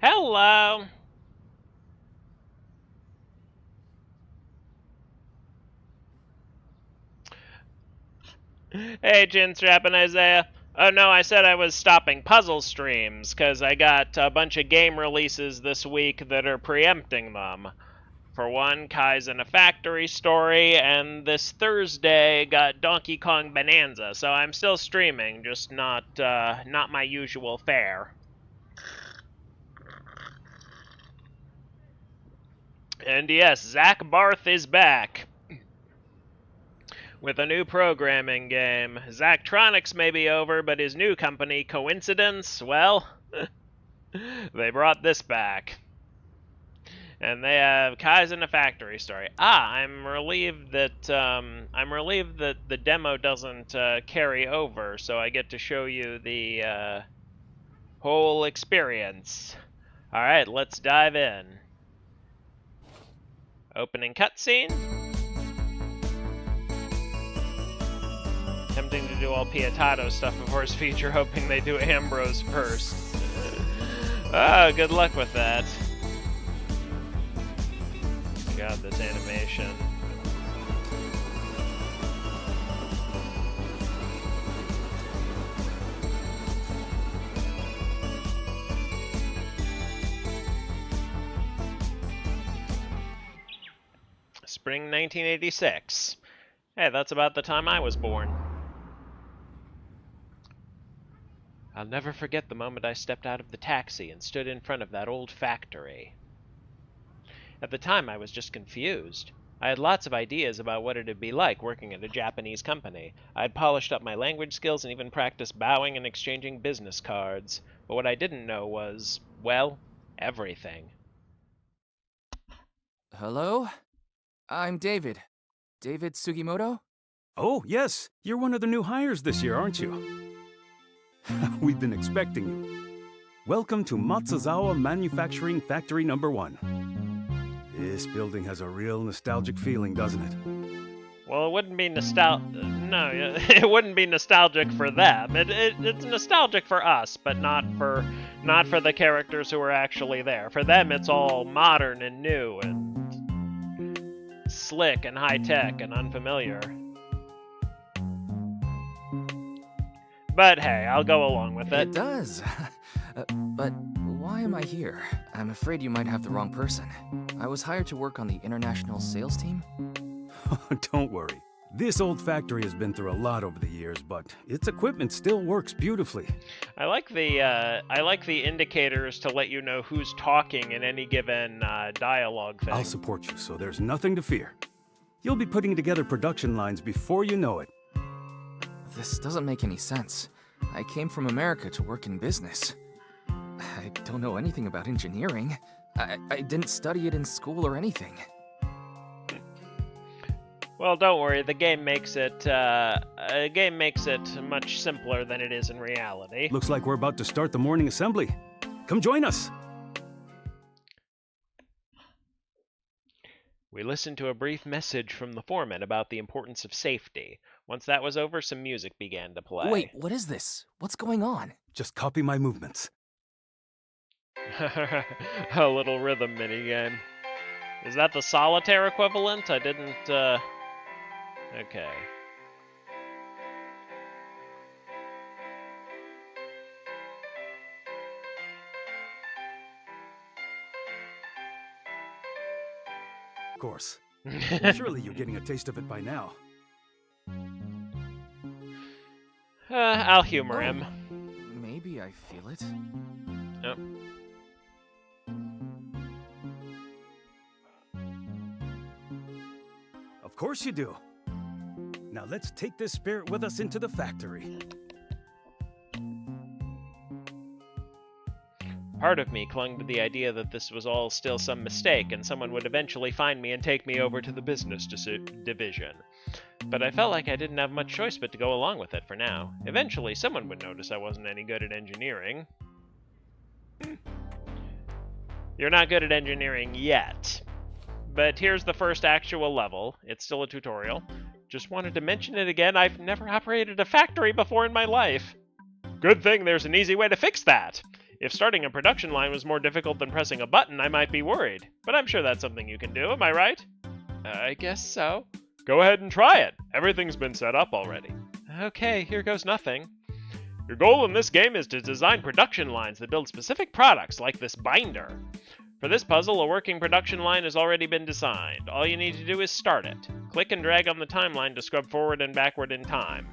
Hello! Hey, Chinstrap and Isaiah. Oh no, I said I was stopping puzzle streams, because I got a bunch of game releases this week that are preempting them. For one, Kaizen a Factory Story, and this Thursday got Donkey Kong Bonanza, so I'm still streaming, just not my usual fare. And yes, Zach Barth is back with a new programming game. Zachtronics may be over, but his new company, Coincidence, well, they brought this back. And they have Kaizen a Factory Story. I'm relieved that the demo doesn't carry over, so I get to show you the whole experience. All right, let's dive in. Opening cutscene. Tempting to do all Pietato stuff before his feature, hoping they do Ambrose first. Good luck with that. God, this animation. Spring 1986. Hey, that's about the time I was born. I'll never forget the moment I stepped out of the taxi and stood in front of that old factory. At the time, I was just confused. I had lots of ideas about what it'd be like working at a Japanese company. I had polished up my language skills and even practiced bowing and exchanging business cards. But what I didn't know was, well, everything. Hello? I'm David. David Sugimoto? Oh, yes. You're one of the new hires this year, aren't you? We've been expecting you. Welcome to Matsuzawa Manufacturing Factory No. 1. This building has a real nostalgic feeling, doesn't it? Well, it wouldn't be it wouldn't be nostalgic for them. It's nostalgic for us, but not for the characters who are actually there. For them, it's all modern and new and slick and high tech and unfamiliar. But hey, I'll go along with it. It does. But why am I here? I'm afraid you might have the wrong person. I was hired to work on the international sales team. Don't worry. This old factory has been through a lot over the years, but its equipment still works beautifully. I like the indicators to let you know who's talking in any given dialogue thing. I'll support you, so there's nothing to fear. You'll be putting together production lines before you know it. This doesn't make any sense. I came from America to work in business. I don't know anything about engineering. I didn't study it in school or anything. Well, don't worry. The game makes it much simpler than it is in reality. Looks like we're about to start the morning assembly. Come join us. We listened to a brief message from the foreman about the importance of safety. Once that was over, some music began to play. Wait, what is this? What's going on? Just copy my movements. A little rhythm minigame. Is that the solitaire equivalent? I didn't, Okay. Of course. Well, surely you're getting a taste of it by now. I'll humor him. Maybe I feel it. Oh. Of course you do. Now let's take this spirit with us into the factory. Part of me clung to the idea that this was all still some mistake and someone would eventually find me and take me over to the business division. But I felt like I didn't have much choice but to go along with it for now. Eventually, someone would notice I wasn't any good at engineering. You're not good at engineering yet. But here's the first actual level. It's still a tutorial. Just wanted to mention it again. I've never operated a factory before in my life. Good thing there's an easy way to fix that. If starting a production line was more difficult than pressing a button, I might be worried. But I'm sure that's something you can do, am I right? I guess so. Go ahead and try it. Everything's been set up already. Okay, here goes nothing. Your goal in this game is to design production lines that build specific products, like this binder. For this puzzle, a working production line has already been designed. All you need to do is start it. Click and drag on the timeline to scrub forward and backward in time.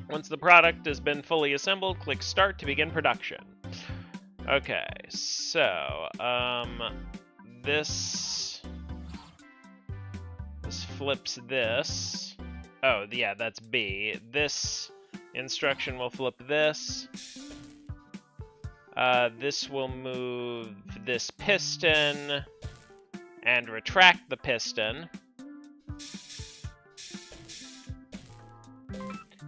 Once the product has been fully assembled, click Start to begin production. Okay, so, this flips this. Oh, yeah, that's B. This instruction will flip this. This will move this piston and retract the piston.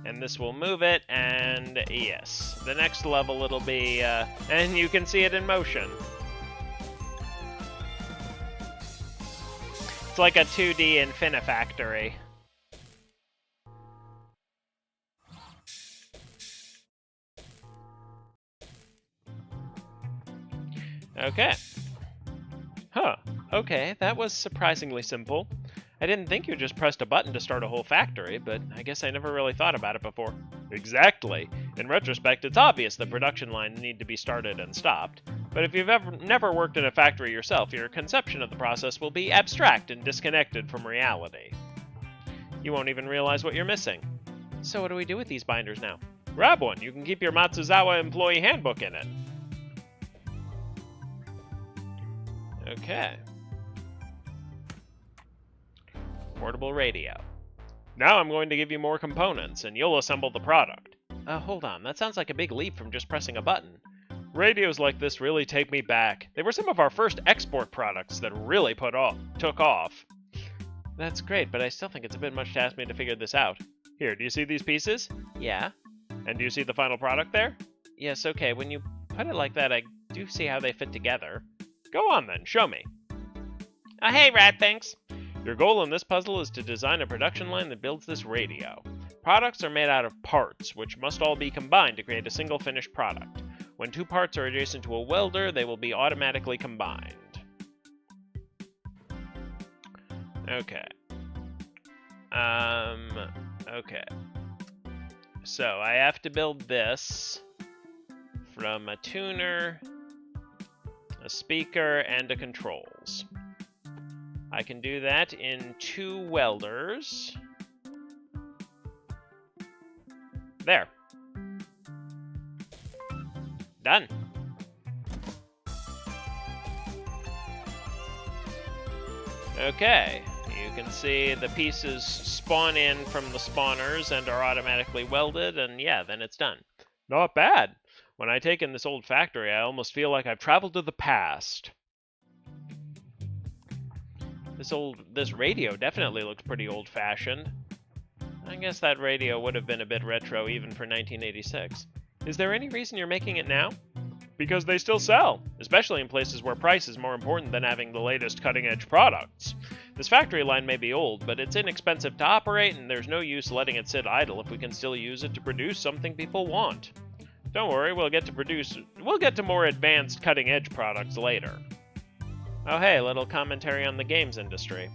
And this will move it, and yes. The next level it'll be, and you can see it in motion. It's like a 2D Infinifactory. Okay. Huh. Okay, that was surprisingly simple. I didn't think you just pressed a button to start a whole factory, but I guess I never really thought about it before. Exactly. In retrospect, it's obvious that production lines need to be started and stopped. But if you've never worked in a factory yourself, your conception of the process will be abstract and disconnected from reality. You won't even realize what you're missing. So what do we do with these binders now? Grab one. You can keep your Matsuzawa employee handbook in it. Okay. Portable radio. Now I'm going to give you more components, and you'll assemble the product. Hold on, that sounds like a big leap from just pressing a button. Radios like this really take me back. They were some of our first export products that really took off. That's great, but I still think it's a bit much to ask me to figure this out. Here, do you see these pieces? Yeah. And do you see the final product there? Yes, okay, when you put it like that, I do see how they fit together. Go on then, show me. Hey, Rat, thanks. Your goal in this puzzle is to design a production line that builds this radio. Products are made out of parts, which must all be combined to create a single finished product. When two parts are adjacent to a welder, they will be automatically combined. Okay. Okay. So, I have to build this from a tuner, a speaker, and a controls. I can do that in 2 welders. There. Done. Okay, you can see the pieces spawn in from the spawners and are automatically welded, and yeah, then it's done. Not bad. When I take in this old factory, I almost feel like I've traveled to the past. This radio definitely looks pretty old-fashioned. I guess that radio would have been a bit retro even for 1986. Is there any reason you're making it now? Because they still sell, especially in places where price is more important than having the latest cutting-edge products. This factory line may be old, but it's inexpensive to operate, and there's no use letting it sit idle if we can still use it to produce something people want. Don't worry, we'll get to more advanced cutting-edge products later. Oh hey, a little commentary on the games industry.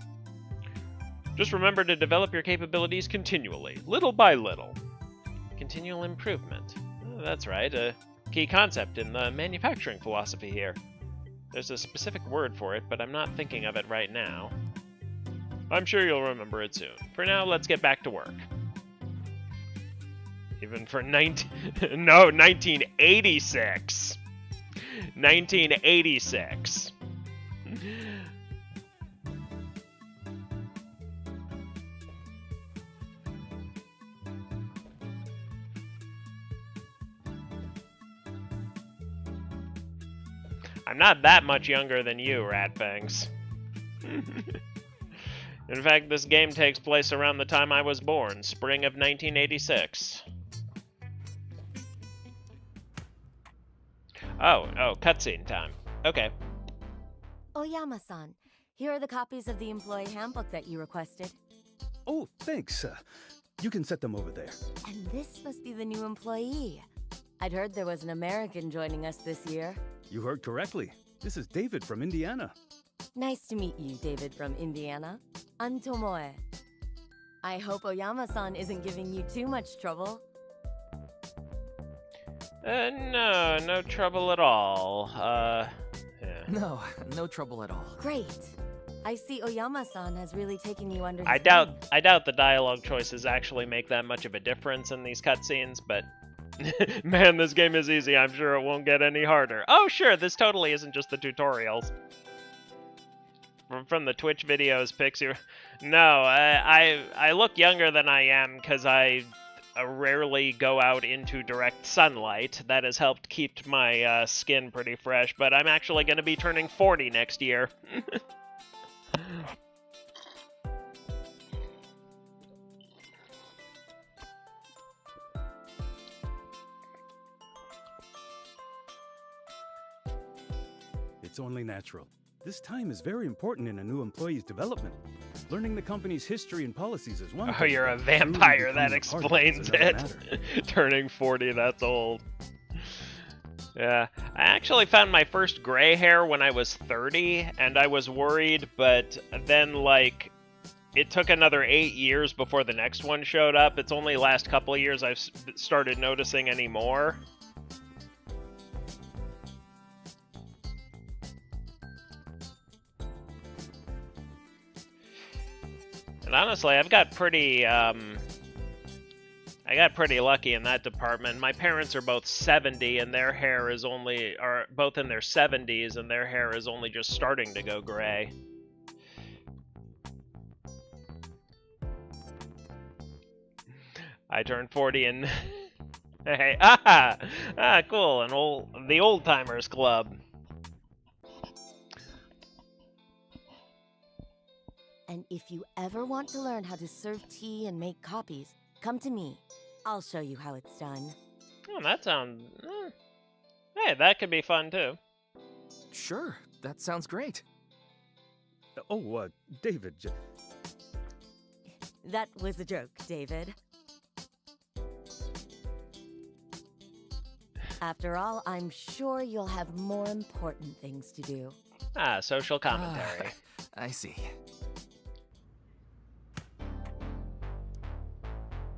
Just remember to develop your capabilities continually, little by little. Continual improvement. Oh, that's right, a key concept in the manufacturing philosophy here. There's a specific word for it, but I'm not thinking of it right now. I'm sure you'll remember it soon. For now, let's get back to work. Even for 1986! 1986! I'm not that much younger than you, Ratfangs. In fact, this game takes place around the time I was born, spring of 1986. Oh, cutscene time. Okay. Oyama-san, here are the copies of the employee handbook that you requested. Oh, thanks. You can set them over there. And this must be the new employee. I'd heard there was an American joining us this year. You heard correctly. This is David from Indiana. Nice to meet you, David from Indiana. I'm Tomoe. I hope Oyama-san isn't giving you too much trouble. No trouble at all. Yeah. No trouble at all. Great. I see Oyama-san has really taken you under his I doubt the dialogue choices actually make that much of a difference in these cutscenes, but man, this game is easy. I'm sure it won't get any harder. Oh, sure, this totally isn't just the tutorials. From the Twitch videos, Pixie. No, I look younger than I am because I rarely go out into direct sunlight. That has helped keep my skin pretty fresh, but I'm actually going to be turning 40 next year. It's only natural. This time is very important in a new employee's development. Learning the company's history and policies is one Oh, thing. you're a Truly vampire. That becoming a part of it is explains another it. matter. Turning 40, that's old. Yeah, I actually found my first gray hair when I was 30, and I was worried, but then, like, it took another 8 years before the next one showed up. It's only last couple of years I've started noticing any more. And honestly, I got pretty lucky in that department. My parents are both 70, and their hair are both in their 70s, and their hair is only just starting to go gray. I turned 40 and hey, cool, the old timers club. And if you ever want to learn how to serve tea and make copies, come to me. I'll show you how it's done. Oh, that sounds... Hey, that could be fun, too. Sure, that sounds great. Oh, David. That was a joke, David. After all, I'm sure you'll have more important things to do. Ah, social commentary. I see.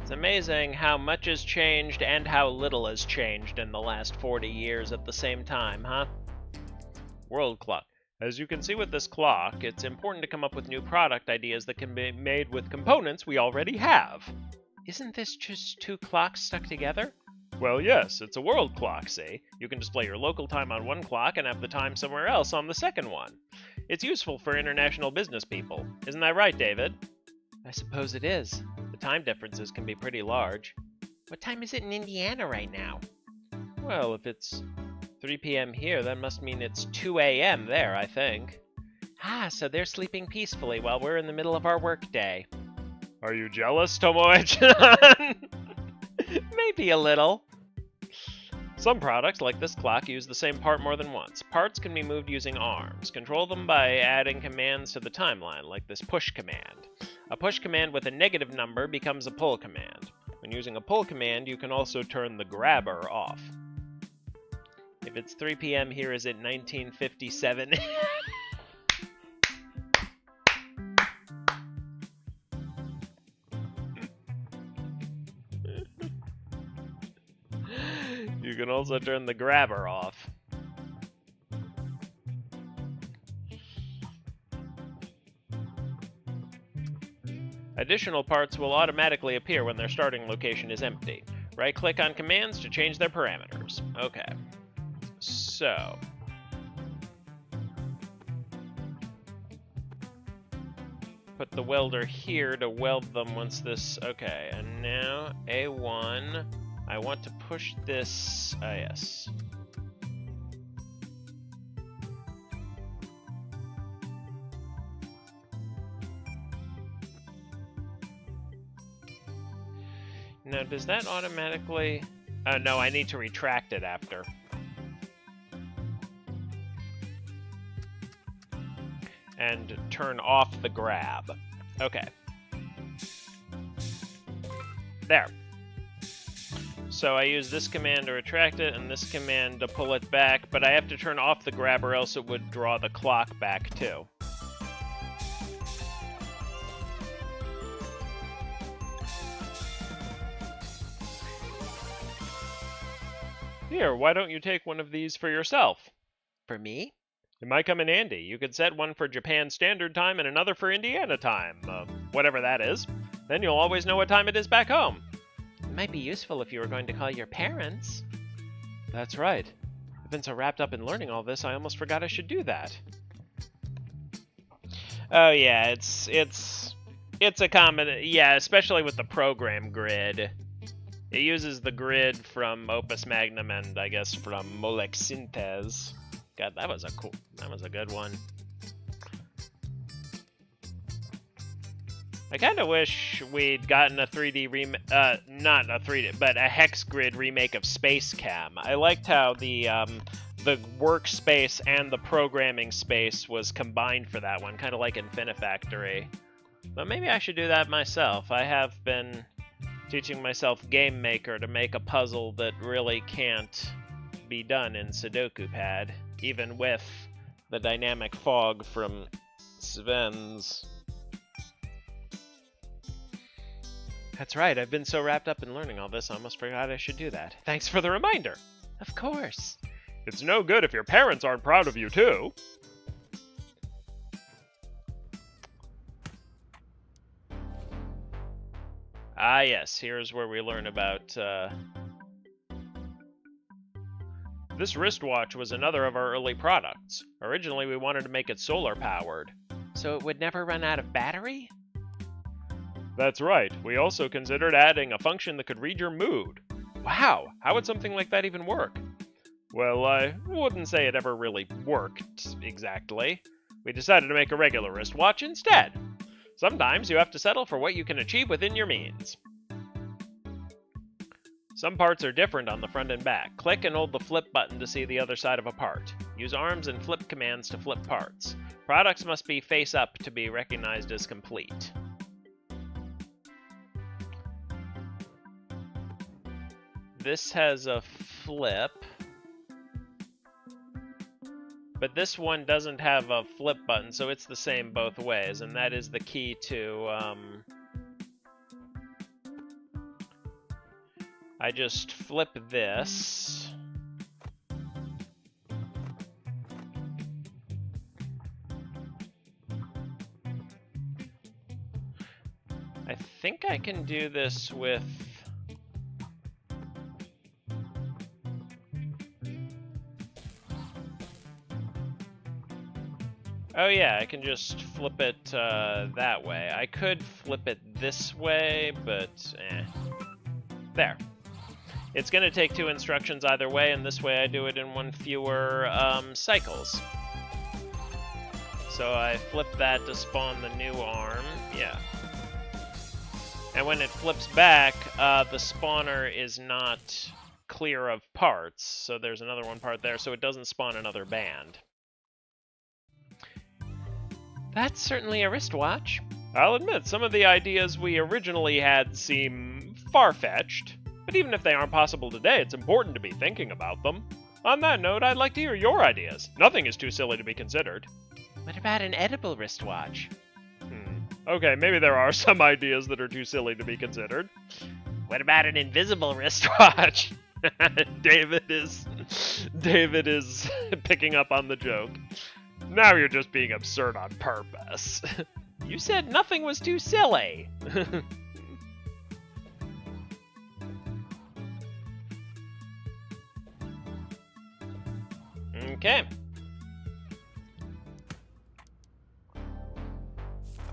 It's amazing how much has changed and how little has changed in the last 40 years at the same time, huh? World clock. As you can see with this clock, it's important to come up with new product ideas that can be made with components we already have. Isn't this just two clocks stuck together? Well, yes, it's a world clock, see? You can display your local time on one clock and have the time somewhere else on the second one. It's useful for international business people. Isn't that right, David? I suppose it is. The time differences can be pretty large. What time is it in Indiana right now? Well, if it's 3 p.m. here, that must mean it's 2 a.m. there, I think. Ah, so they're sleeping peacefully while we're in the middle of our workday. Are you jealous, Tomoe-chan? Maybe a little. Some products, like this clock, use the same part more than once. Parts can be moved using arms. Control them by adding commands to the timeline, like this push command. A push command with a negative number becomes a pull command. When using a pull command, you can also turn the grabber off. If it's 3 p.m. here, is it 1957? You can also turn the grabber off. Additional parts will automatically appear when their starting location is empty. Right-click on commands to change their parameters. Okay. So... put the welder here to weld them once this... Okay, and now A1... I want to push this... yes. Now, does that automatically... no, I need to retract it after. And turn off the grab. Okay. There. So I use this command to retract it and this command to pull it back, but I have to turn off the grab or else it would draw the clock back too. Here, why don't you take one of these for yourself? For me? It might come in handy. You could set one for Japan Standard Time and another for Indiana Time, whatever that is. Then you'll always know what time it is back home. It might be useful if you were going to call your parents. That's right. I've been so wrapped up in learning all this, I almost forgot I should do that. Oh yeah, it's a common, yeah, especially with the program grid. It uses the grid from Opus Magnum and I guess from Molex Synthes. God, that was a good one. I kind of wish we'd gotten a 3D not a 3D, but a hex grid remake of Space Cam. I liked how the workspace and the programming space was combined for that one, kind of like Infinifactory. But maybe I should do that myself. I have been teaching myself Game Maker to make a puzzle that really can't be done in Sudoku Pad, even with the dynamic fog from Sven's. That's right, I've been so wrapped up in learning all this, I almost forgot I should do that. Thanks for the reminder. Of course. It's no good if your parents aren't proud of you, too. Ah, yes, here's where we learn about, This wristwatch was another of our early products. Originally, we wanted to make it solar-powered. So it would never run out of battery? That's right. We also considered adding a function that could read your mood. Wow, how would something like that even work? Well, I wouldn't say it ever really worked, exactly. We decided to make a regular wristwatch instead. Sometimes you have to settle for what you can achieve within your means. Some parts are different on the front and back. Click and hold the flip button to see the other side of a part. Use arms and flip commands to flip parts. Products must be face up to be recognized as complete. This has a flip, but this one doesn't have a flip button, so it's the same both ways, and that is the key to, I just flip this. I think I can do this with... Oh yeah, I can just flip it that way. I could flip it this way, but There. It's going to take 2 instructions either way, and this way I do it in 1 fewer cycles. So I flip that to spawn the new arm, yeah. And when it flips back, the spawner is not clear of parts, so there's another one part there, so it doesn't spawn another band. That's certainly a wristwatch. I'll admit, some of the ideas we originally had seem far-fetched, but even if they aren't possible today, it's important to be thinking about them. On that note, I'd like to hear your ideas. Nothing is too silly to be considered. What about an edible wristwatch? Okay, maybe there are some ideas that are too silly to be considered. What about an invisible wristwatch? David is picking up on the joke. Now you're just being absurd on purpose. You said nothing was too silly. Okay.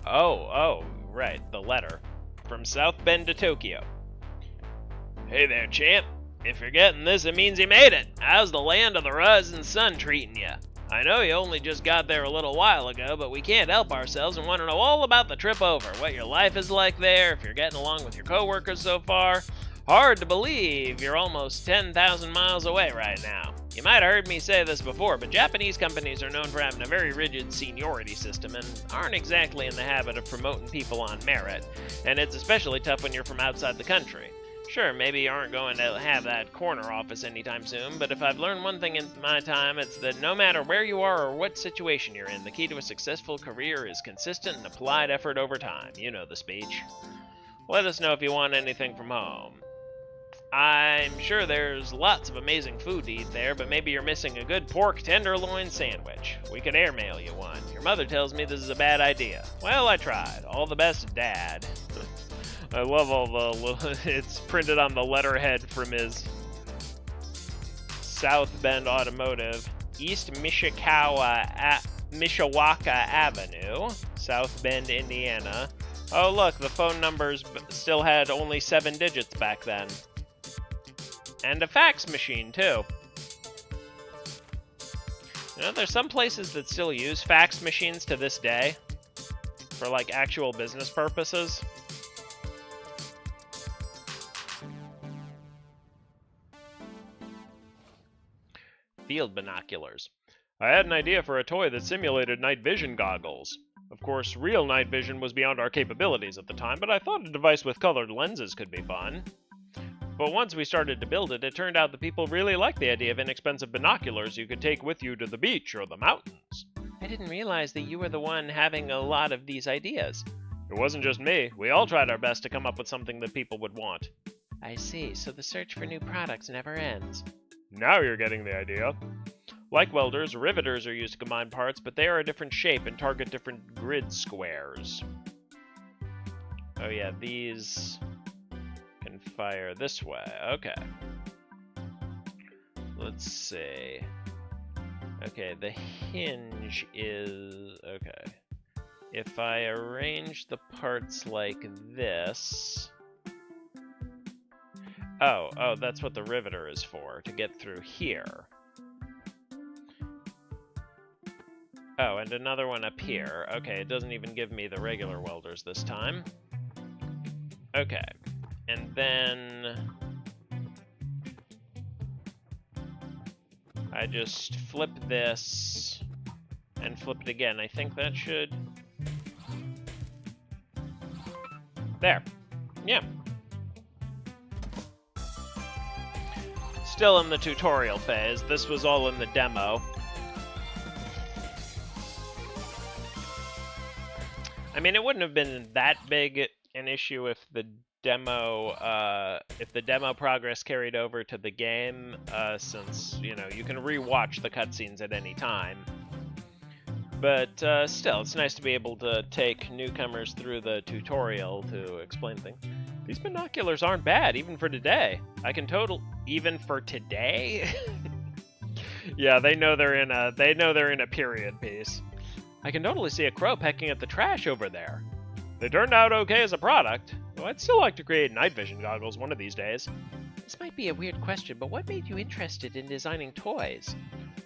Oh, right, the letter. From South Bend to Tokyo. Hey there, champ. If you're getting this, it means you made it. How's the land of the rising sun treating you? I know you only just got there a little while ago, but we can't help ourselves and want to know all about the trip over, what your life is like there, if you're getting along with your coworkers so far. Hard to believe you're almost 10,000 miles away right now. You might have heard me say this before, but Japanese companies are known for having a very rigid seniority system and aren't exactly in the habit of promoting people on merit, and it's especially tough when you're from outside the country. Sure, maybe you aren't going to have that corner office anytime soon, but if I've learned one thing in my time, it's that no matter where you are or what situation you're in, the key to a successful career is consistent and applied effort over time. You know the speech. Let us know if you want anything from home. I'm sure there's lots of amazing food to eat there, but maybe you're missing a good pork tenderloin sandwich. We could airmail you one. Your mother tells me this is a bad idea. Well, I tried. All the best, Dad. I love all the... It's printed on the letterhead from his South Bend Automotive. East Mishawaka Avenue, South Bend, Indiana. Oh, look, the phone numbers still had only 7 digits back then. And a fax machine, too. You know, there's some places that still use fax machines to this day for, like, actual business purposes. Field binoculars. I had an idea for a toy that simulated night vision goggles. Of course, real night vision was beyond our capabilities at the time, but I thought a device with colored lenses could be fun. But once we started to build it, it turned out that people really liked the idea of inexpensive binoculars you could take with you to the beach or the mountains. I didn't realize that you were the one having a lot of these ideas. It wasn't just me. We all tried our best to come up with something that people would want. I see, so the search for new products never ends. Now you're getting the idea. Like welders, riveters are used to combine parts, but they are a different shape and target different grid squares. Oh yeah, these can fire this way. Okay. Let's see. Okay, the hinge is... okay. If I arrange the parts like this... Oh, that's what the riveter is for, to get through here. Oh, and another one up here. Okay, it doesn't even give me the regular welders this time. Okay, and then... I just flip this and flip it again. I think that should... There. Yeah. Still in the tutorial phase. This was all in the demo. I mean, it wouldn't have been that big an issue if the demo progress carried over to the game, since, you know, you can rewatch the cutscenes at any time. But still, it's nice to be able to take newcomers through the tutorial to explain things. These binoculars aren't bad, even for today. Even for today? Yeah, they know they're in a period piece. I can totally see a crow pecking at the trash over there. They turned out okay as a product, though I'd still like to create night vision goggles one of these days. This might be a weird question, but what made you interested in designing toys?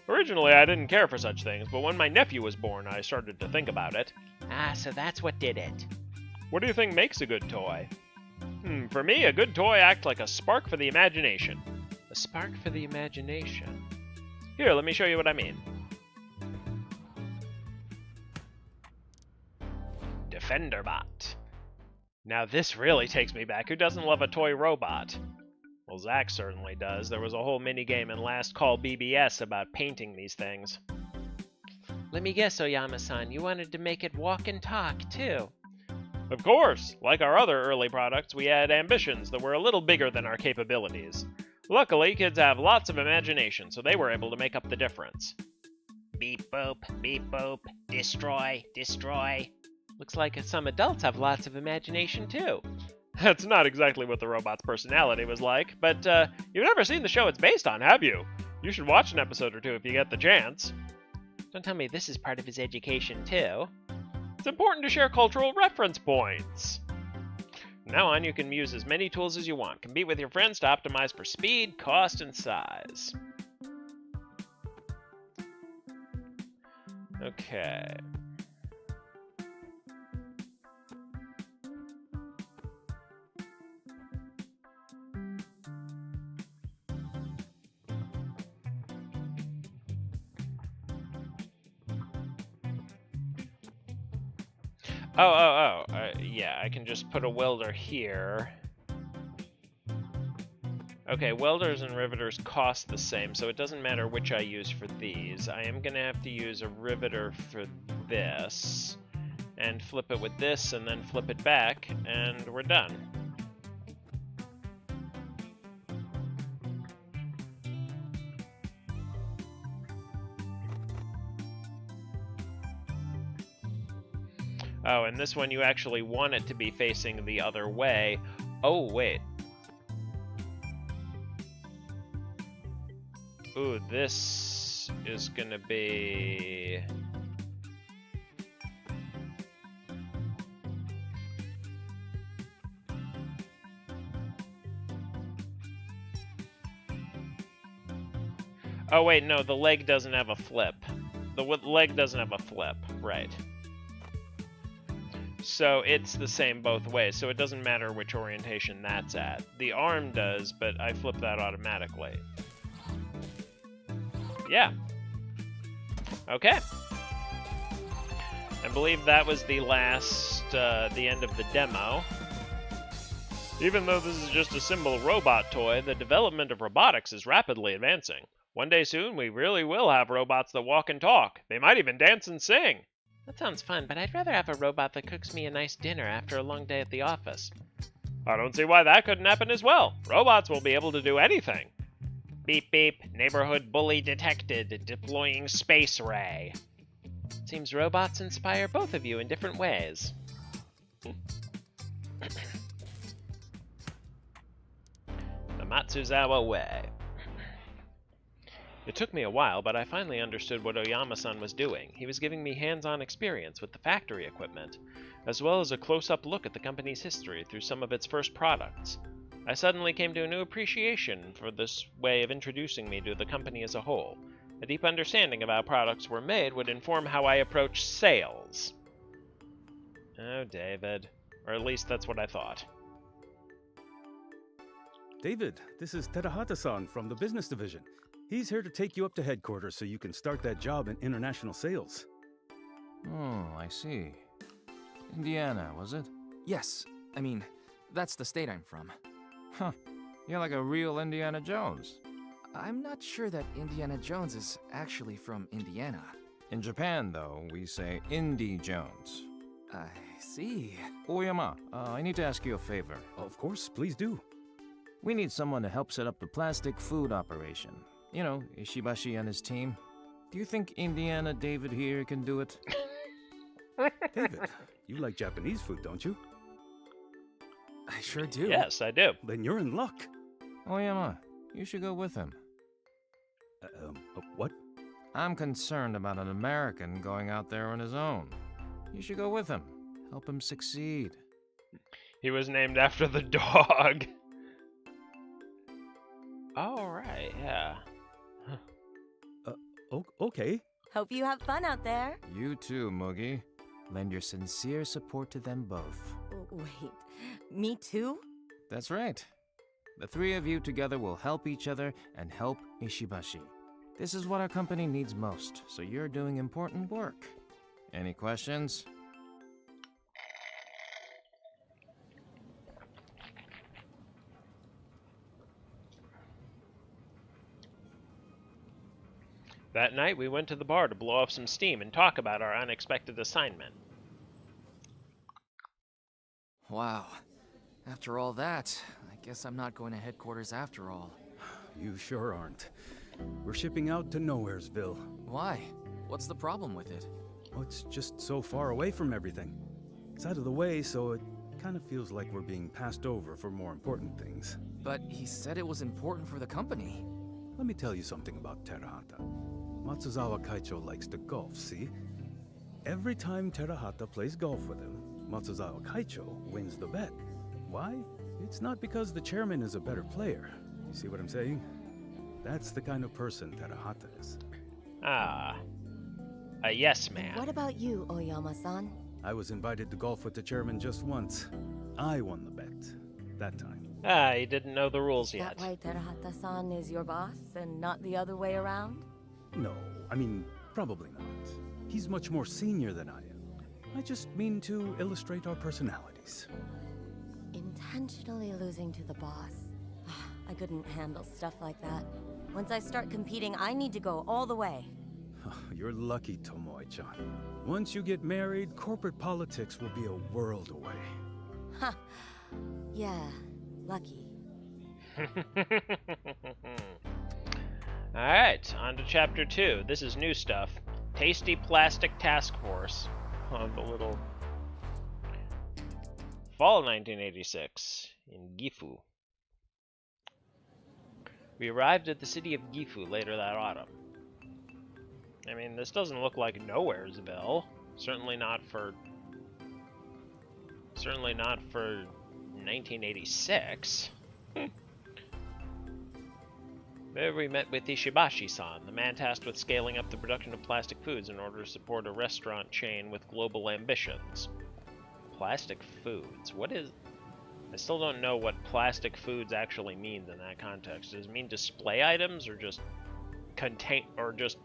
Originally, I didn't care for such things, but when my nephew was born, I started to think about it. Ah, so that's what did it. What do you think makes a good toy? For me, a good toy acts like a spark for the imagination. A spark for the imagination? Here, let me show you what I mean. Defenderbot. Now this really takes me back. Who doesn't love a toy robot? Well, Zach certainly does. There was a whole minigame in Last Call BBS about painting these things. Let me guess, Oyama-san, you wanted to make it walk and talk, too. Of course! Like our other early products, we had ambitions that were a little bigger than our capabilities. Luckily, kids have lots of imagination, so they were able to make up the difference. Beep boop, destroy, destroy. Looks like some adults have lots of imagination, too. That's not exactly what the robot's personality was like, but you've never seen the show it's based on, have you? You should watch an episode or two if you get the chance. Don't tell me this is part of his education, too. It's important to share cultural reference points. From now on, you can use as many tools as you want. Compete with your friends to optimize for speed, cost, and size. Okay. Yeah, I can just put a welder here. Okay, welders and riveters cost the same, so it doesn't matter which I use for these. I am gonna have to use a riveter for this, and flip it with this, and then flip it back, and we're done. Oh, and this one you actually want it to be facing the other way. Oh, wait. Ooh, this is gonna be... Oh, wait, no, the leg doesn't have a flip. The leg doesn't have a flip, right. So it's the same both ways, so it doesn't matter which orientation that's at. The arm does, but I flip that automatically. Yeah. Okay. I believe that was the last, the end of the demo. Even though this is just a simple robot toy, the development of robotics is rapidly advancing. One day soon, we really will have robots that walk and talk. They might even dance and sing. That sounds fun, but I'd rather have a robot that cooks me a nice dinner after a long day at the office. I don't see why that couldn't happen as well. Robots will be able to do anything. Beep beep, neighborhood bully detected, deploying space ray. Seems robots inspire both of you in different ways. The Matsuzawa way. It took me a while, but I finally understood what Oyama-san was doing. He was giving me hands-on experience with the factory equipment, as well as a close-up look at the company's history through some of its first products. I suddenly came to a new appreciation for this way of introducing me to the company as a whole. A deep understanding of how products were made would inform how I approach sales. Oh, David. Or at least that's what I thought. David, this is Terahata-san from the business division. He's here to take you up to headquarters so you can start that job in international sales. Oh, I see. Indiana, was it? Yes. I mean, that's the state I'm from. Huh. You're like a real Indiana Jones. I'm not sure that Indiana Jones is actually from Indiana. In Japan, though, we say Indy Jones. I see. Oyama, I need to ask you a favor. Of course, please do. We need someone to help set up the plastic food operation. You know, Ishibashi and his team. Do you think Indiana David here can do it? David, you like Japanese food, don't you? I sure do. Yes, I do. Then you're in luck. Oyama, you should go with him. What? I'm concerned about an American going out there on his own. You should go with him. Help him succeed. He was named after the dog. Oh, right, yeah. Okay. Hope you have fun out there. You too, Mugi. Lend your sincere support to them both. Wait, me too? That's right. The three of you together will help each other and help Ishibashi. This is what our company needs most, so you're doing important work. Any questions? That night, we went to the bar to blow off some steam and talk about our unexpected assignment. Wow. After all that, I guess I'm not going to headquarters after all. You sure aren't. We're shipping out to Nowheresville. Why? What's the problem with it? Oh, it's just so far away from everything. It's out of the way, so it kind of feels like we're being passed over for more important things. But he said it was important for the company. Let me tell you something about Terahata. Matsuzawa Kaicho likes to golf, see? Every time Terahata plays golf with him, Matsuzawa Kaicho wins the bet. Why? It's not because the chairman is a better player. You see what I'm saying? That's the kind of person Terahata is. Ah. A yes man. What about you, Oyama-san? I was invited to golf with the chairman just once. I won the bet. That time. Ah, he didn't know the rules Is yet. that why Terahata-san is your boss and not the other way around? No, I mean, probably not. He's much more senior than I am. I just mean to illustrate our personalities. Intentionally losing to the boss. I couldn't handle stuff like that. Once I start competing, I need to go all the way. You're lucky, Tomoe-chan. Once you get married, corporate politics will be a world away. Ha! Yeah, lucky. Alright, on to Chapter 2. This is new stuff. Tasty Plastic Task Force. On the little... Fall 1986, in Gifu. We arrived at the city of Gifu later that autumn. I mean, this doesn't look like Nowheresville. Certainly not for 1986. There we met with Ishibashi-san, the man tasked with scaling up the production of plastic foods in order to support a restaurant chain with global ambitions. Plastic foods? What is... I still don't know what plastic foods actually means in that context. Does it mean display items or just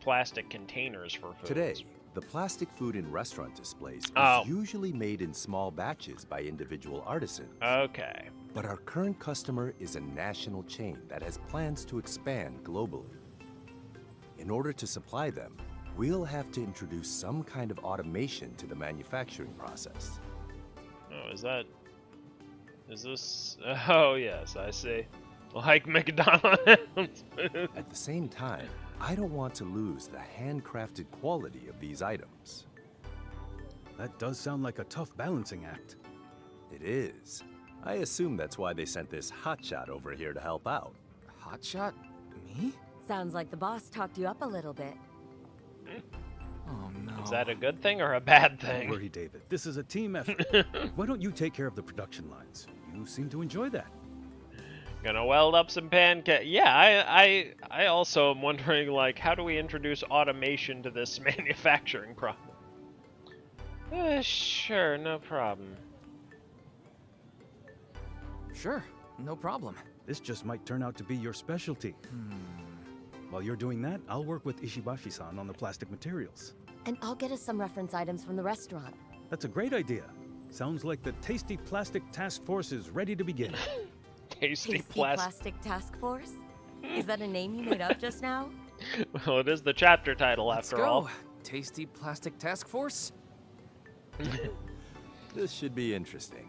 plastic containers for foods? Today, the plastic food in restaurant displays is usually made in small batches by individual artisans. Okay. But our current customer is a national chain that has plans to expand globally. In order to supply them, we'll have to introduce some kind of automation to the manufacturing process. Oh, is this... Oh, yes, I see. Like McDonald's. At the same time, I don't want to lose the handcrafted quality of these items. That does sound like a tough balancing act. It is. I assume that's why they sent this hotshot over here to help out. Hotshot? Me? Sounds like the boss talked you up a little bit. Oh no. Is that a good thing or a bad Don't thing? worry, David. This is a team effort. Why don't you take care of the production lines? You seem to enjoy that. Gonna weld up some pancakes. Yeah, I also am wondering, like, how do we introduce automation to this manufacturing problem? Sure, no problem. Sure, no problem. This just might turn out to be your specialty. While you're doing that, I'll work with Ishibashi-san on the plastic materials. And I'll get us some reference items from the restaurant. That's a great idea. Sounds like the Tasty Plastic Task Force is ready to begin. Tasty Tasty plastic. Plastic Task Force? Is that a name you made up just now? Well, it is the chapter title Let's after go. all. Tasty Plastic Task Force? This should be interesting.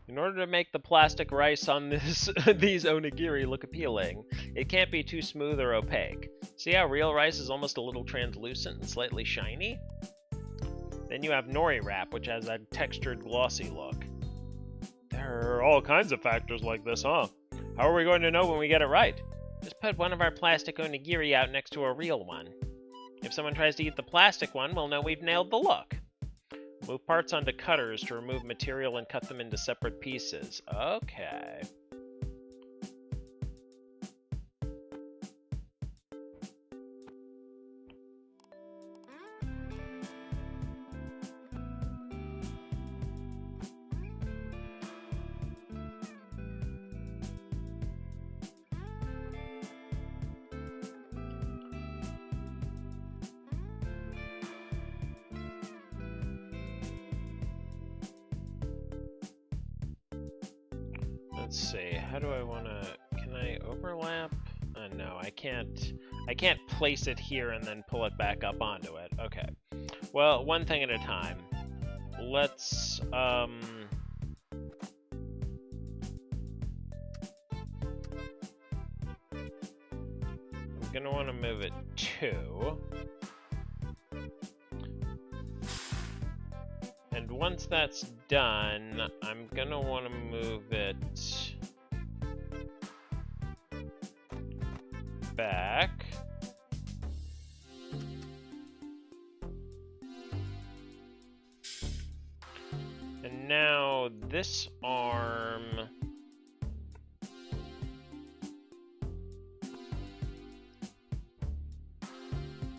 In order to make the plastic rice on these onigiri look appealing, it can't be too smooth or opaque. See how real rice is almost a little translucent and slightly shiny? Then you have nori wrap, which has a textured, glossy look. There are all kinds of factors like this, huh? How are we going to know when we get it right? Just put one of our plastic onigiri out next to a real one. If someone tries to eat the plastic one, we'll know we've nailed the look. Move parts onto cutters to remove material and cut them into separate pieces. Okay. Let's see, how do I wanna, can I overlap? No, I can't place it here and then pull it back up onto it. Okay. Well, one thing at a time. Let's, I'm gonna wanna move it two. And once that's done, I'm gonna want to move it back. And now this arm...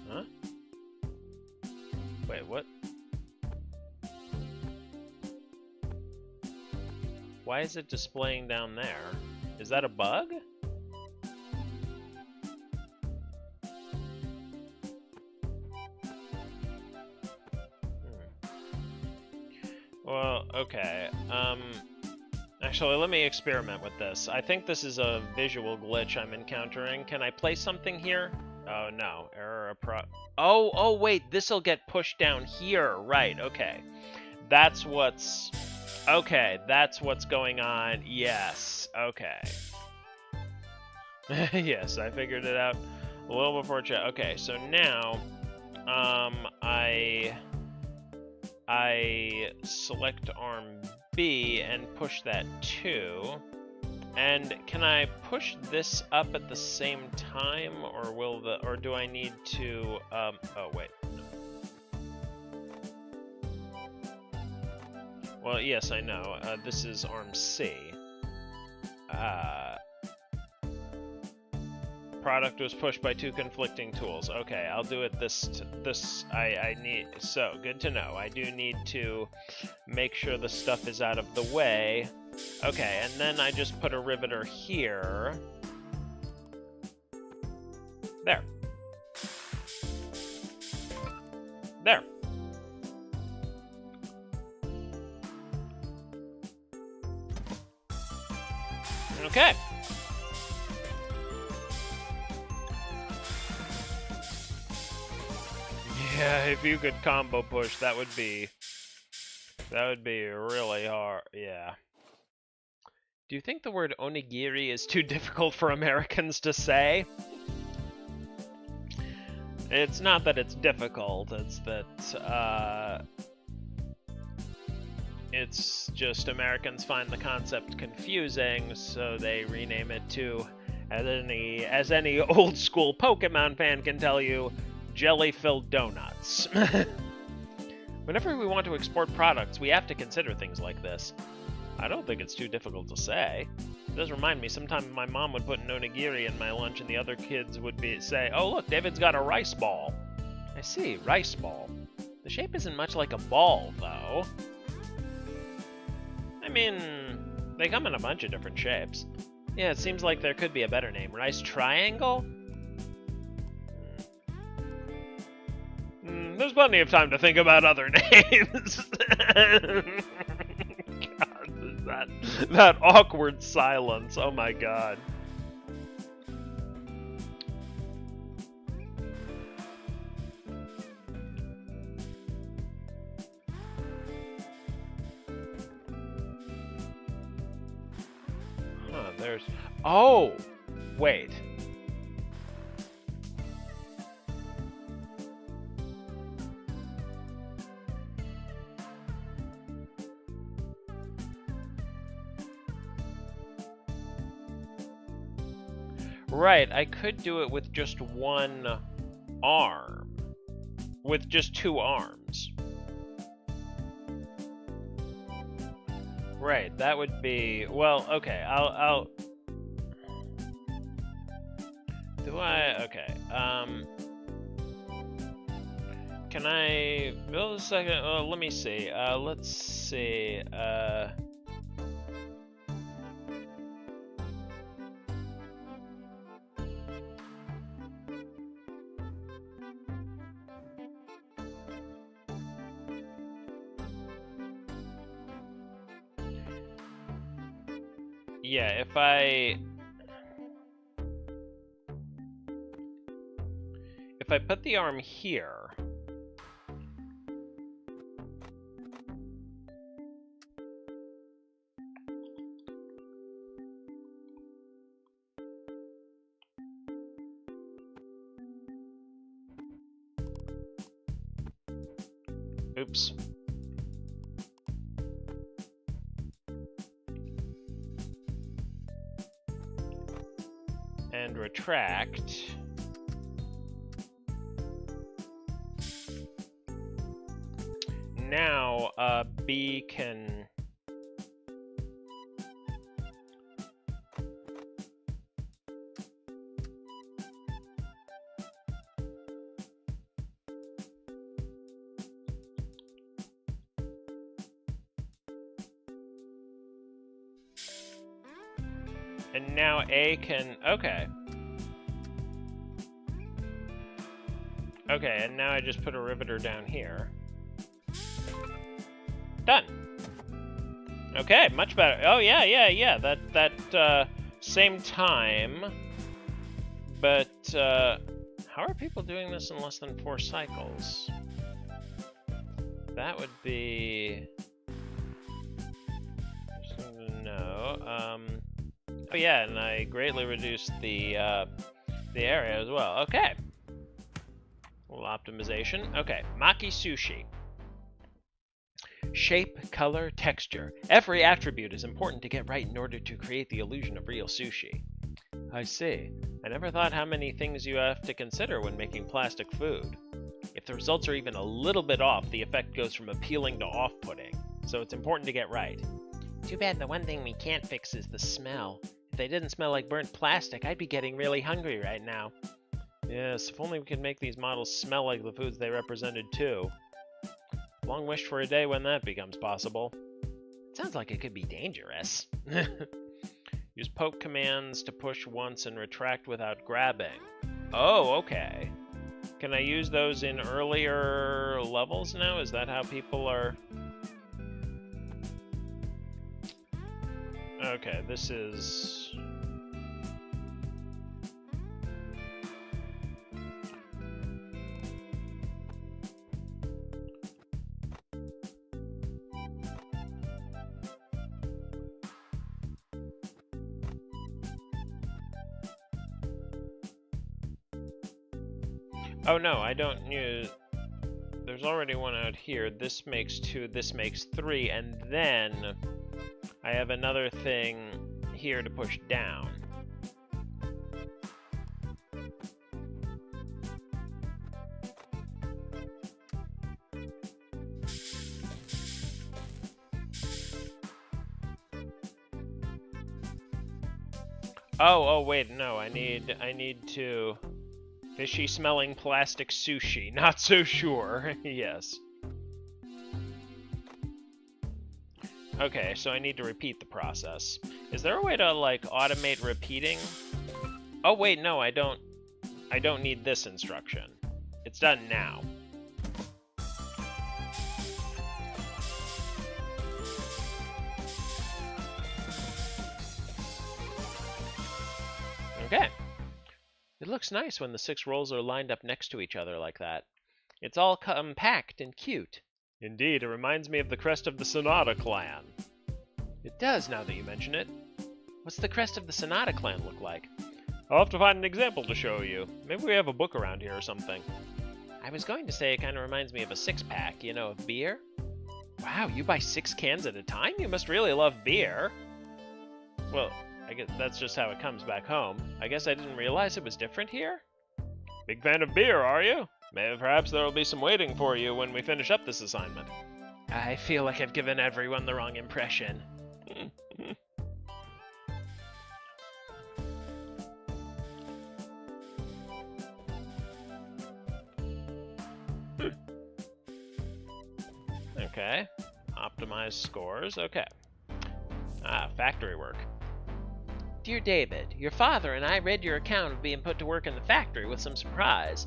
Huh? Wait, what? Why is it displaying down there? Is that a bug? Well, okay. Actually, let me experiment with this. I think this is a visual glitch I'm encountering. Can I place something here? Oh, no. Error Oh, wait. This'll get pushed down here. Right, okay. That's what's... Okay, that's what's going on. Yes, okay. Yes, I figured it out a little before chat. Okay, so now, I select arm B and push that 2. And can I push this up at the same time, or do I need to, oh wait. Well, yes, I know. This is arm C. Product was pushed by 2 conflicting tools. Okay, I'll do it I need, so, good to know. I do need to make sure the stuff is out of the way. Okay, and then I just put a riveter here. There. There. Okay. Yeah, if you could combo push, that would be really hard. Yeah. Do you think the word onigiri is too difficult for Americans to say? It's not that it's difficult, it's that, it's just Americans find the concept confusing, so they rename it to, as any old school Pokemon fan can tell you, jelly-filled donuts. Whenever we want to export products, we have to consider things like this. I don't think it's too difficult to say. It does remind me, sometimes my mom would put an onigiri in my lunch and the other kids would say, "Oh look, David's got a rice ball." I see, rice ball. The shape isn't much like a ball, though. I mean, they come in a bunch of different shapes. Yeah, it seems like there could be a better name. Rice triangle? There's plenty of time to think about other names. God, that awkward silence. Oh my god. Huh, there's... Oh! Wait. Right, I could do it with just one arm. With just 2 arms. Right, that would be... Well, okay, I'll... Do I... Okay, Can I... Build a second... let me see. Let's see, yeah, if I put the arm here, oops. And retract. Now, B can... And now A can... Okay. Okay, and now I just put a riveter down here. Done. Okay, much better. Oh, yeah. That same time. But, how are people doing this in less than 4 cycles? That would be... No. Oh, yeah, and I greatly reduced the area as well. Okay. A little optimization. Okay, Maki Sushi. Shape, color, texture. Every attribute is important to get right in order to create the illusion of real sushi. I see. I never thought how many things you have to consider when making plastic food. If the results are even a little bit off, the effect goes from appealing to off-putting. So it's important to get right. Too bad the one thing we can't fix is the smell. If they didn't smell like burnt plastic, I'd be getting really hungry right now. Yes, if only we could make these models smell like the foods they represented too. Long wished for a day when that becomes possible. Sounds like it could be dangerous. Use poke commands to push once and retract without grabbing. Oh, okay. Can I use those in earlier levels now? Is that how people are... Okay, this is... Oh no, I don't use... There's already one out here. This makes 2, this makes 3, and then I have another thing here to push down. Oh, wait, no, I need to... Fishy-smelling plastic sushi. Not so sure. Yes. Okay, so I need to repeat the process. Is there a way to, like, automate repeating? Oh, wait, no, I don't need this instruction. It's done now. Okay. It looks nice when the 6 rolls are lined up next to each other like that. It's all compact and cute. Indeed, it reminds me of the crest of the Sonata clan. It does, now that you mention it. What's the crest of the Sonata clan look like? I'll have to find an example to show you. Maybe we have a book around here or something. I was going to say it kind of reminds me of a 6-pack, you know, of beer. Wow, you buy 6 cans at a time? You must really love beer. Well, I guess that's just how it comes back home. I guess I didn't realize it was different here? Big fan of beer, are you? Maybe perhaps there will be some waiting for you when we finish up this assignment. I feel like I've given everyone the wrong impression. Okay. Optimize scores. Okay. Factory work. Dear David, your father and I read your account of being put to work in the factory with some surprise.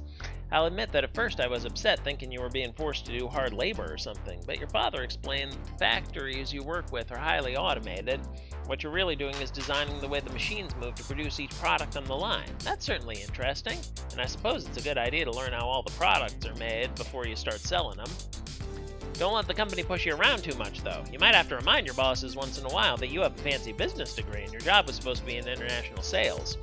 I'll admit that at first I was upset thinking you were being forced to do hard labor or something, but your father explained the factories you work with are highly automated. What you're really doing is designing the way the machines move to produce each product on the line. That's certainly interesting, and I suppose it's a good idea to learn how all the products are made before you start selling them. Don't let the company push you around too much, though. You might have to remind your bosses once in a while that you have a fancy business degree and your job was supposed to be in international sales.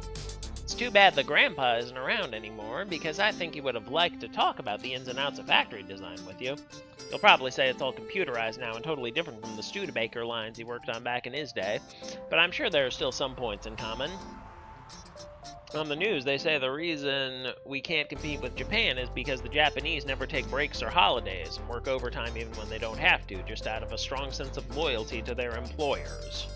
It's too bad that Grandpa isn't around anymore, because I think he would have liked to talk about the ins and outs of factory design with you. He'll probably say it's all computerized now and totally different from the Studebaker lines he worked on back in his day, but I'm sure there are still some points in common. On the news, they say the reason we can't compete with Japan is because the Japanese never take breaks or holidays and work overtime even when they don't have to, just out of a strong sense of loyalty to their employers.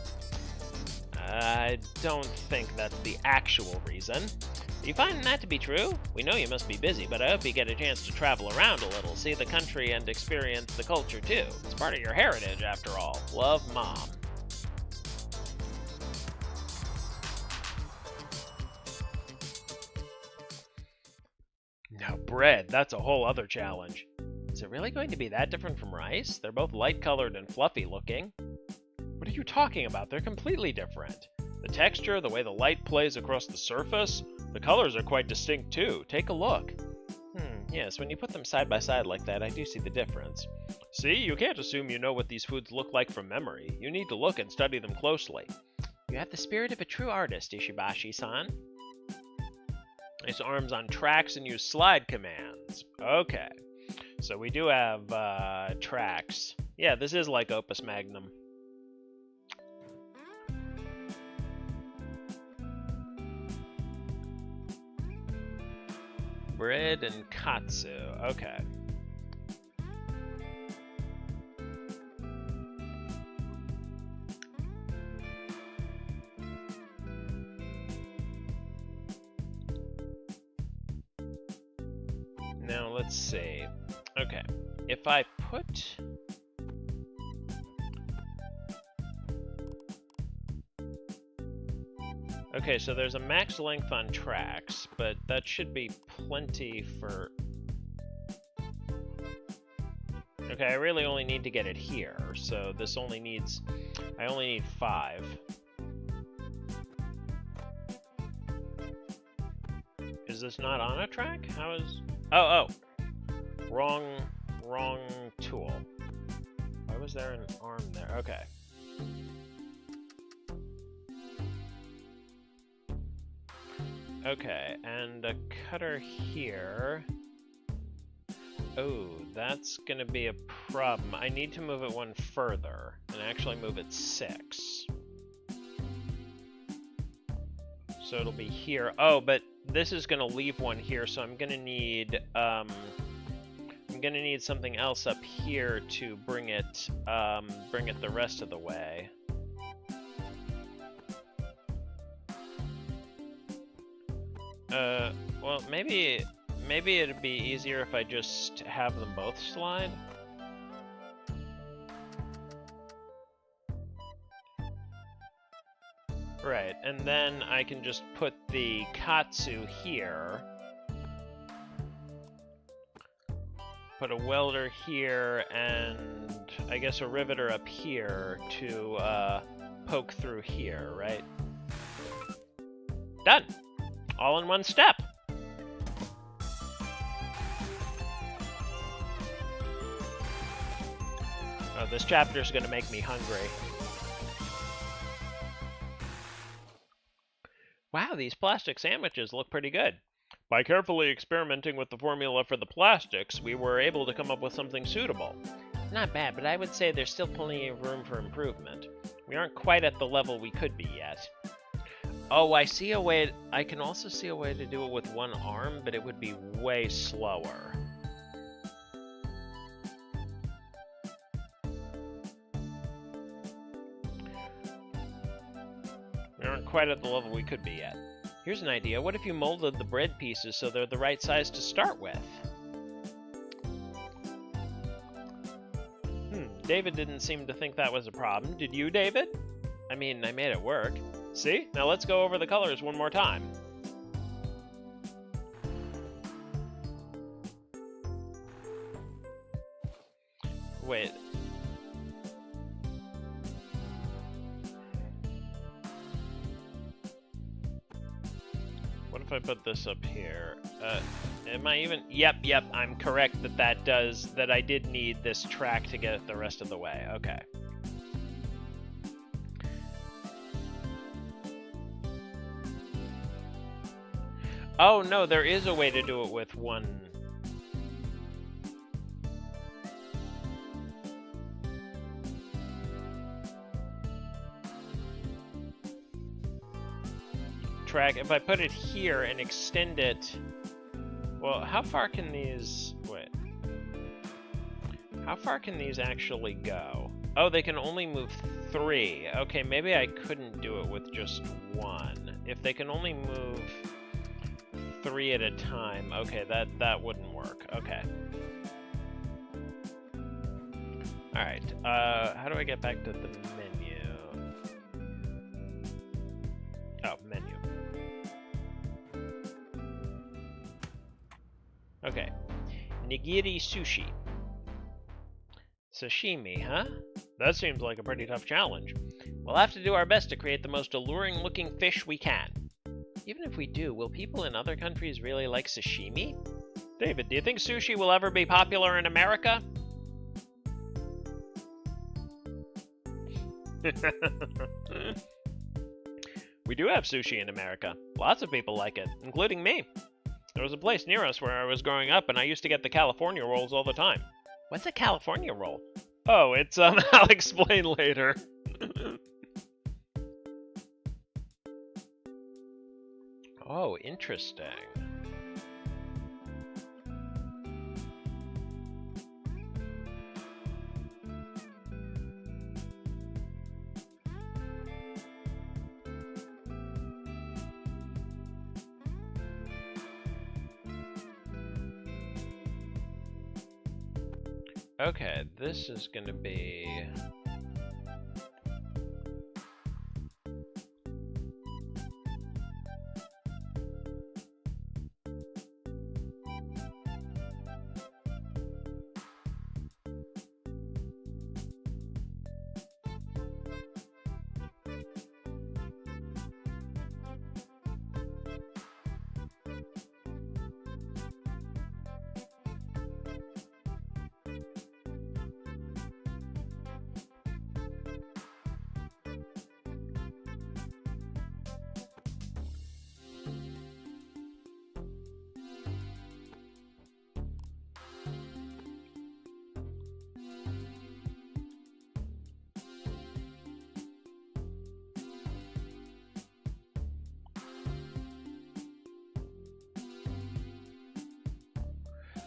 I don't think that's the actual reason. Do you find that to be true? We know you must be busy, but I hope you get a chance to travel around a little, see the country, and experience the culture too. It's part of your heritage, after all. Love, Mom. Now, bread, that's a whole other challenge. Is it really going to be that different from rice? They're both light-colored and fluffy looking. What are you talking about? They're completely different. The texture, the way the light plays across the surface, the colors are quite distinct too. Take a look. Yes, when you put them side by side like that, I do see the difference. See, you can't assume you know what these foods look like from memory. You need to look and study them closely. You have the spirit of a true artist, Ishibashi-san. Place arms on tracks and use slide commands. Okay. So we do have tracks. Yeah, this is like Opus Magnum. Bread and katsu. Okay. Now let's see. Okay. If I put... Okay, so there's a max length on tracks, but that should be plenty for... Okay, I really only need to get it here, so this only needs... I only need 5. Is this not on a track? How is... Oh. Wrong tool. Why was there an arm there? Okay. Okay, and a cutter here. Oh, that's gonna be a problem. I need to move it one further, and actually move it 6. So it'll be here. Oh, but this is gonna leave one here, so I'm gonna need something else up here to bring it the rest of the way. Well, maybe it'd be easier if I just have them both slide. Right, and then I can just put the katsu here. Put a welder here, and I guess a riveter up here to poke through here, right? Done! All in one step! Oh, this chapter's gonna make me hungry. Wow, these plastic sandwiches look pretty good. By carefully experimenting with the formula for the plastics, we were able to come up with something suitable. Not bad, but I would say there's still plenty of room for improvement. We aren't quite at the level we could be yet. Oh, I see a way. I can also see a way to do it with one arm, but it would be way slower. We aren't quite at the level we could be yet. Here's an idea. What if you molded the bread pieces so they're the right size to start with? David didn't seem to think that was a problem. Did you, David? I mean, I made it work. See? Now let's go over the colors one more time. Wait. What if I put this up here? Am I even... Yep, I'm correct that I did need this track to get it the rest of the way. Okay. Oh, no, there is a way to do it with one... track. If I put it here and extend it... Well, how far can these... Wait. How far can these actually go? Oh, they can only move 3. Okay, maybe I couldn't do it with just 1. If they can only move 3 at a time, okay, that wouldn't work. Okay. Alright, how do I get back to the menu? Oh, menu. Okay. Nigiri sushi. Sashimi, huh? That seems like a pretty tough challenge. We'll have to do our best to create the most alluring-looking fish we can. Even if we do, will people in other countries really like sashimi? David, do you think sushi will ever be popular in America? We do have sushi in America. Lots of people like it, including me. There was a place near us where I was growing up, and I used to get the California rolls all the time. What's a California roll? Oh, it's, I'll explain later. Oh, interesting. Okay, this is gonna be...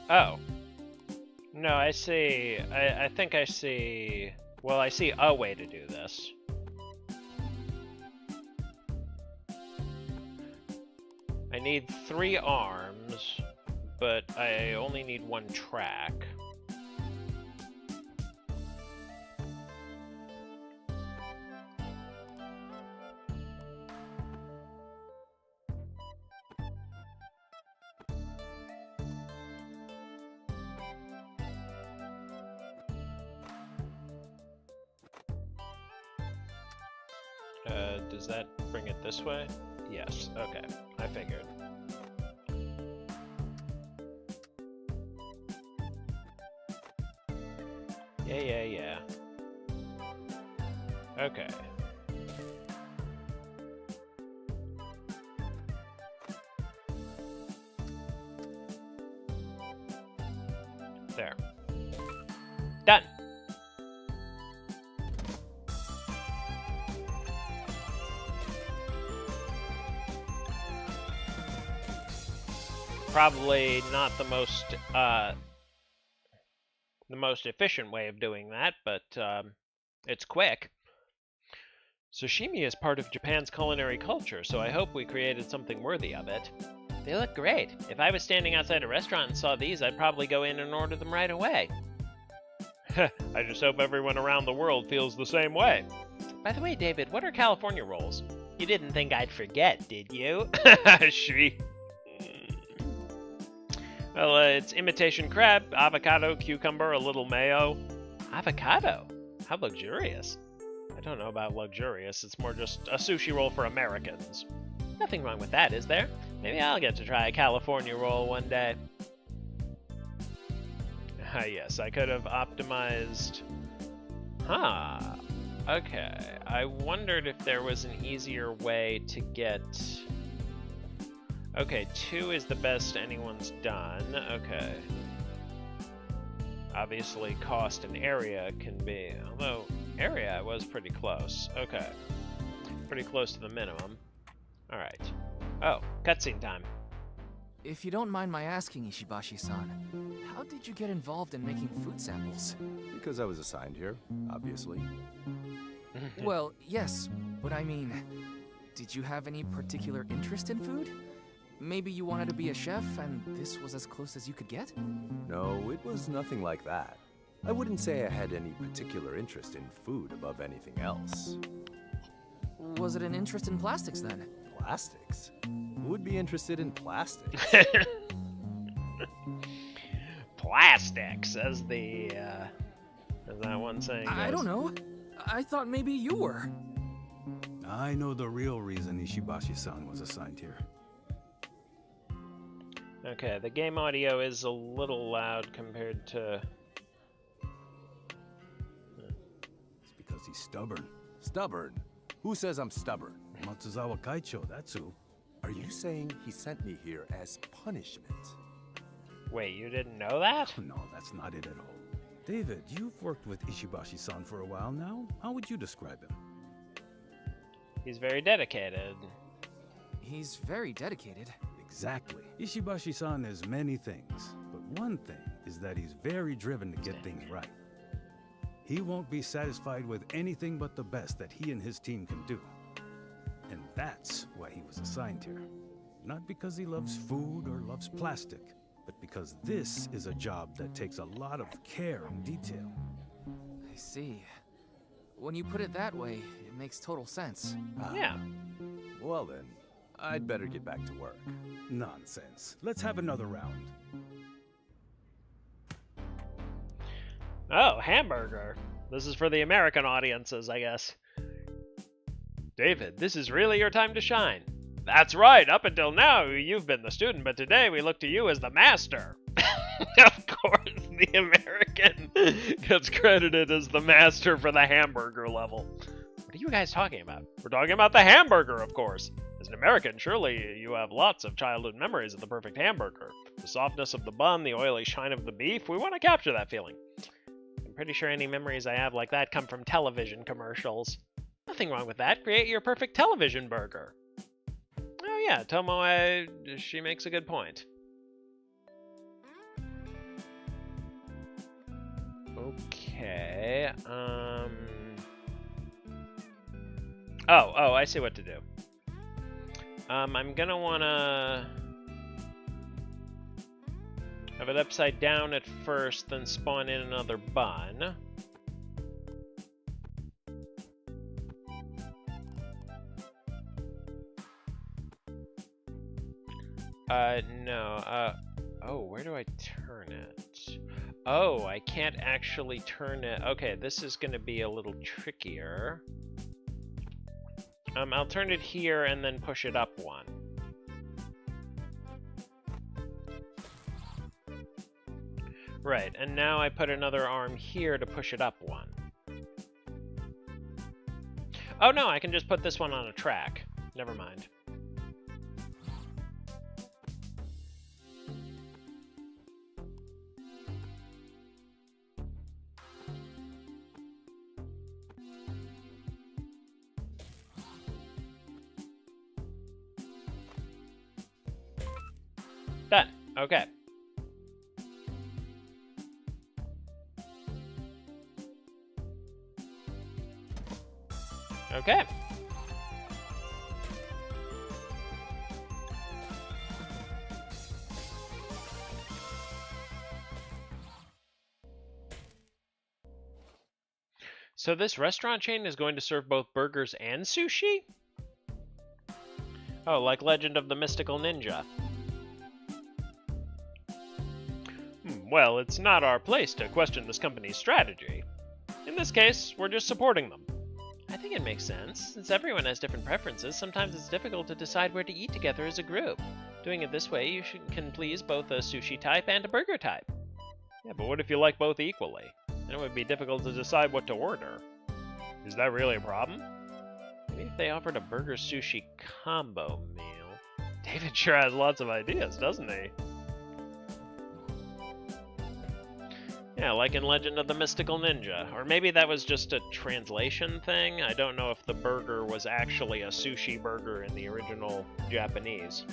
Oh. No, I see. I think I see... Well, I see a way to do this. I need 3 arms, but I only need 1 track. Does that bring it this way? Yes, okay. I figured. Yeah. Okay. There. Done! Probably not the most efficient way of doing that, but it's quick. Sashimi is part of Japan's culinary culture, so I hope we created something worthy of it. They look great. If I was standing outside a restaurant and saw these, I'd probably go in and order them right away. I just hope everyone around the world feels the same way. By the way, David, what are California rolls? You didn't think I'd forget, did you? She. Well, it's imitation crab, avocado, cucumber, a little mayo. Avocado? How luxurious. I don't know about luxurious, it's more just a sushi roll for Americans. Nothing wrong with that, is there? Maybe I'll get to try a California roll one day. Yes, I could have optimized... Huh. Okay, I wondered if there was an easier way to get... Okay, 2 is the best anyone's done. Okay. Obviously, cost and area can be... Although, area was pretty close. Okay. Pretty close to the minimum. Alright. Oh, cutscene time. If you don't mind my asking, Ishibashi-san, how did you get involved in making food samples? Because I was assigned here, obviously. Well, yes, but I mean, did you have any particular interest in food? Maybe you wanted to be a chef, and this was as close as you could get? No, it was nothing like that. I wouldn't say I had any particular interest in food above anything else. Was it an interest in plastics, then? Plastics? Who would be interested in plastics? Plastics, as the, as that one saying goes. I don't know. I thought maybe you were. I know the real reason Ishibashi-san was assigned here. Okay, the game audio is a little loud compared to... It's because he's stubborn. Stubborn? Who says I'm stubborn? Matsuzawa Kaicho, that's who. Are you saying he sent me here as punishment? Wait, you didn't know that? No, that's not it at all. David, you've worked with Ishibashi-san for a while now. How would you describe him? He's very dedicated. He's very dedicated. Exactly. Ishibashi-san is many things, but one thing is that he's very driven to get things right. He won't be satisfied with anything but the best that he and his team can do. And that's why he was assigned here. Not because he loves food or loves plastic, but because this is a job that takes a lot of care and detail. I see. When you put it that way, it makes total sense. Yeah. Well then, I'd better get back to work. Nonsense. Let's have another round. Oh, hamburger. This is for the American audiences, I guess. David, this is really your time to shine. That's right, up until now, you've been the student, but today we look to you as the master. Of course, the American gets credited as the master for the hamburger level. What are you guys talking about? We're talking about the hamburger, of course. As an American, surely you have lots of childhood memories of the perfect hamburger. The softness of the bun, the oily shine of the beef, we want to capture that feeling. I'm pretty sure any memories I have like that come from television commercials. Nothing wrong with that. Create your perfect television burger. Oh yeah, Tomoe, she makes a good point. Okay, Oh, I see what to do. I'm gonna wanna have it upside down at first, then spawn in another bun. No, oh, where do I turn it? Oh, I can't actually turn it. Okay, this is gonna be a little trickier. I'll turn it here and then push it up one. Right, and now I put another arm here to push it up one. Oh no, I can just put this one on a track. Never mind. Done. Okay. Okay. So this restaurant chain is going to serve both burgers and sushi? Oh, like Legend of the Mystical Ninja. Well, it's not our place to question this company's strategy. In this case, we're just supporting them. I think it makes sense. Since everyone has different preferences, sometimes it's difficult to decide where to eat together as a group. Doing it this way, you can please both a sushi type and a burger type. Yeah, but what if you like both equally? Then it would be difficult to decide what to order. Is that really a problem? Maybe if they offered a burger sushi combo meal. David sure has lots of ideas, doesn't he? Yeah, like in Legend of the Mystical Ninja. Or maybe that was just a translation thing. I don't know if the burger was actually a sushi burger in the original Japanese.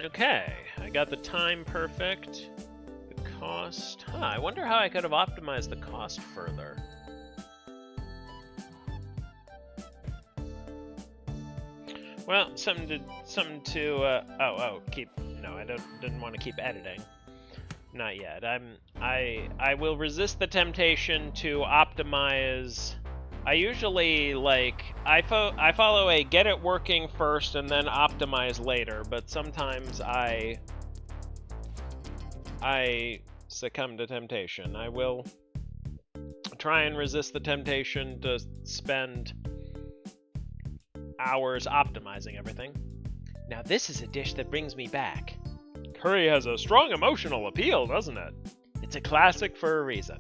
Okay, I got the time perfect. The cost. I wonder how I could have optimized the cost further. Well, something to keep. No, I didn't want to keep editing. Not yet. I will resist the temptation to optimize. I usually I follow a get it working first and then optimize later, but sometimes I succumb to temptation. I will try and resist the temptation to spend hours optimizing everything. Now this is a dish that brings me back. Curry has a strong emotional appeal, doesn't it? It's a classic for a reason.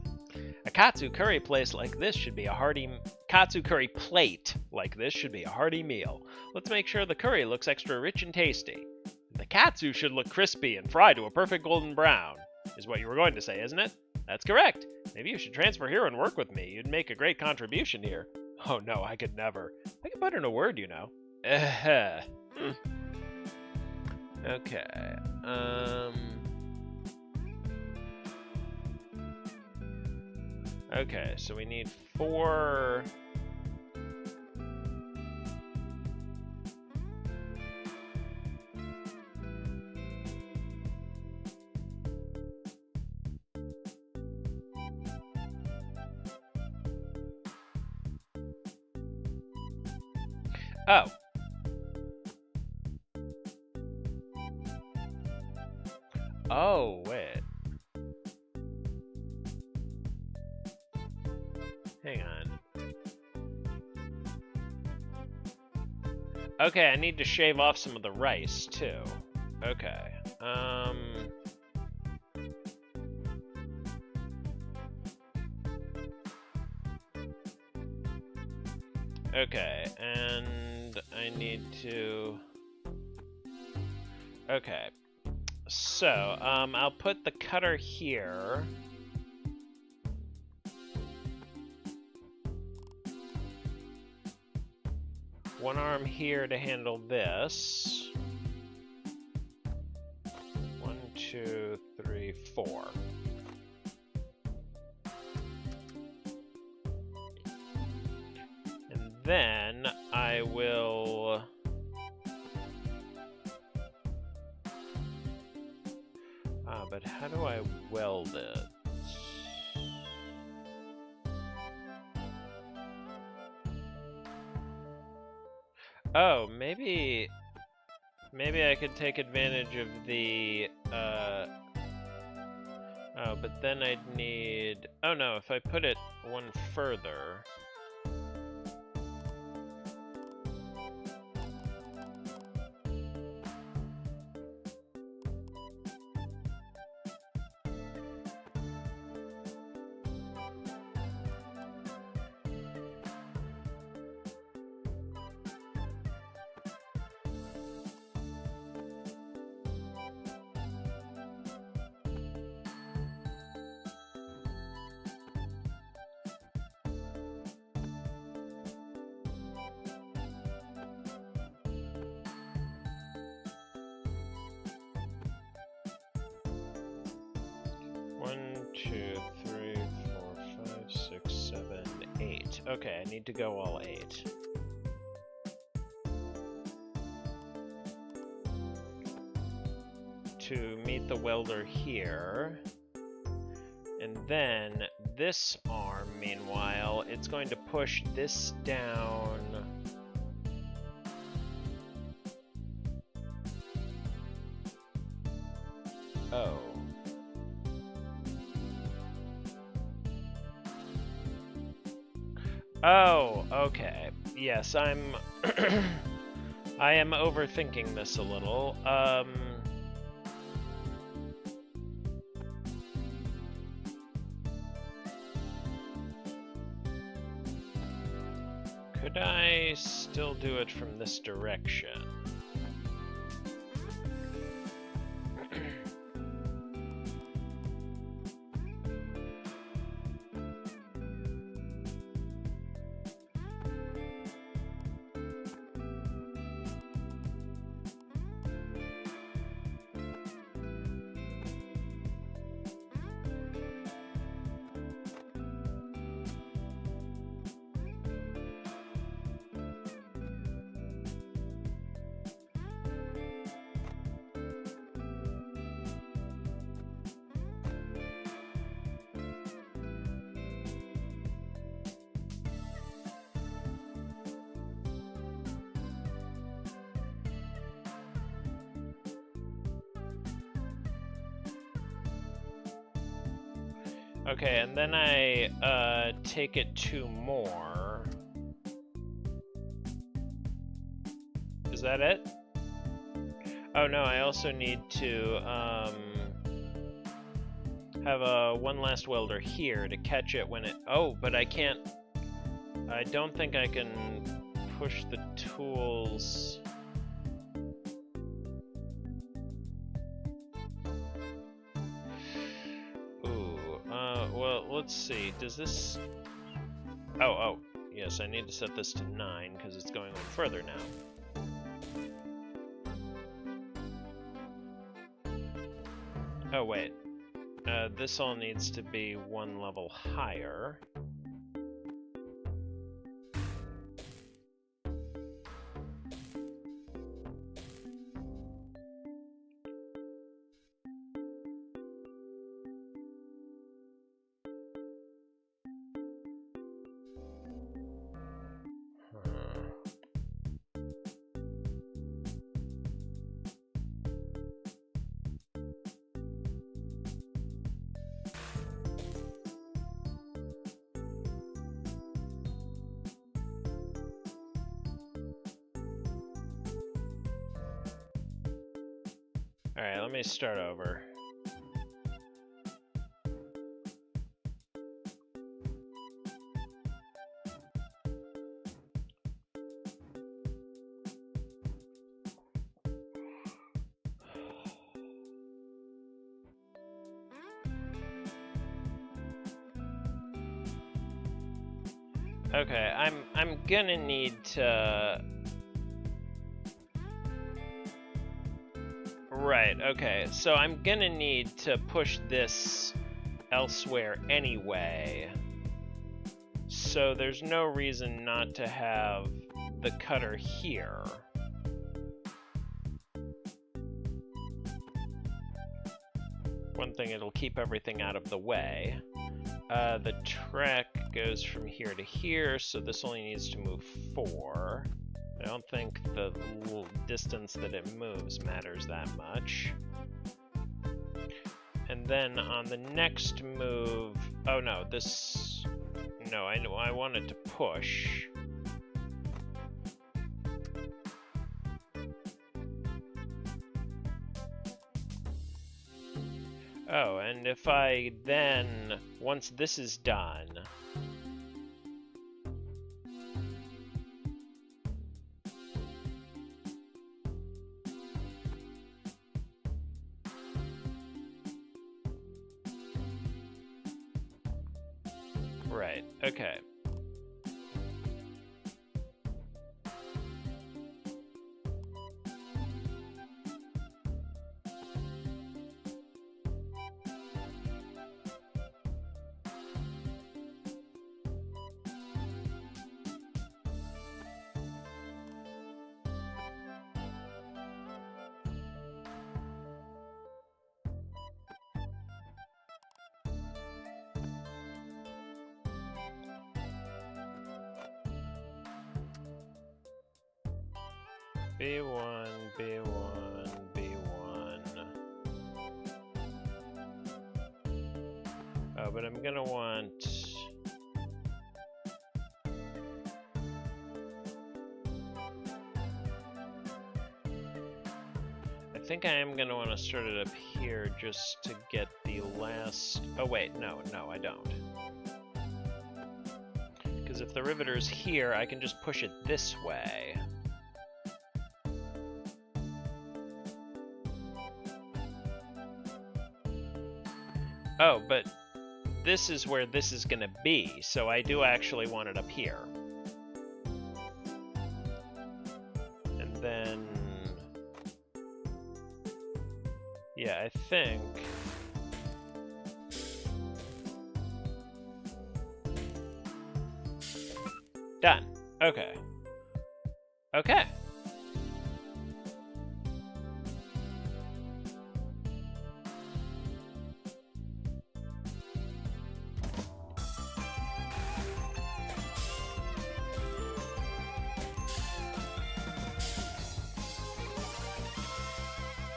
A katsu curry place like this should be a hearty katsu curry plate like this should be a hearty meal. Let's make sure the curry looks extra rich and tasty. The katsu should look crispy and fried to a perfect golden brown, is what you were going to say, isn't it? That's correct. Maybe you should transfer here and work with me. You'd make a great contribution here. Oh no, I could never. I can put in a word, you know. Okay. Okay, so we need 4. Oh. Oh, wait. Hang on. Okay, I need to shave off some of the rice, too. Okay. Okay, and I need to... Okay. So, I'll put the cutter here. One arm here to handle this. 1, 2, 3, 4. And then I will... but how do I weld it? Oh, maybe I could take advantage of the, oh, but then I'd need, oh no, if I put it one further. Okay, I need to go all 8. To meet the welder here. And then this arm, meanwhile, it's going to push this down. Oh. Oh, okay. Yes, I am overthinking this a little. Could I still do it from this direction? Okay, and then I take it 2 more. Is that it? Oh no, I also need to have a one last welder here to catch it when it... Oh, but I can't... I don't think I can push the tools... Well, let's see. Does this... Oh, yes, I need to set this to 9 because it's going on further now. Oh, wait. This all needs to be 1 level higher. Alright, let me start over. Okay, I'm gonna need to... Right, okay, so I'm gonna need to push this elsewhere anyway. So there's no reason not to have the cutter here. One thing, it'll keep everything out of the way. The track goes from here to here, so this only needs to move 4. I don't think the little distance that it moves matters that much. And then on the next move... Oh no, this... No, I wanted to push. Oh, and if I then... Once this is done... Right, okay. B1, B1, B1. Oh, but I'm gonna want... I think I am gonna want to start it up here just to get the last... Oh wait, no, I don't. Because if the riveter's here, I can just push it this way. Oh, but this is where this is going to be, so I do actually want it up here. And then... Yeah, I think... Done. Okay. Okay.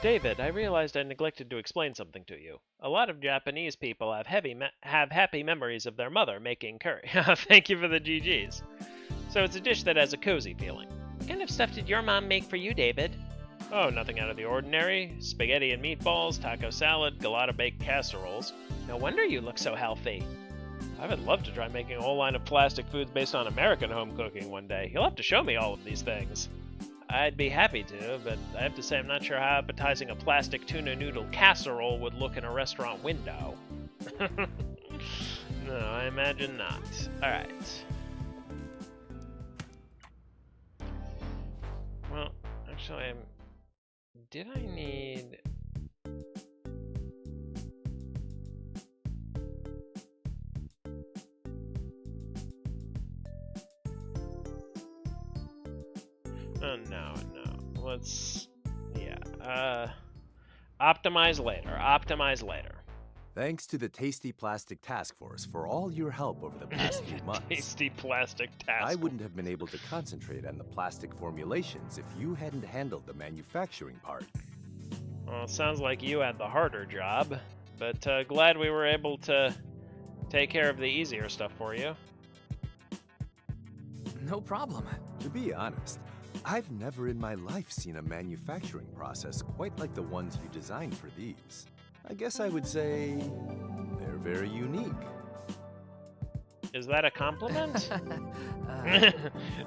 David, I realized I neglected to explain something to you. A lot of Japanese people have happy memories of their mother making curry. Thank you for the GGs. So it's a dish that has a cozy feeling. What kind of stuff did your mom make for you, David? Oh, nothing out of the ordinary. Spaghetti and meatballs, taco salad, galata baked casseroles. No wonder you look so healthy. I would love to try making a whole line of plastic foods based on American home cooking one day. You'll have to show me all of these things. I'd be happy to, but I have to say I'm not sure how appetizing a plastic tuna noodle casserole would look in a restaurant window. No, I imagine not. Alright. Well, actually, did I need... Oh, no. Let's... Yeah, optimize later. Thanks to the Tasty Plastic Task Force for all your help over the past few months. Tasty Plastic Task Force. I wouldn't have been able to concentrate on the plastic formulations if you hadn't handled the manufacturing part. Well, it sounds like you had the harder job, but glad we were able to take care of the easier stuff for you. No problem. To be honest, I've never in my life seen a manufacturing process quite like the ones you designed for these. I guess I would say they're very unique. Is that a compliment?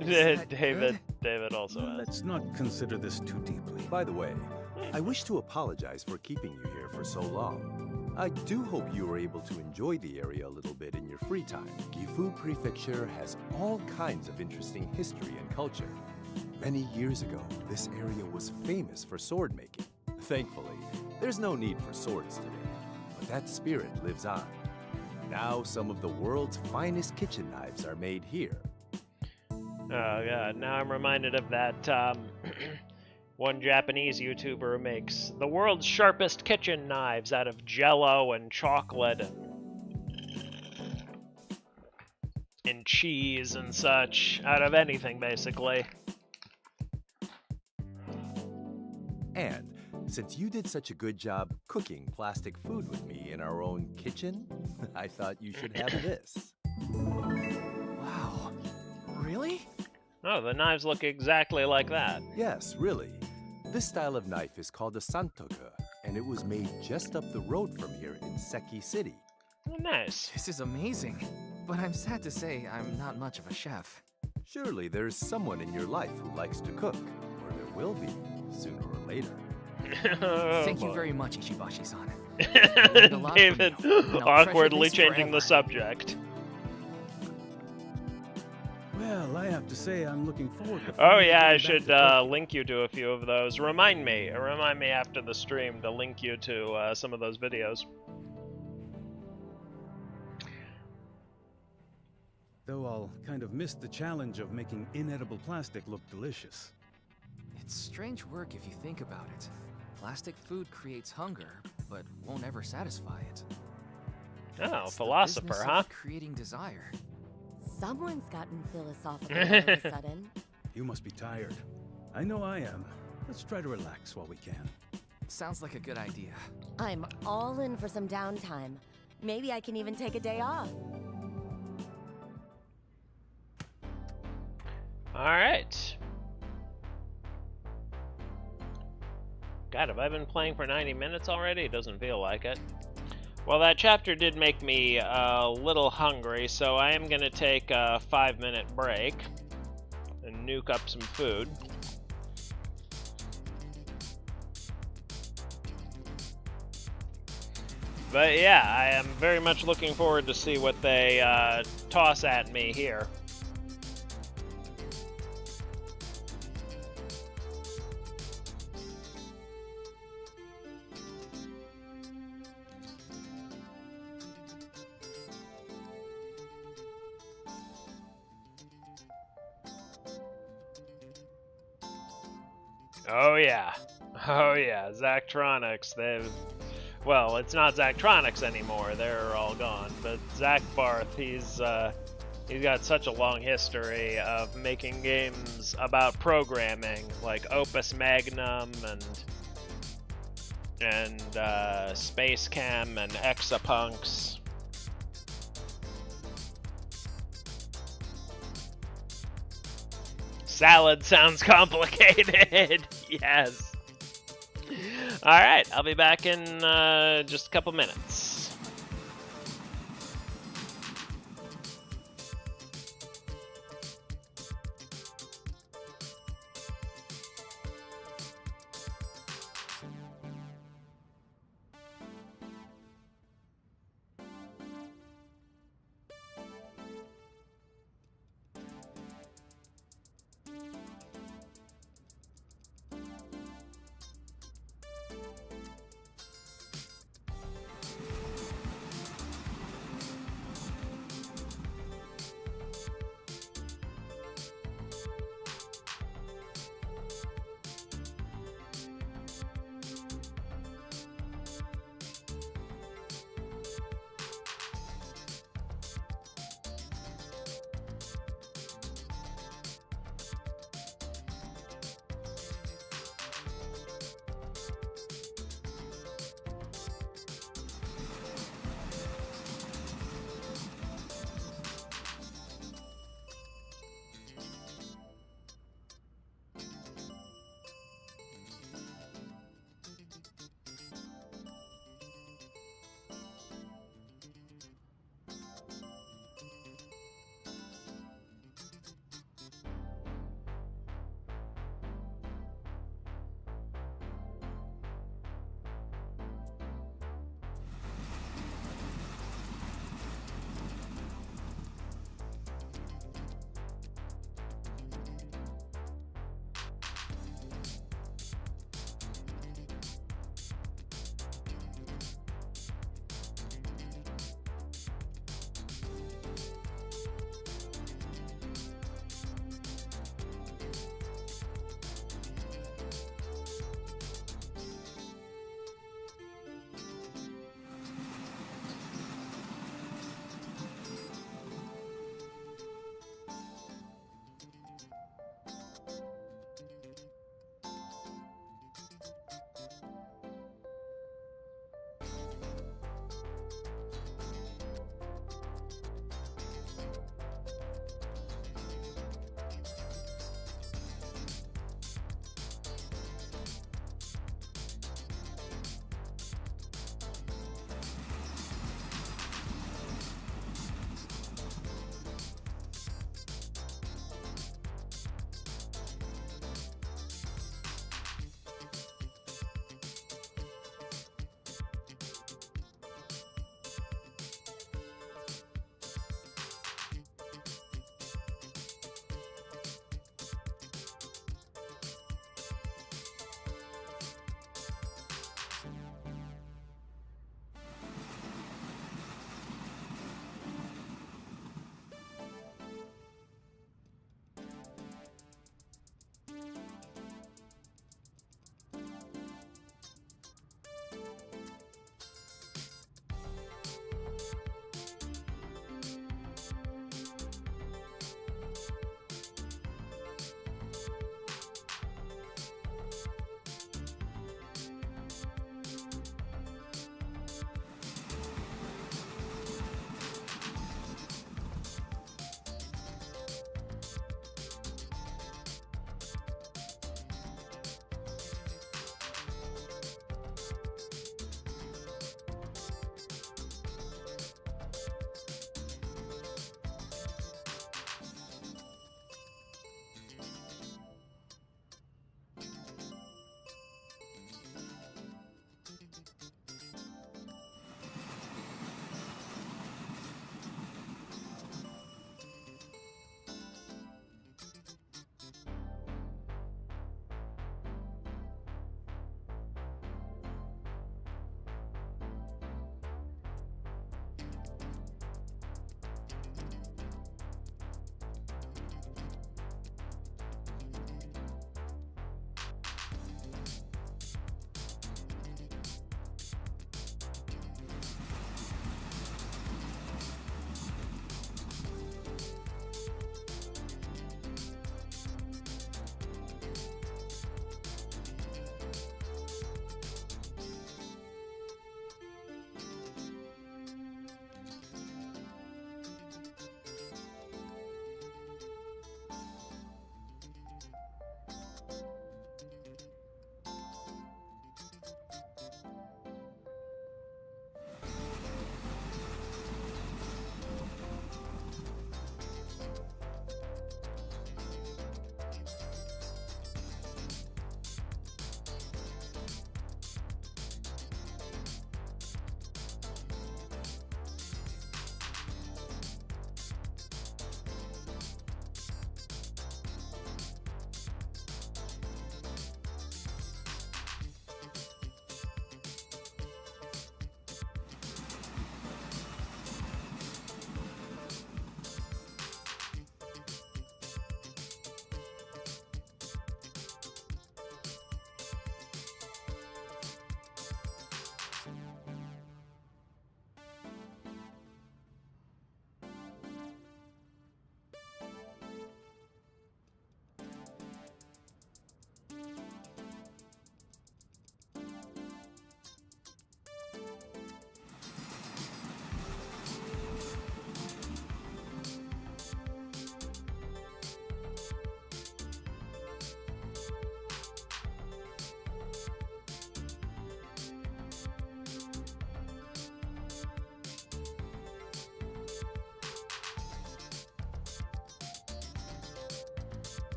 David also asked. Let's not consider this too deeply. By the way, I wish to apologize for keeping you here for so long. I do hope you were able to enjoy the area a little bit in your free time. Gifu Prefecture has all kinds of interesting history and culture. Many years ago, this area was famous for sword making. Thankfully, there's no need for swords today, but that spirit lives on. Now some of the world's finest kitchen knives are made here. Oh god, now I'm reminded of that one Japanese YouTuber who makes the world's sharpest kitchen knives out of Jello and chocolate and cheese and such, out of anything basically. And since you did such a good job cooking plastic food with me in our own kitchen, I thought you should have this. Wow. Really? Oh, the knives look exactly like that. Yes, really. This style of knife is called a santoku, and it was made just up the road from here in Seki City. Oh, nice. This is amazing. But I'm sad to say I'm not much of a chef. Surely there's someone in your life who likes to cook, or there will be, sooner or later. Thank you very much, Ishibashi-san. David awkwardly changing the subject. Well, I have to say I'm looking forward to... Oh yeah, I should link you to a few of those. Remind me after the stream to link you to some of those videos. Though I'll kind of miss the challenge of making inedible plastic look delicious. It's strange work if you think about it. Plastic food creates hunger, but won't ever satisfy it. Oh, It's the philosopher, business huh? of creating desire. Someone's gotten philosophical all of a sudden. You must be tired. I know I am. Let's try to relax while we can. Sounds like a good idea. I'm all in for some downtime. Maybe I can even take a day off. Alright. God, have I been playing for 90 minutes already? It doesn't feel like it. Well, that chapter did make me a little hungry, so I am going to take a 5-minute break and nuke up some food. But yeah, I am very much looking forward to see what they toss at me here. Oh yeah, Zachtronics, well, it's not Zachtronics anymore, they're all gone, but Zach Barth, he's got such a long history of making games about programming, like Opus Magnum and and Space Chem and Exapunks. Salad sounds complicated. Yes. Alright, I'll be back in just a couple minutes.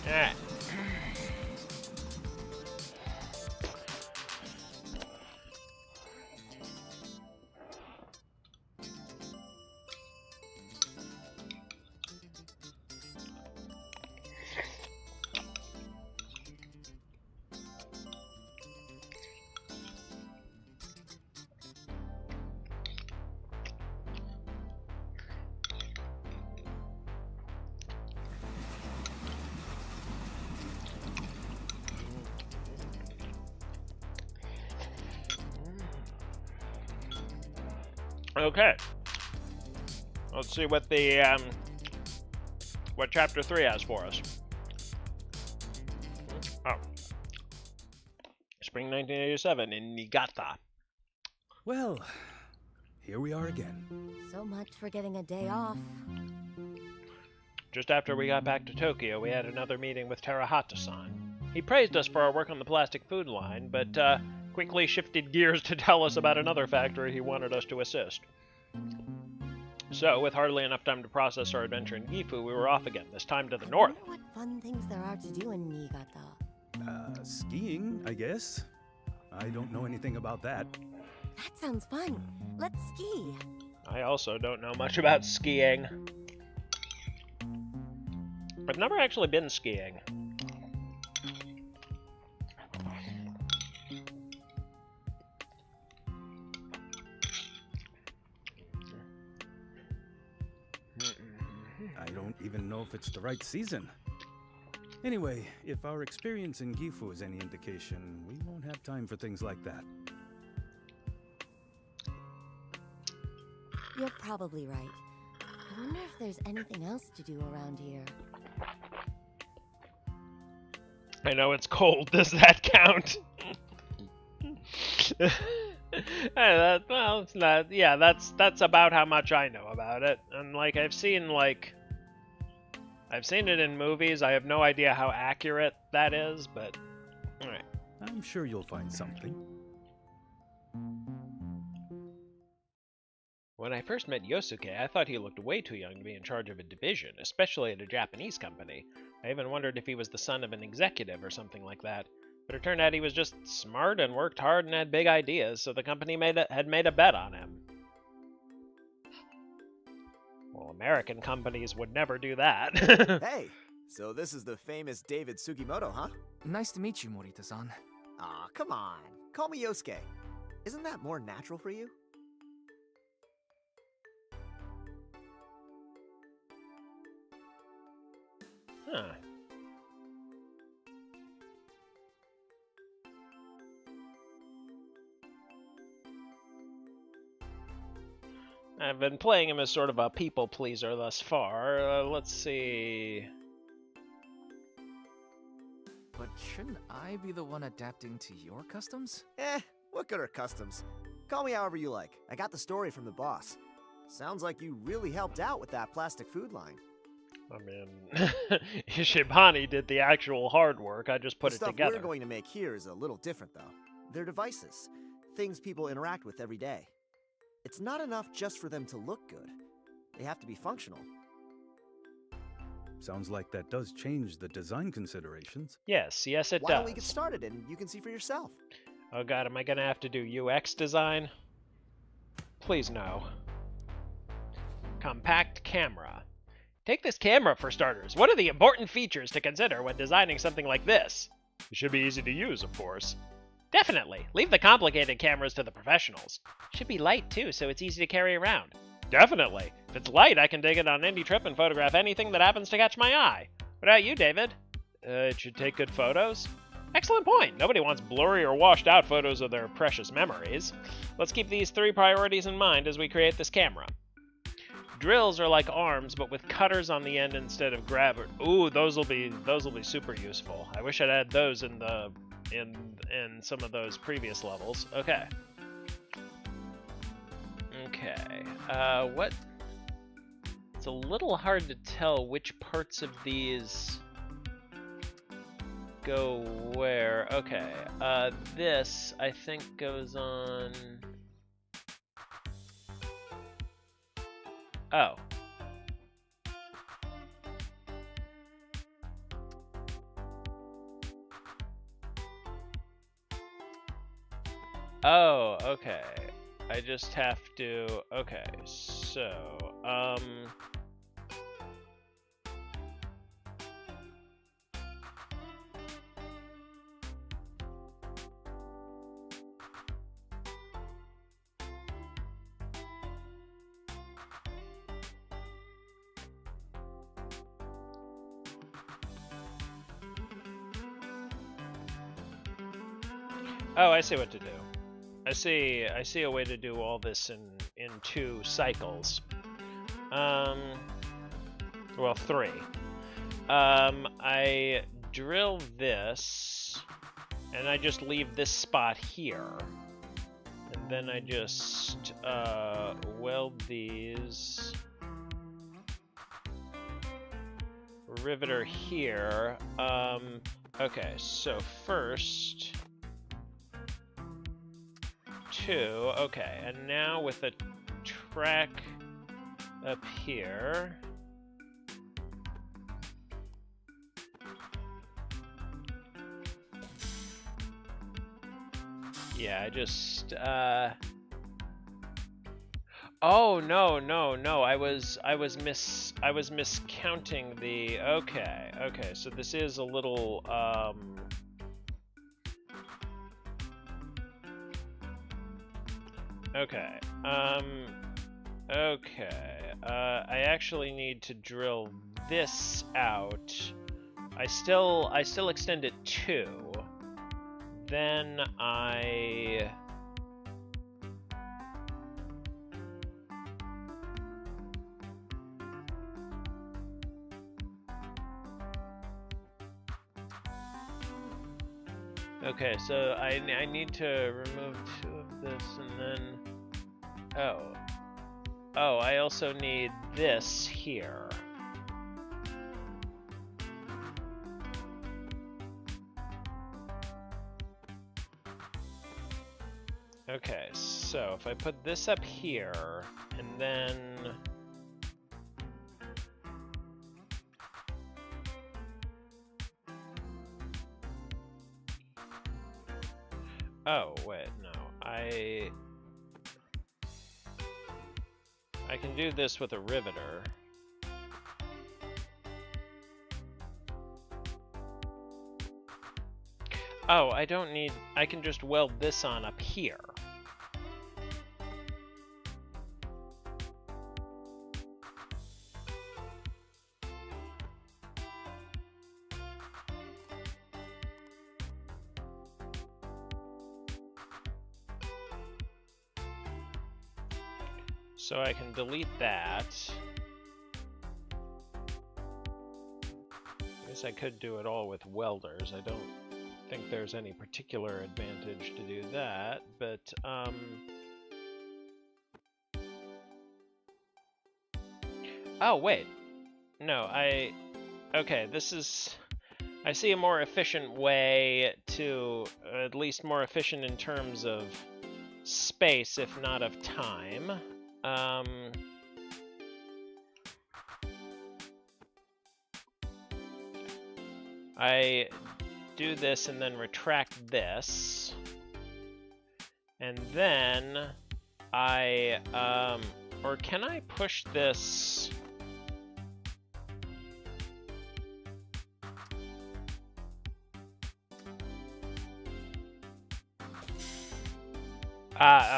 Alright. Okay. Let's see what the what chapter 3 has for us. Oh. Spring 1987 in Niigata. Well, here we are again. So much for getting a day off. Just after we got back to Tokyo, we had another meeting with Terahata-san. He praised us for our work on the plastic food line, but quickly shifted gears to tell us about another factory he wanted us to assist. So, with hardly enough time to process our adventure in Gifu, we were off again, this time to the north. I wonder what fun things there are to do in Niigata. Skiing, I guess. I don't know anything about that. That sounds fun. Let's ski. I also don't know much about skiing. I've never actually been skiing. I don't even know if it's the right season. Anyway, if our experience in Gifu is any indication, we won't have time for things like that. You're probably right. I wonder if there's anything else to do around here. I know it's cold. Does that count? Well, it's not. Yeah, that's about how much I know about it. And like I've seen it in movies. I have no idea how accurate that is, but all right. I'm sure you'll find something. When I first met Yosuke, I thought he looked way too young to be in charge of a division, especially at a Japanese company. I even wondered if he was the son of an executive or something like that. But it turned out he was just smart and worked hard and had big ideas, so the company had made a bet on him. Well, American companies would never do that. Hey, so this is the famous David Sugimoto, huh? Nice to meet you, Morita-san. Aw, come on. Call me Yosuke. Isn't that more natural for you? Huh. I've been playing him as sort of a people pleaser thus far. Let's see. But shouldn't I be the one adapting to your customs? What good are customs? Call me however you like. I got the story from the boss. Sounds like you really helped out with that plastic food line. I mean, Ishibani did the actual hard work. I just put the it stuff together. we're going to make here is a little different, though. They're devices. Things people interact with every day. It's not enough just for them to look good. They have to be functional. Sounds like that does change the design considerations. Yes, it Why does. don't we get started and you can see for yourself? Oh god, am I gonna have to do UX design? Please no. Compact camera. Take this camera for starters. What are the important features to consider when designing something like this? It should be easy to use, of course. Definitely. Leave the complicated cameras to the professionals. Should be light, too, so it's easy to carry around. Definitely. If it's light, I can take it on any trip and photograph anything that happens to catch my eye. What about you, David? It should take good photos? Excellent point. Nobody wants blurry or washed out photos of their precious memories. Let's keep these 3 priorities in mind as we create this camera. Drills are like arms, but with cutters on the end instead of grabber. Ooh, those will be super useful. I wish I'd had those in some of those previous levels. Okay. What? It's a little hard to tell which parts of these go where. Okay. This I think goes on. Oh. Oh, okay. I just have to... Okay, so... Oh, I see what to do. I see a way to do all this in 2 cycles. Well, 3. I drill this, and I just leave this spot here. And then I just weld these. Riveter here. Okay, so first... 2, okay, and now with a track up here. Yeah, I just oh no, I was miscounting the okay, so this is a little okay. I actually need to drill this out. I still extend it 2. Then I... Okay, so I need to remove 2 of this and then... Oh, I also need this here. Okay, so if I put this up here, and then... Oh, wait, no. I can do this with a riveter. Oh, I don't need... I can just weld this on up here. So I can delete that. I guess I could do it all with welders. I don't think there's any particular advantage to do that, but oh wait, no, okay, this is, I see a more efficient way to, at least more efficient in terms of space, if not of time. I do this and then retract this, and then I or can I push this?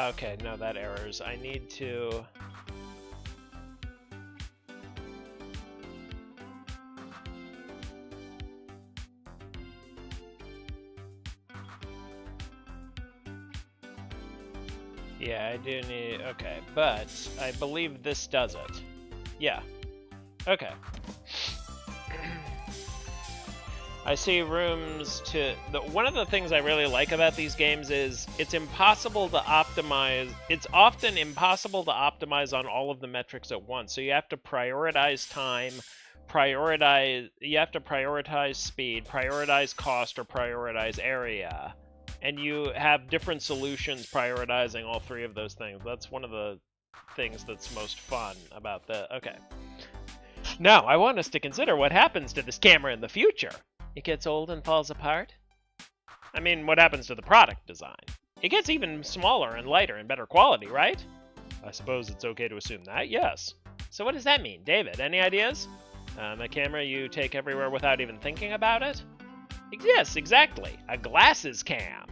Okay, no, that errors. I need to... Yeah, I do need... Okay, but I believe this does it. Yeah. Okay. I see rooms to... One of the things I really like about these games is it's impossible to optimize... It's often impossible to optimize on all of the metrics at once. So you have to prioritize time, you have to prioritize speed, prioritize cost, or prioritize area. And you have different solutions prioritizing all 3 of those things. That's one of the things that's most fun about the... Okay. Now, I want us to consider what happens to this camera in the future. It gets old and falls apart? I mean, what happens to the product design? It gets even smaller and lighter and better quality, right? I suppose it's okay to assume that, yes. So what does that mean, David? Any ideas? A camera you take everywhere without even thinking about it? Yes, exactly. A glasses cam.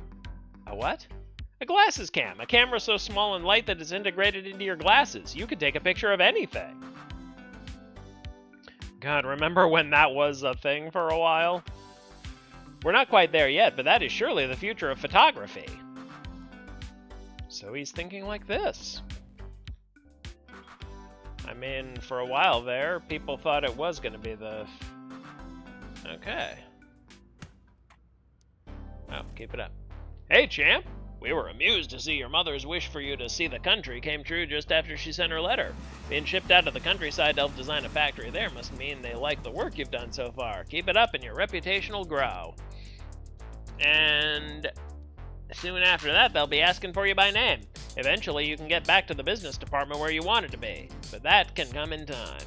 A what? A glasses cam. A camera so small and light that it's integrated into your glasses. You could take a picture of anything. God, remember when that was a thing for a while? We're not quite there yet, but that is surely the future of photography. So he's thinking like this. I mean, for a while there, people thought it was going to be the... Okay. Oh, keep it up. Hey, champ! We were amused to see your mother's wish for you to see the country came true just after she sent her letter. Being shipped out of the countryside to help design a factory there must mean they like the work you've done so far. Keep it up and your reputation will grow. And soon after that, they'll be asking for you by name. Eventually, you can get back to the business department where you wanted to be, but that can come in time.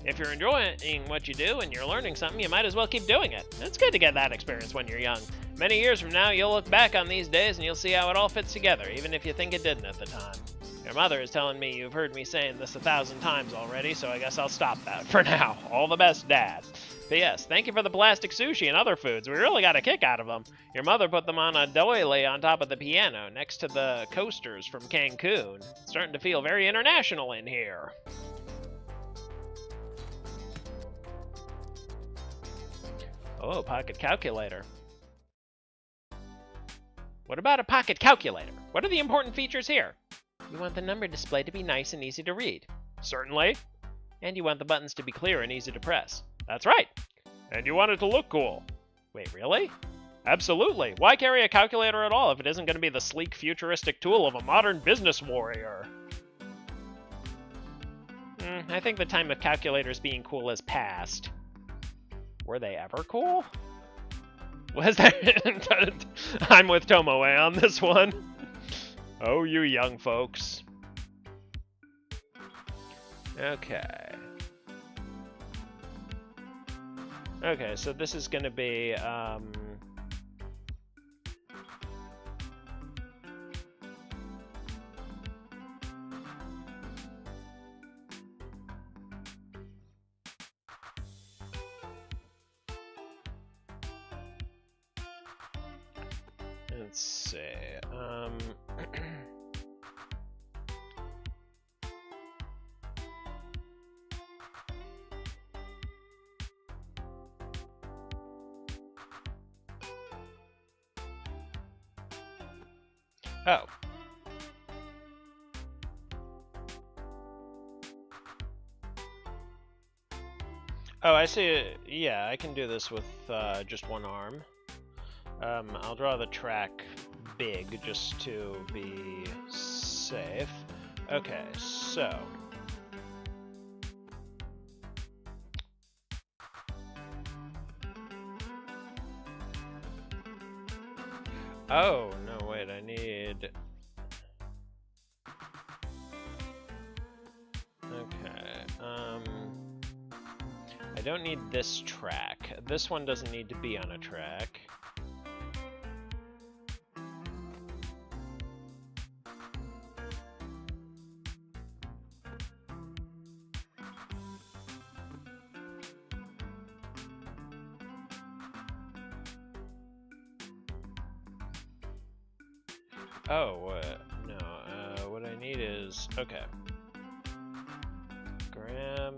If you're enjoying what you do and you're learning something, you might as well keep doing it. It's good to get that experience when you're young. Many years from now, you'll look back on these days and you'll see how it all fits together, even if you think it didn't at the time. Your mother is telling me you've heard me saying this 1,000 times already, so I guess I'll stop that for now. All the best, Dad. P.S. Thank you for the plastic sushi and other foods. We really got a kick out of them. Your mother put them on a doily on top of the piano next to the coasters from Cancun. It's starting to feel very international in here. Oh, pocket calculator. What about a pocket calculator? What are the important features here? You want the number display to be nice and easy to read. Certainly. And you want the buttons to be clear and easy to press. That's right. And you want it to look cool. Wait, really? Absolutely. Why carry a calculator at all if it isn't going to be the sleek, futuristic tool of a modern business warrior? I think the time of calculators being cool has passed. Were they ever cool? Was that... I'm with Tomoe on this one. Oh, you young folks. Okay. Okay, so this is going to be, let's see, oh. Oh, I see. Yeah, I can do this with just one arm. I'll draw the track big just to be safe. Okay, so... Oh, no, wait, I need... Okay, I don't need this track. This one doesn't need to be on a track. Oh, no, what I need is, okay. Graham.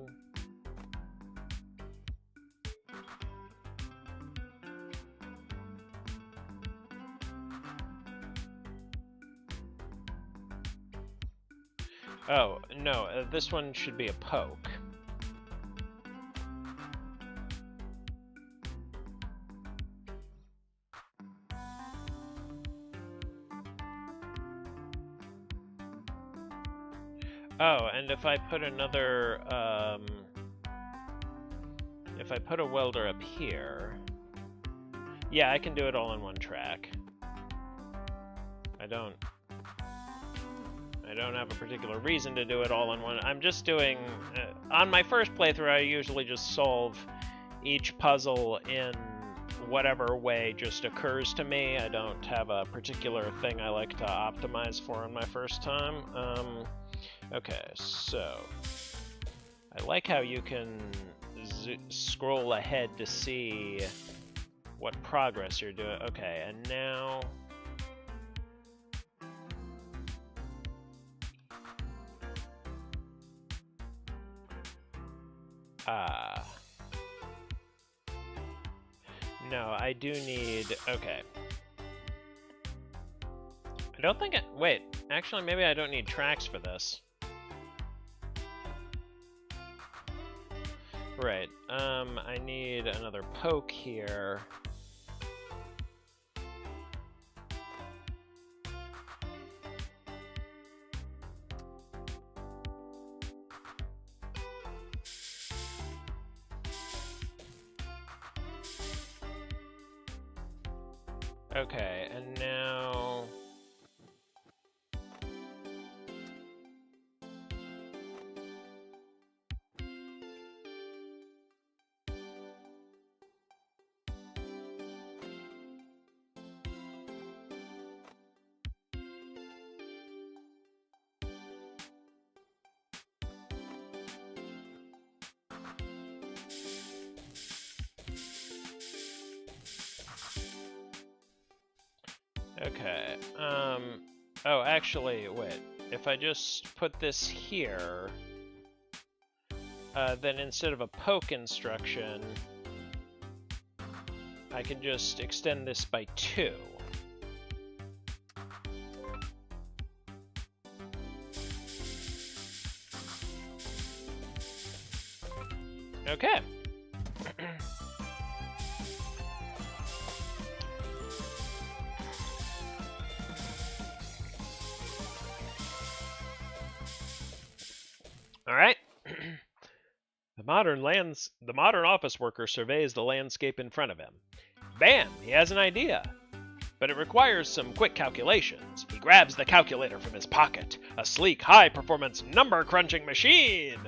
Oh, no, this one should be a poke. Oh, and if I put another, if I put a welder up here, yeah, I can do it all in one track. I don't have a particular reason to do it all in one. I'm just doing, on my first playthrough, I usually just solve each puzzle in whatever way just occurs to me. I don't have a particular thing I like to optimize for on my first time. Okay, so I like how you can scroll ahead to see what progress you're doing. Okay, and now... No, I do need... Okay. I don't think wait, actually, maybe I don't need tracks for this. Right, I need another poke here. Okay, and now... Okay, oh, actually, wait. If I just put this here, then instead of a poke instruction, I can just extend this by 2. Okay. All right. The modern office worker surveys the landscape in front of him. Bam! He has an idea. But it requires some quick calculations. He grabs the calculator from his pocket. A sleek, high-performance number-crunching machine!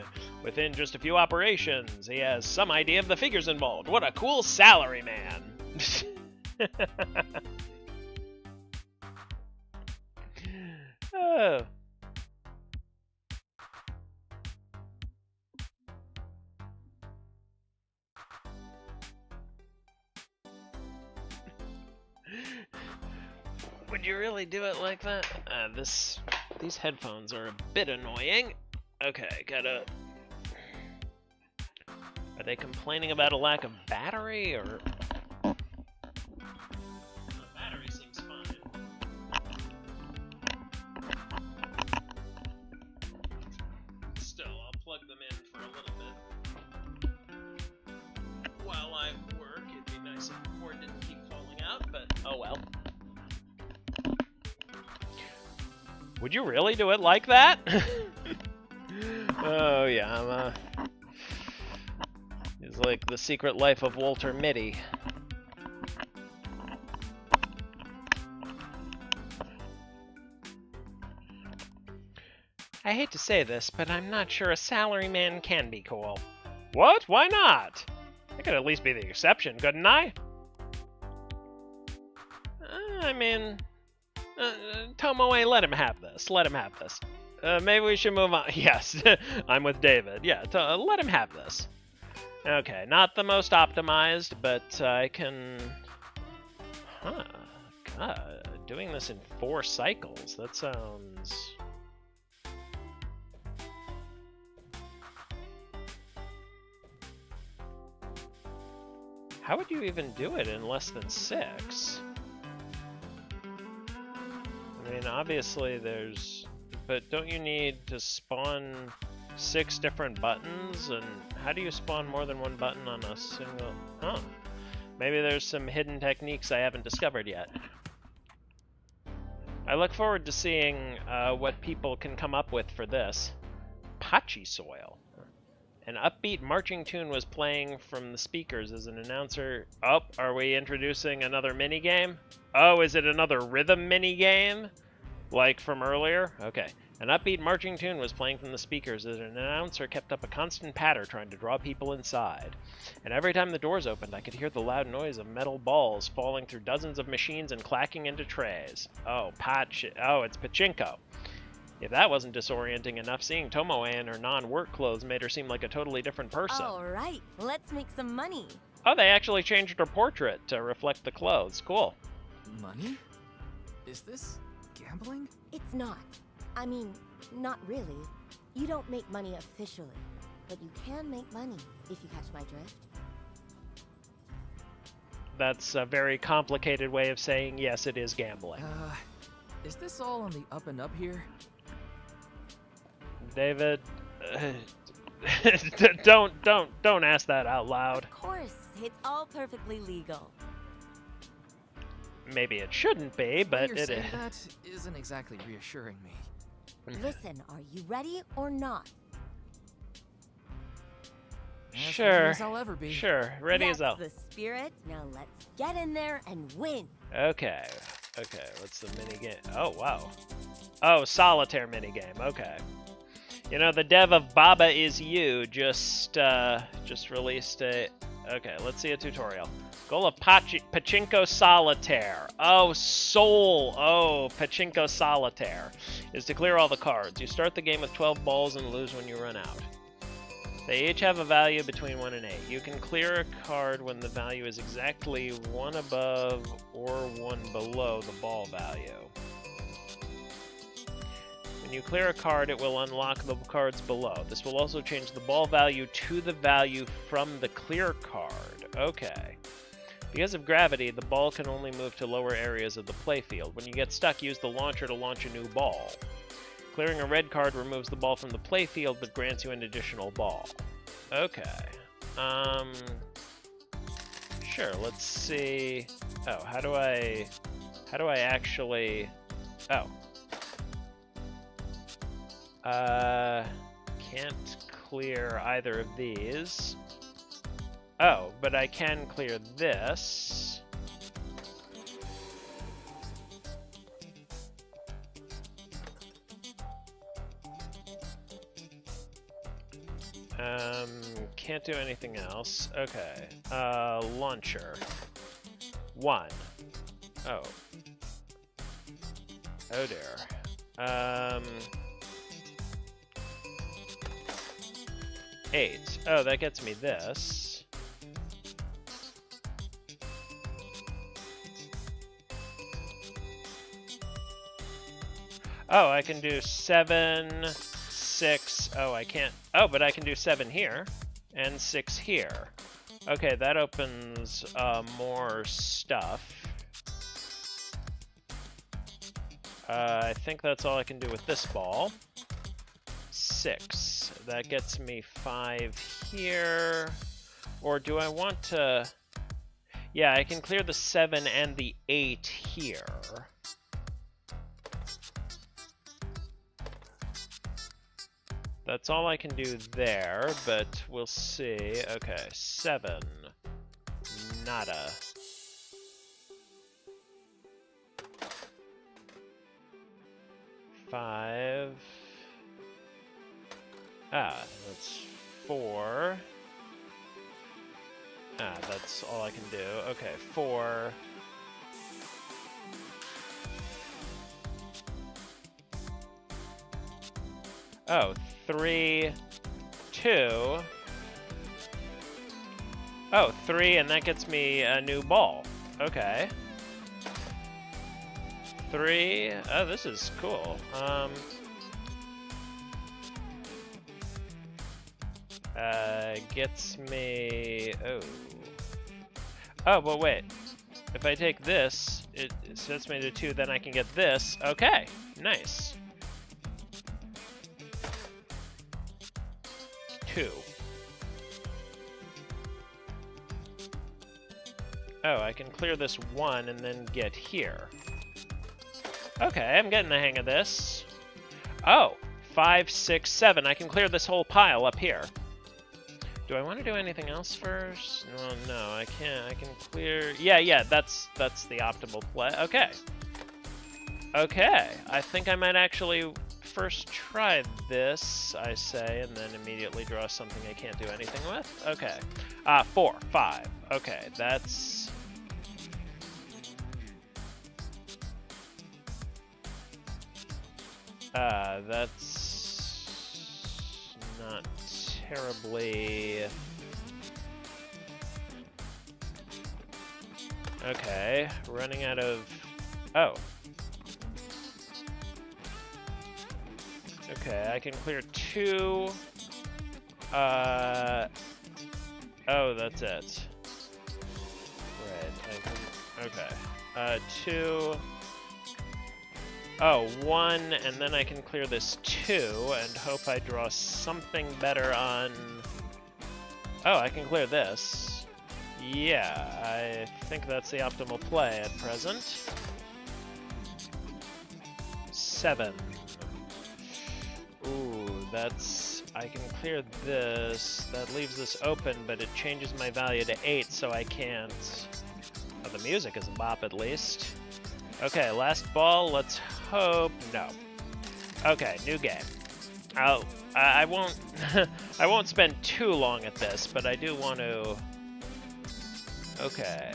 Within just a few operations, he has some idea of the figures involved. What a cool salary man! Oh. Would you really do it like that? These headphones are a bit annoying. Okay, gotta... Are they complaining about a lack of battery, or... The battery seems fine. Still, I'll plug them in for a little bit. While I work, it'd be nice if the cord didn't keep falling out, but oh well. Would you really do it like that? Oh yeah, it's like The Secret Life of Walter Mitty. I hate to say this, but I'm not sure a salaryman can be cool. What? Why not? I could at least be the exception, couldn't I? I mean... Tomoe, let him have this. Let him have this. Maybe we should move on. Yes, I'm with David. Yeah, let him have this. Okay, not the most optimized, but I can... Huh. God, doing this in 4 cycles. That sounds... How would you even do it in less than 6? I mean, obviously there's... But don't you need to spawn 6 different buttons? And how do you spawn more than one button on a single... Huh. Maybe there's some hidden techniques I haven't discovered yet. I look forward to seeing what people can come up with for this. Pachi soil. An upbeat marching tune was playing from the speakers as an announcer... Oh, are we introducing another minigame? Oh, is it another rhythm minigame? Like from earlier? Okay. An upbeat marching tune was playing from the speakers as an announcer kept up a constant patter trying to draw people inside. And every time the doors opened, I could hear the loud noise of metal balls falling through dozens of machines and clacking into trays. Oh, it's pachinko. If that wasn't disorienting enough, seeing Tomoe in her non-work clothes made her seem like a totally different person. All right, let's make some money. Oh, they actually changed her portrait to reflect the clothes. Cool. Money? Is this gambling? It's not. I mean, not really. You don't make money officially, but you can make money if you catch my drift. That's a very complicated way of saying yes, it is gambling. Is this all on the up and up here? David, don't ask that out loud. Of course, it's all perfectly legal. Maybe it shouldn't be, but You're it saying is. that isn't exactly reassuring me. Listen, are you ready or not? As Sure. ready as I'll ever be. Sure, ready as hell. That's the spirit. Now let's get in there and win. Okay, what's the minigame? Oh, wow. Oh, solitaire minigame, okay. You know, the dev of Baba Is You just released a... Okay, let's see a tutorial. Goal of Pachinko Solitaire. Oh, Soul. Oh, Pachinko Solitaire. Is to clear all the cards. You start the game with 12 balls and lose when you run out. They each have a value between 1 and 8. You can clear a card when the value is exactly 1 above or 1 below the ball value. When you clear a card, it will unlock the cards below. This will also change the ball value to the value from the clear card. Okay. Because of gravity, the ball can only move to lower areas of the playfield. When you get stuck, use the launcher to launch a new ball. Clearing a red card removes the ball from the playfield, but grants you an additional ball. Okay. Sure, let's see... Oh, how do I actually... Oh. Can't clear either of these. Oh, but I can clear this. Can't do anything else. Okay. Launcher. 1. Oh. Oh dear. 8. Oh, that gets me this. Oh, I can do 7, 6. Oh, I can't. Oh, but I can do 7 here and 6 here. Okay, that opens more stuff. I think that's all I can do with this ball. 6. That gets me 5 here. Or do I want to... Yeah, I can clear the 7 and the 8 here. That's all I can do there, but we'll see. Okay, 7. Nada. Five. Ah, that's 4. Ah, that's all I can do. Okay, 4. Oh, 3, 2. Oh, 3, and that gets me a new ball. Okay. 3. Oh, this is cool. Gets me... Oh. Oh, but wait. If I take this, it sets me to 2, then I can get this. Okay, nice. 2. Oh, I can clear this 1 and then get here. Okay, I'm getting the hang of this. Oh, 5, 6, 7. I can clear this whole pile up here. Do I want to do anything else first? No, I can't. I can clear... Yeah, that's the optimal play. Okay. Okay, I think I might actually first try this, I say, and then immediately draw something I can't do anything with? Okay. 4, 5. Okay, that's... that's not terribly... Okay, running out of... Oh. Okay, I can clear 2. Oh, that's it. Right, I can... Okay. 2... Oh, 1, and then I can clear this 2, and hope I draw something better on... Oh, I can clear this. Yeah, I think that's the optimal play at present. 7. Ooh, that's... I can clear this. That leaves this open, but it changes my value to 8, so I can't... Oh, the music is a bop at least. Okay, last ball, let's hope... No. Okay, new game. I won't... I won't spend too long at this, but I do want to... Okay.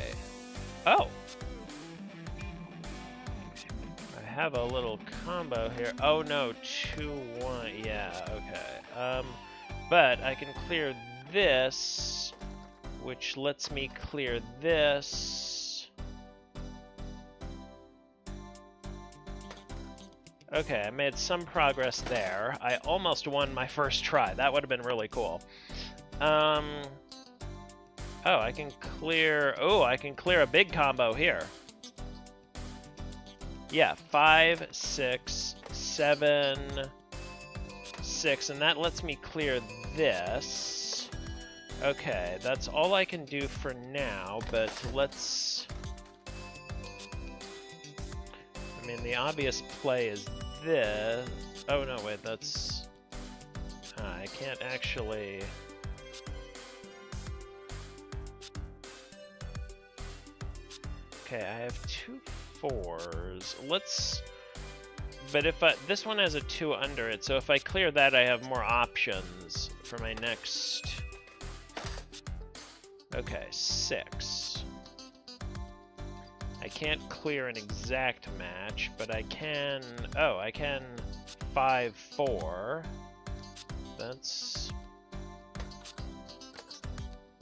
Oh! I have a little combo here. Oh no, 2, 1, yeah, okay. But I can clear this, which lets me clear this. Okay, I made some progress there. I almost won my first try. That would have been really cool. Oh, I can clear... Oh, I can clear a big combo here. Yeah, 5, 6, 7, 6, and that lets me clear this. Okay, that's all I can do for now, but let's... I mean, the obvious play is this. Oh, no, wait, that's... I can't actually... Okay, I have 2 4s. Let's... But if I... This one has a 2 under it, so if I clear that, I have more options for my next... Okay, 6. I can't clear an exact match, but I can... Oh, I can 5, 4. That's...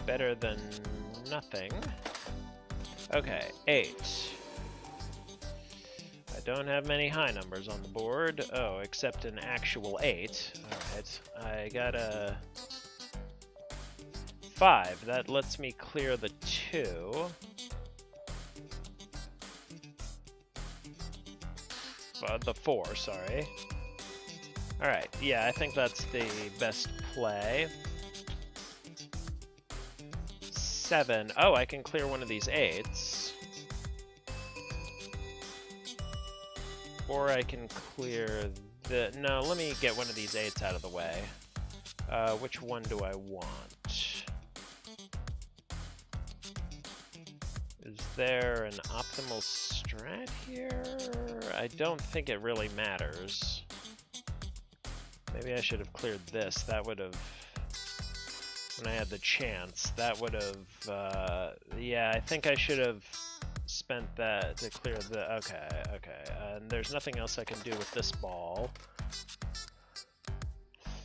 better than nothing. Okay, 8. I don't have many high numbers on the board. Oh, except an actual 8. Alright, I got a 5. That lets me clear the 2. The 4, sorry. Alright, yeah, I think that's the best play. 7. Oh, I can clear one of these 8s. Or I can clear the... No, let me get one of these 8s out of the way. Which one do I want? Is there an optimal strat here? I don't think it really matters. Maybe I should have cleared this. That would have... When I had the chance, that would have... yeah, I think I should have spent that to clear the... Okay, okay. And there's nothing else I can do with this ball.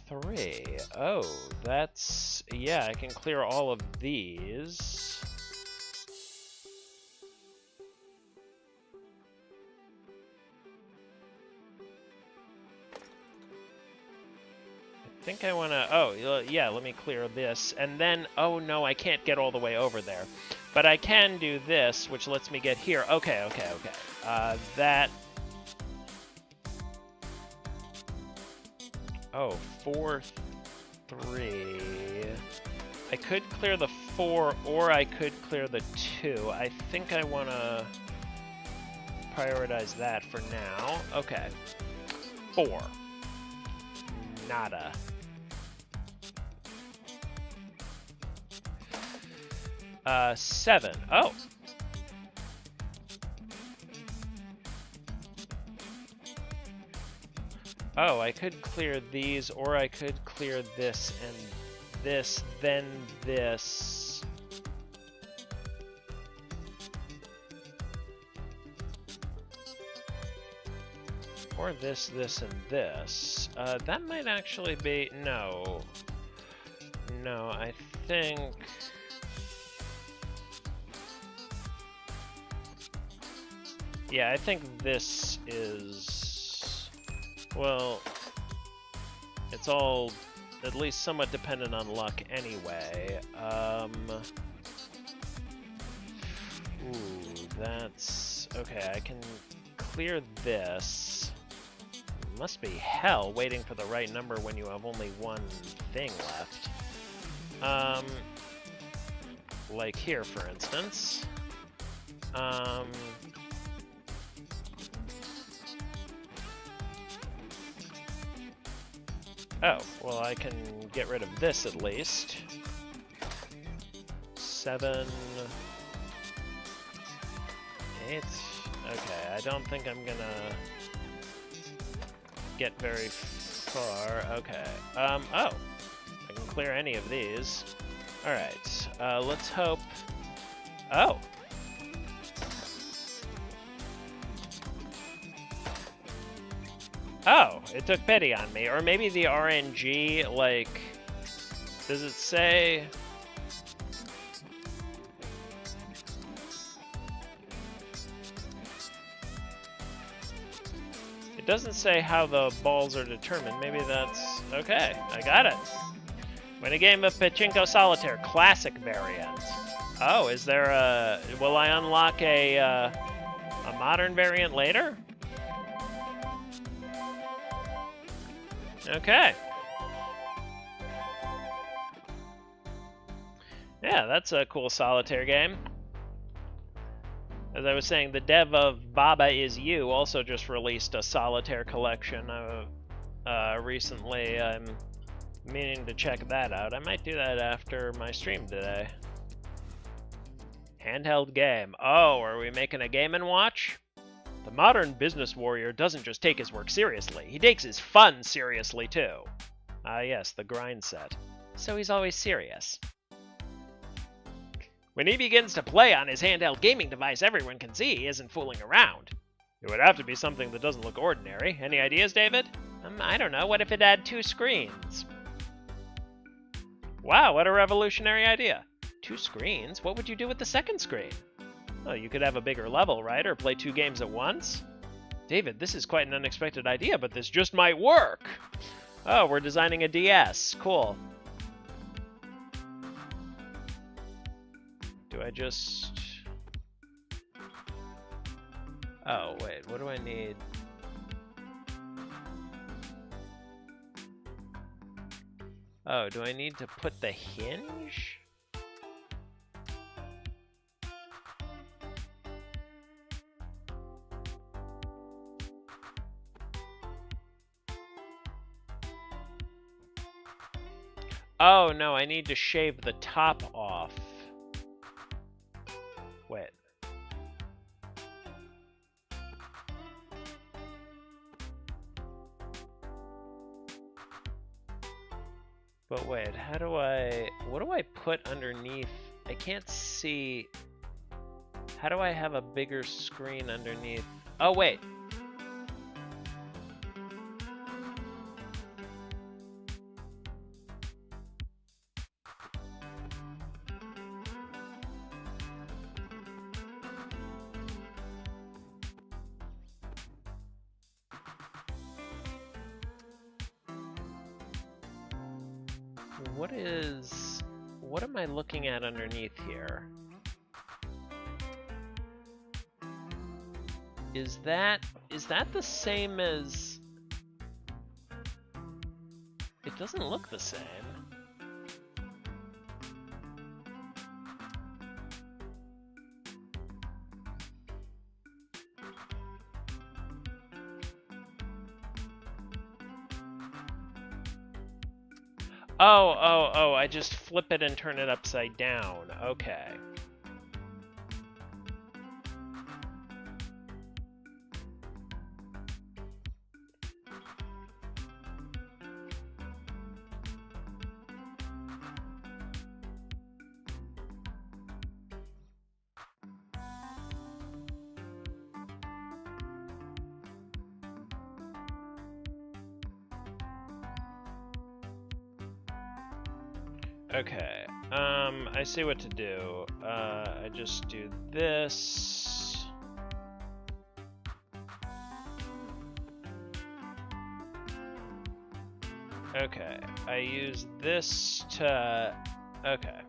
3. Oh, that's... Yeah, I can clear all of these. I think I want to... Oh, yeah, let me clear this. And then... Oh, no, I can't get all the way over there. But I can do this, which lets me get here. Okay, okay, okay. That... Oh, 4, 3... I could clear the 4, or I could clear the 2. I think I want to prioritize that for now. Okay. 4. Nada. 7. Oh! Oh, I could clear these, or I could clear this and this, then this. Or this, this, and this. That might actually be... No. No, I think... Yeah, I think this is... Well... It's all at least somewhat dependent on luck anyway. Ooh, that's... Okay, I can clear this. Must be hell waiting for the right number when you have only one thing left. Like here, for instance. Oh, well, I can get rid of this at least. 7... 8... Okay, I don't think I'm gonna get very far. Okay. Oh, I can clear any of these. Alright, let's hope... Oh! Oh, it took pity on me. Or maybe the RNG, like... Does it say... It doesn't say how the balls are determined. Maybe that's... Okay, I got it. Win a game of Pachinko Solitaire, classic variant. Oh, is there a... Will I unlock a modern variant later? Okay. Yeah, that's a cool solitaire game. As I was saying, the dev of Baba Is You also just released a solitaire collection recently. I'm meaning to check that out. I might do that after my stream today. Handheld game. Oh, are we making a Game & Watch? The modern business warrior doesn't just take his work seriously, he takes his fun seriously too. Ah yes, the grind set. So he's always serious. When he begins to play on his handheld gaming device, everyone can see he isn't fooling around. It would have to be something that doesn't look ordinary. Any ideas, David? I don't know, what if it had 2 screens? Wow, what a revolutionary idea. 2 screens? What would you do with the second screen? Oh, you could have a bigger level, right? Or play 2 games at once? David, this is quite an unexpected idea, but this just might work! Oh, we're designing a DS. Cool. Do I just... Oh, wait, what do I need? Oh, do I need to put the hinge? Oh, no, I need to shave the top off. Wait. But wait, how do I... What do I put underneath? I can't see... How do I have a bigger screen underneath? Oh, wait. What am I looking at underneath here? Is that the same as... It doesn't look the same. Oh, I just flip it and turn it upside down. Okay. Okay, I see what to do. I just do this. Okay, I use this to... Okay.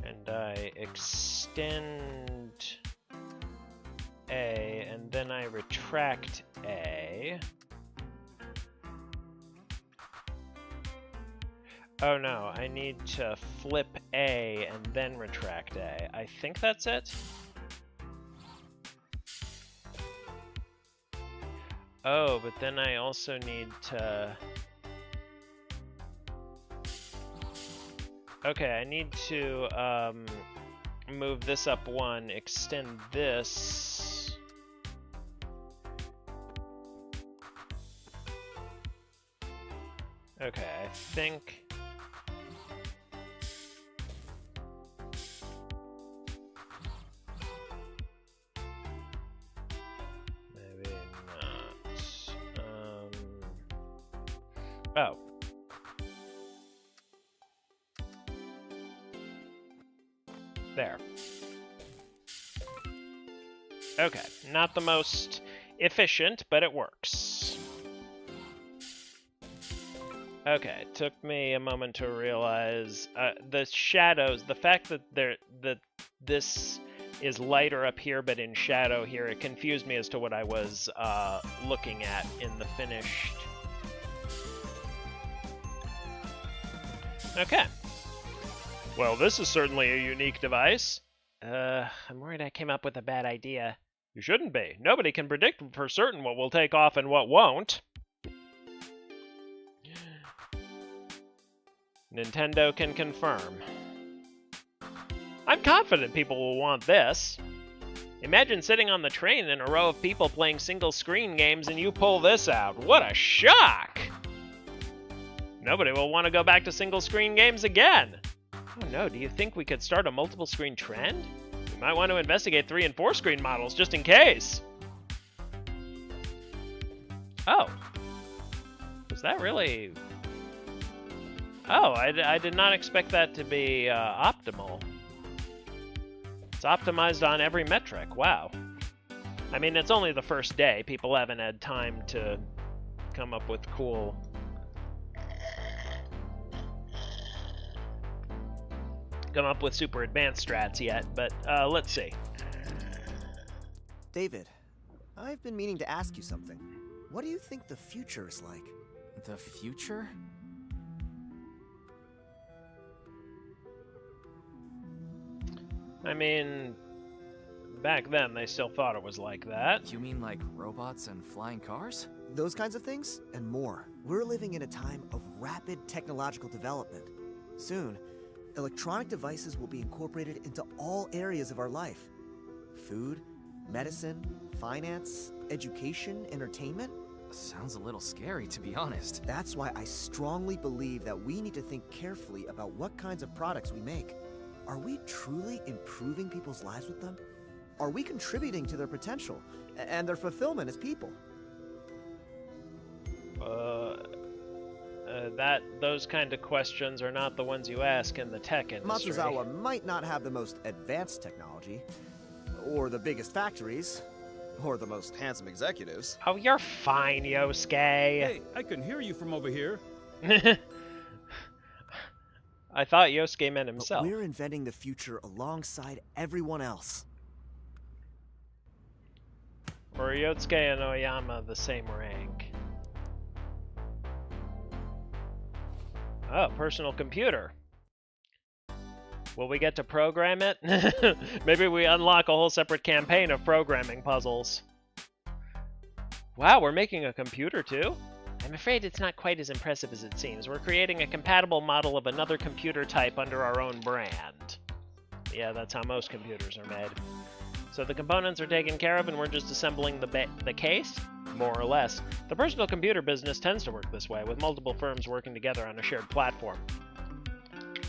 And I extend A, and then I retract A. Oh no, I need to flip A and then retract A. I think that's it. Oh, but then I also need to... Okay, I need to move this up one, extend this. Okay, I think... Maybe not. Oh. There. Okay, not the most efficient, but it works. Okay, it took me a moment to realize the shadows, the fact that this is lighter up here but in shadow here, it confused me as to what I was looking at in the finished. Okay. Well, this is certainly a unique device. I'm worried I came up with a bad idea. You shouldn't be. Nobody can predict for certain what will take off and what won't. Nintendo can confirm. I'm confident people will want this. Imagine sitting on the train in a row of people playing single-screen games and you pull this out. What a shock! Nobody will want to go back to single-screen games again. Oh no, do you think we could start a multiple-screen trend? We might want to investigate 3- and 4-screen models just in case. Oh. Was that really... Oh, I did not expect that to be optimal. It's optimized on every metric. Wow. I mean, it's only the first day. People haven't had time to come up with cool... come up with super advanced strats yet, but let's see. David, I've been meaning to ask you something. What do you think the future is like? The future? I mean, back then they still thought it was like that. You mean like robots and flying cars? Those kinds of things, and more. We're living in a time of rapid technological development. Soon, electronic devices will be incorporated into all areas of our life. Food, medicine, finance, education, entertainment. Sounds a little scary, to be honest. That's why I strongly believe that we need to think carefully about what kinds of products we make. Are we truly improving people's lives with them? Are we contributing to their potential and their fulfillment as people? Those kind of questions are not the ones you ask in the tech industry. Matsuzawa might not have the most advanced technology, or the biggest factories, or the most handsome executives. Oh, you're fine, Yosuke. Hey, I can hear you from over here. I thought Yosuke meant But himself. we're inventing the future alongside everyone else. Or are Yosuke and Oyama the same rank? Oh, personal computer. Will we get to program it? Maybe we unlock a whole separate campaign of programming puzzles. Wow, we're making a computer too? I'm afraid it's not quite as impressive as it seems. We're creating a compatible model of another computer type under our own brand. Yeah, that's how most computers are made. So the components are taken care of and we're just assembling the case? More or less. The personal computer business tends to work this way, with multiple firms working together on a shared platform.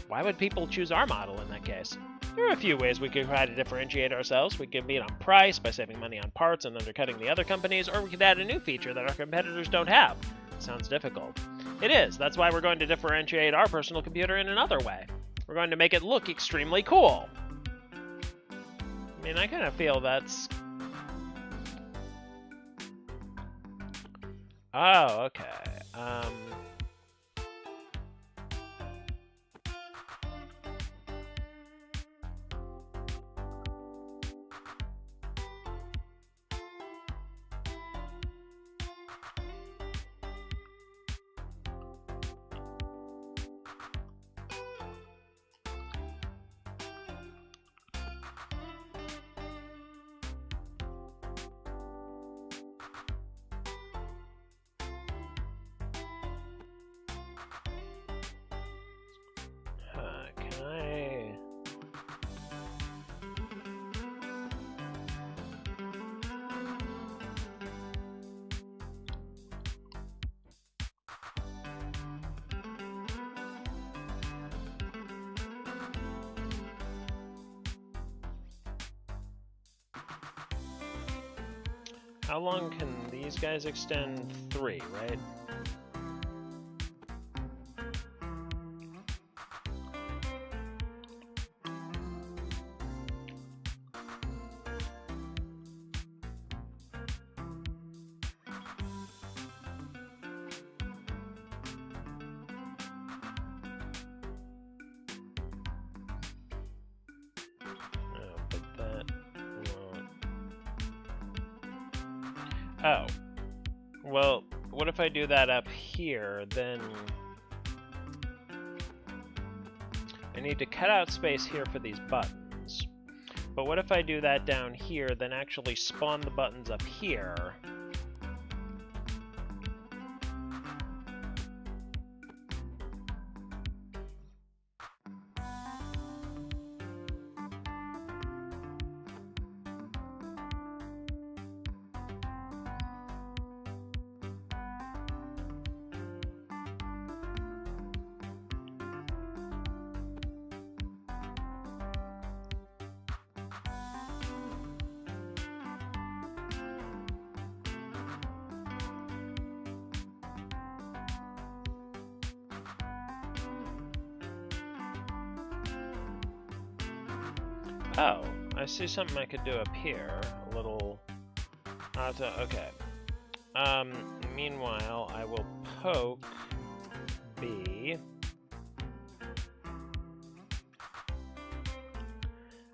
Why would people choose our model in that case? There are a few ways we could try to differentiate ourselves. We could beat on price by saving money on parts and undercutting the other companies, or we could add a new feature that our competitors don't have. Sounds difficult. It is. That's why we're going to differentiate our personal computer in another way. We're going to make it look extremely cool. I mean, I kind of feel that's... Oh, okay. Can I... How long can these guys extend? 3, right? Oh. Well, what if I do that up here, then... I need to cut out space here for these buttons. But what if I do that down here, then actually spawn the buttons up here? Oh, I see something I could do up here. A little... okay. Meanwhile, I will poke B.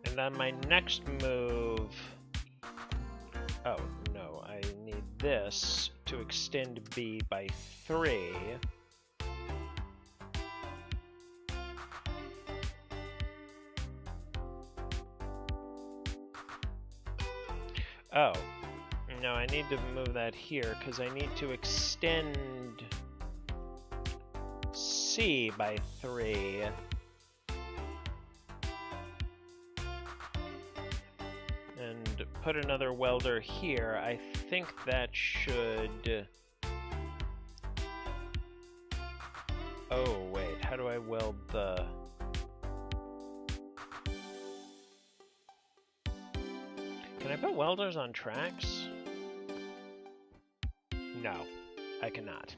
And on my next move... Oh, no, I need this to extend B by 3. Oh, no, I need to move that here because I need to extend C by 3. And put another welder here. I think that should... Oh, wait, how do I weld the... Can I put welders on tracks? No, I cannot.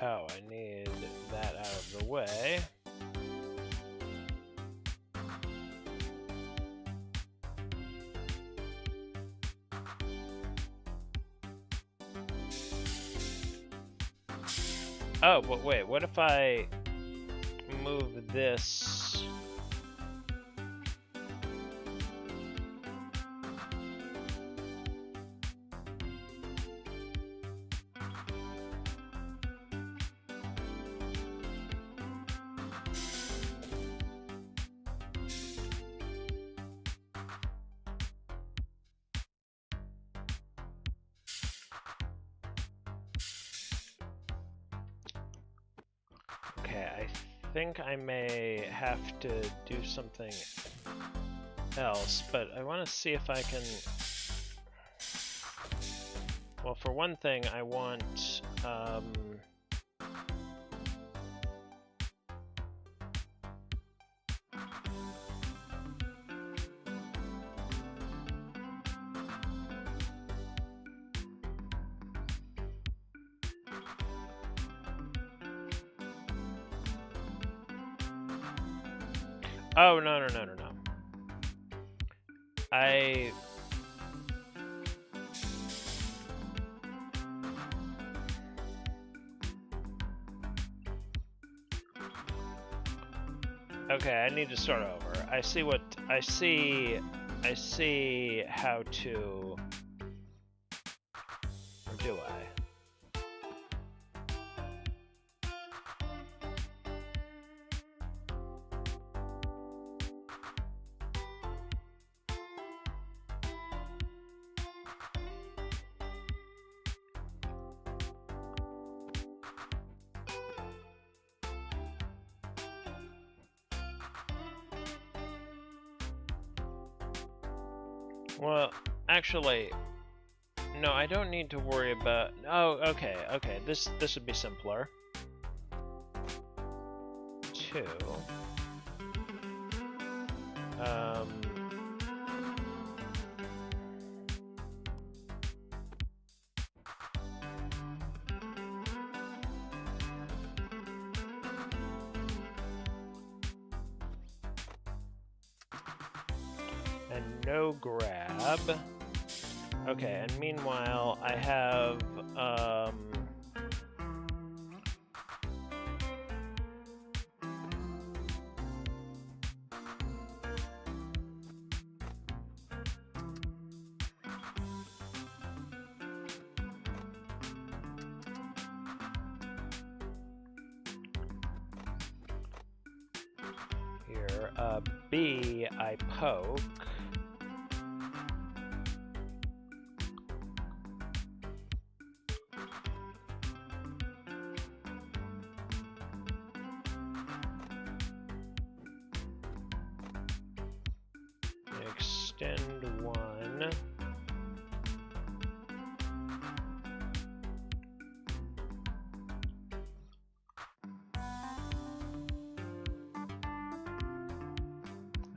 Oh, I need that out of the way. Oh, but wait, what if I move this? Okay, I think I may have to do something else, but I want to see if I can... Well, for one thing, I want... Oh, no. Okay, I need to start over. I see how to... Or do I? Well, actually, no, I don't need to worry about... Oh, okay. This would be simpler. 2. And no grab. Okay, and meanwhile, I have, here, B, I poke. Extend 1.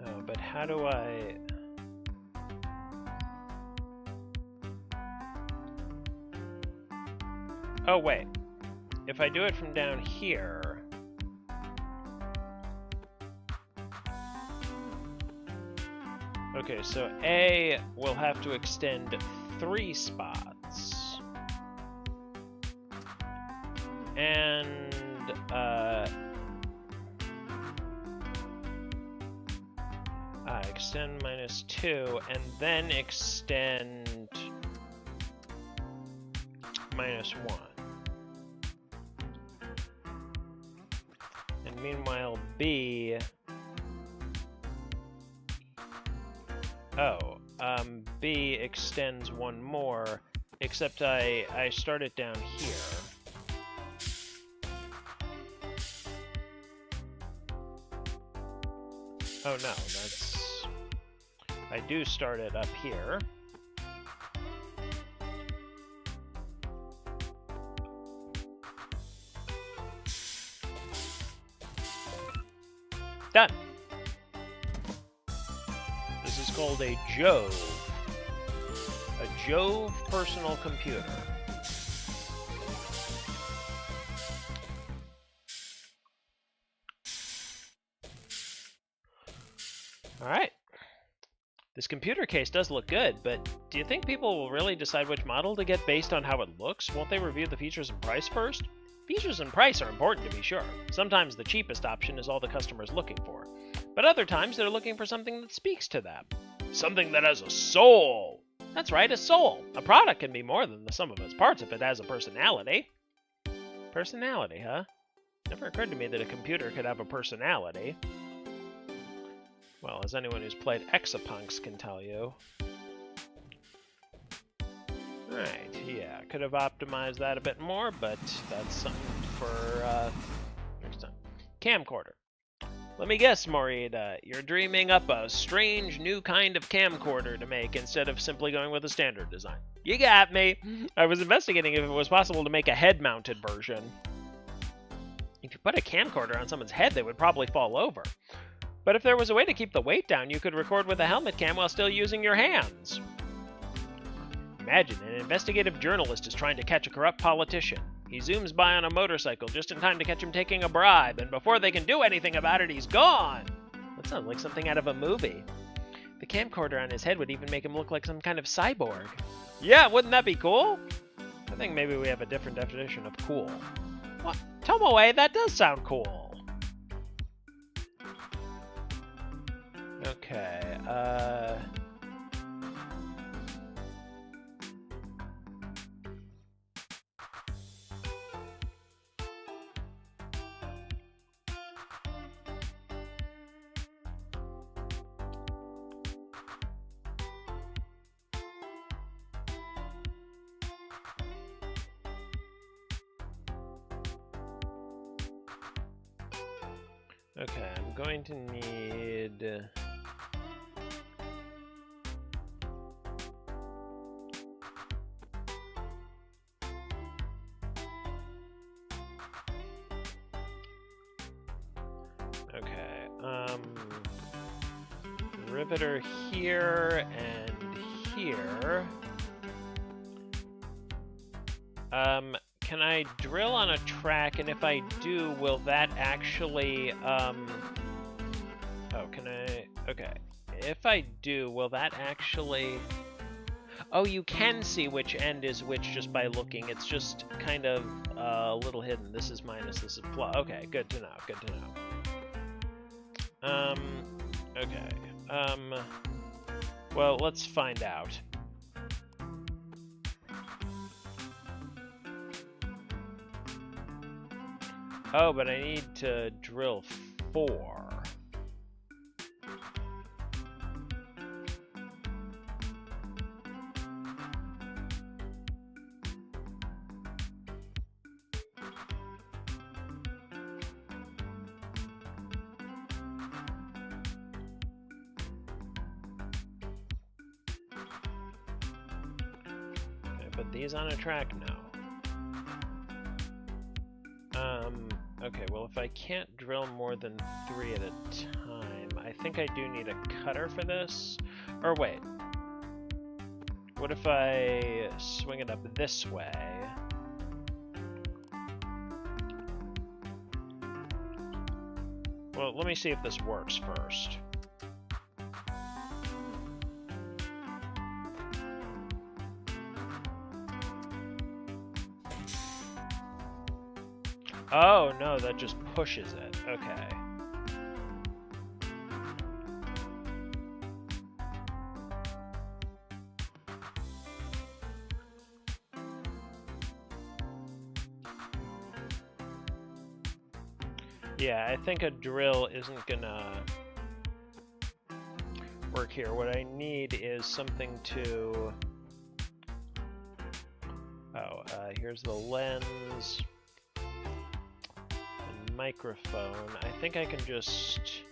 Oh, but how do I... Oh, wait. If I do it from down here... Okay, so A will have to extend 3 spots. And, extend -2, and then extend -1. And meanwhile, B... Oh, B extends 1 more, except I start it down here. Oh no, that's... I do start it up here. Done! This is called a Jove. A Jove personal computer. Alright. This computer case does look good, but do you think people will really decide which model to get based on how it looks? Won't they review the features and price first? Features and price are important to be sure. Sometimes the cheapest option is all the customer's looking for. But other times they're looking for something that speaks to them. Something that has a soul! That's right, a soul! A product can be more than the sum of its parts if it has a personality. Personality, huh? Never occurred to me that a computer could have a personality. Well, as anyone who's played Exapunks can tell you. Alright, yeah, could have optimized that a bit more, but that's something for next time. Camcorder. Let me guess, Morita, you're dreaming up a strange new kind of camcorder to make instead of simply going with a standard design. You got me! I was investigating if it was possible to make a head-mounted version. If you put a camcorder on someone's head, they would probably fall over. But if there was a way to keep the weight down, you could record with a helmet cam while still using your hands. Imagine an investigative journalist is trying to catch a corrupt politician. He zooms by on a motorcycle just in time to catch him taking a bribe, and before they can do anything about it, he's gone! That sounds like something out of a movie. The camcorder on his head would even make him look like some kind of cyborg. Yeah, wouldn't that be cool? I think maybe we have a different definition of cool. What? Tomoe, that does sound cool. Okay, okay, I'm going to need... Okay, riveter here and here. Can I drill on a track, and if I do, will that actually, oh, can I, okay. If I do, will that actually, oh, you can see which end is which just by looking. It's just kind of a little hidden. This is minus, this is plus. Okay, good to know, good to know. Okay, well, let's find out. Oh, but I need to drill 4. Can I put these on a track? No. Okay, well, if I can't drill more than 3 at a time, I think I do need a cutter for this. Or wait. What if I swing it up this way? Well, let me see if this works first. Oh, no, that just pushes it. Okay. Yeah, I think a drill isn't gonna work here. What I need is something to... Oh, here's the lens. Microphone. I think I can just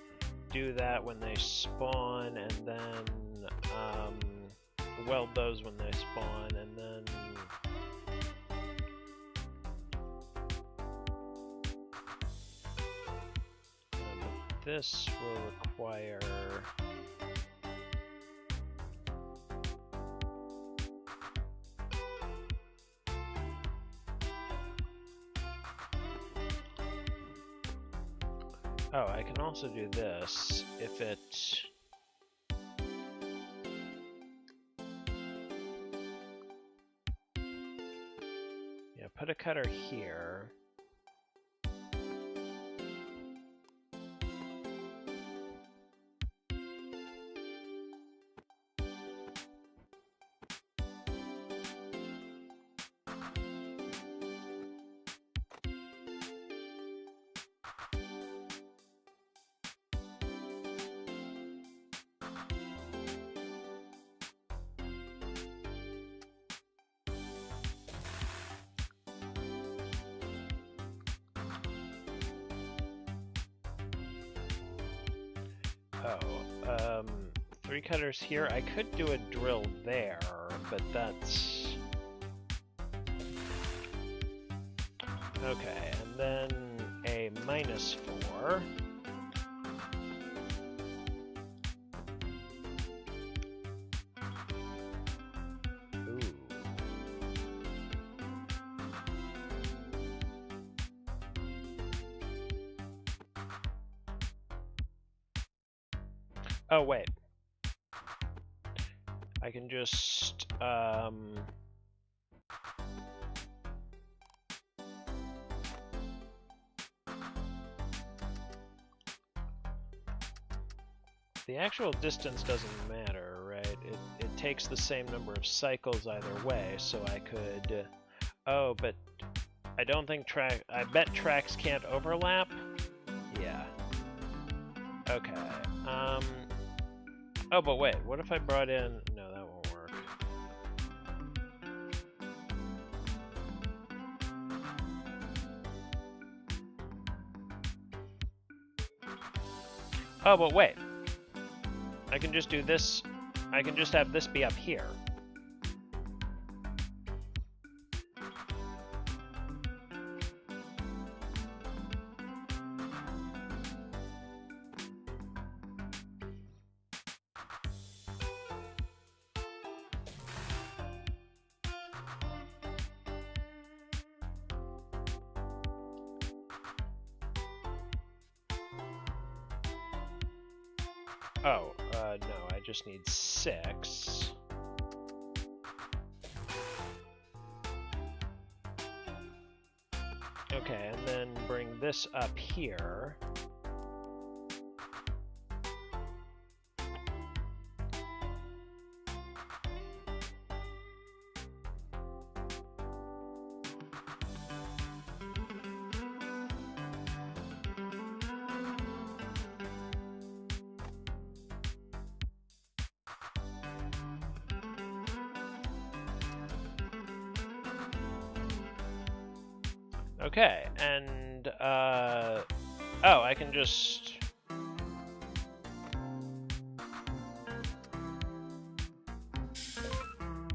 do that when they spawn, and then weld those when they spawn, and then but this will require oh, I can also do this if it... Yeah, put a cutter here. Oh, 3 cutters here. I could do a drill there, but that's... Okay, and then a -4. Ooh. Oh, wait. I can just, the actual distance doesn't matter, right? It takes the same number of cycles either way, so I could... Oh, but I don't think I bet tracks can't overlap? Yeah. Okay. Oh, but wait, what if I brought in... No, that won't work. Oh, but wait. I can just do this. I can just have this be up here. Oh, no, I just need 6. Okay, and then bring this up here. Okay, and, oh, I can just...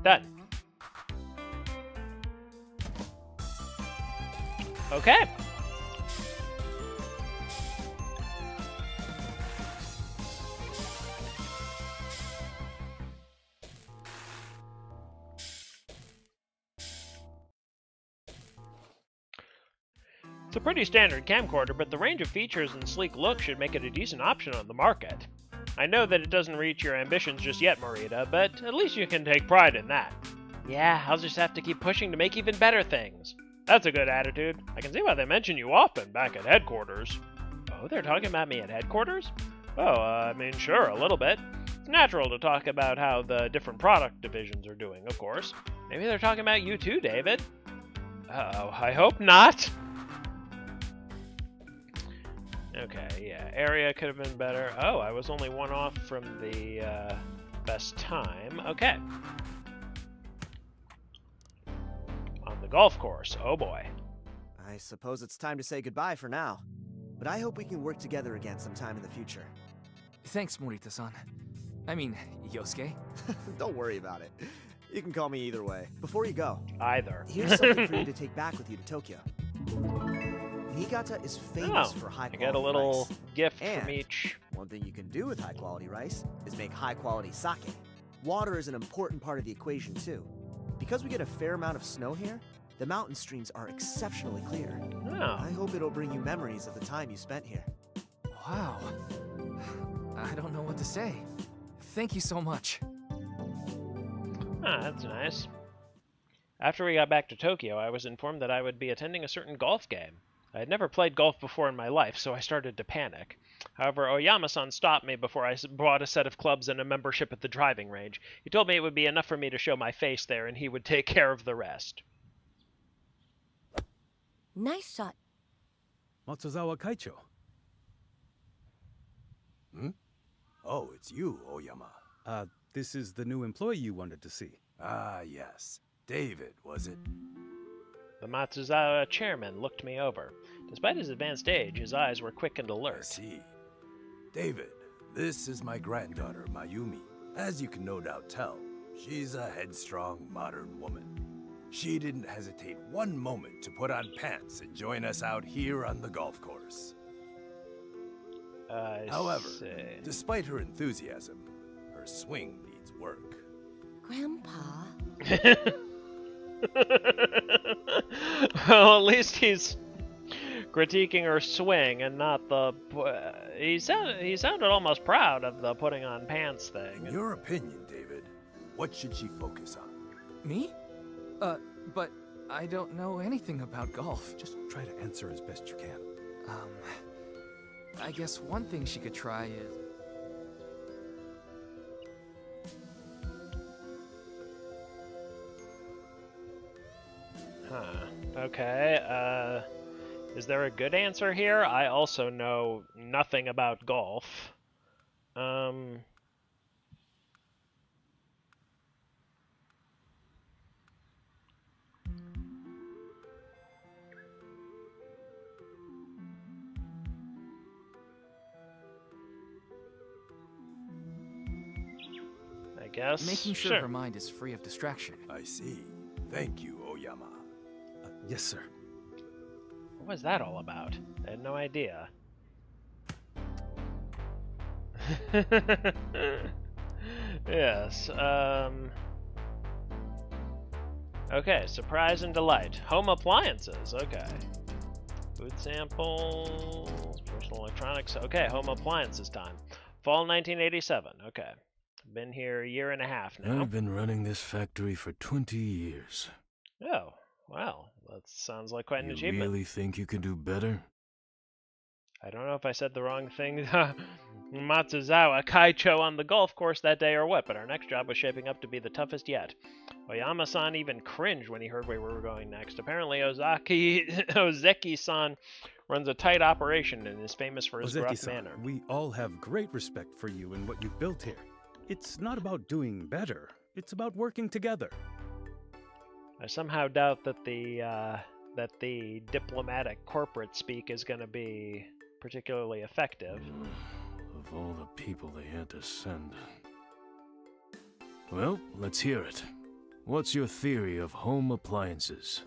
Done. Okay. It's a pretty standard camcorder, but the range of features and sleek look should make it a decent option on the market. I know that it doesn't reach your ambitions just yet, Marita, but at least you can take pride in that. Yeah, I'll just have to keep pushing to make even better things. That's a good attitude. I can see why they mention you often back at headquarters. Oh, they're talking about me at headquarters? Oh, I mean, sure, a little bit. It's natural to talk about how the different product divisions are doing, of course. Maybe they're talking about you too, David. Uh-oh, I hope not. Okay, yeah, area could have been better. Oh, I was only 1 off from the best time. Okay. On the golf course, oh boy. I suppose it's time to say goodbye for now. But I hope we can work together again sometime in the future. Thanks, Morita-san. I mean, Yosuke. Don't worry about it. You can call me either way. Before you go, Either. here's something for you to take back with you to Tokyo. Niigata is famous for high I quality got a little rice. gift And from each. one thing you can do with high quality rice is make high quality sake. Water is an important part of the equation too. Because we get a fair amount of snow here, the mountain streams are exceptionally clear. Oh, I hope it'll bring you memories of the time you spent here. Wow. I don't know what to say. Thank you so much. that's nice. After we got back to Tokyo, I was informed that I would be attending a certain golf game. I had never played golf before in my life, so I started to panic. However, Oyama-san stopped me before I bought a set of clubs and a membership at the driving range. He told me it would be enough for me to show my face there, and he would take care of the rest. Nice shot. Matsuzawa Kaicho. Hmm? Oh, it's you, Oyama. This is the new employee you wanted to see. Ah, yes. David, was it? The Matsuzawa chairman looked me over. Despite his advanced age, his eyes were quick and I alert. see. David, This is my granddaughter, Mayumi. As you can no doubt tell, she's a headstrong, modern woman. She didn't hesitate one moment to put on pants and join us out here on the golf course. However, despite her enthusiasm, her swing needs work. Grandpa? Well, at least he's critiquing her swing and not the... he sounded almost proud of the putting on pants thing. In your opinion, David, what should she focus on? Me? But I don't know anything about golf. Just try to answer as best you can. I guess one thing she could try is... Huh. Okay, is there a good answer here? I also know nothing about golf. I guess. Making sure her mind is free of distraction. I see. Thank you, Oyama. Yes, sir. What was that all about? I had no idea. Yes, okay, surprise and delight. Home appliances, okay. Food samples, personal electronics, okay, home appliances time. Fall 1987, okay. Been here a year and a half now. I've been running this factory for 20 years. Oh, wow. That sounds like quite an You achievement. really think you can do better? I don't know if I said the wrong thing. Matsuzawa Kaicho on the golf course that day or what, but our next job was shaping up to be the toughest yet. Oyama-san even cringed when he heard where we were going next. Apparently Ozeki-san runs a tight operation and is famous for his gruff Ozeki-san, manner. we all have great respect for you and what you've built here. It's not about doing better. It's about working together. I somehow doubt that the diplomatic corporate speak is going to be particularly effective. Of all the people they had to send. Well, let's hear it. What's your theory of home appliances?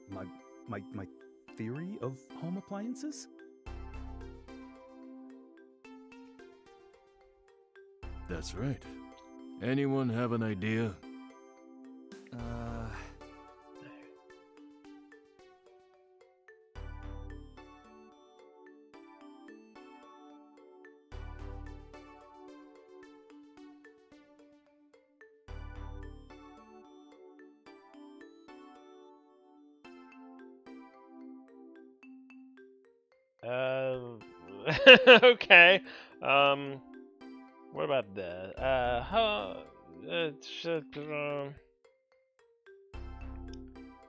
My theory of home appliances? That's right. Anyone have an idea? Okay. What about that?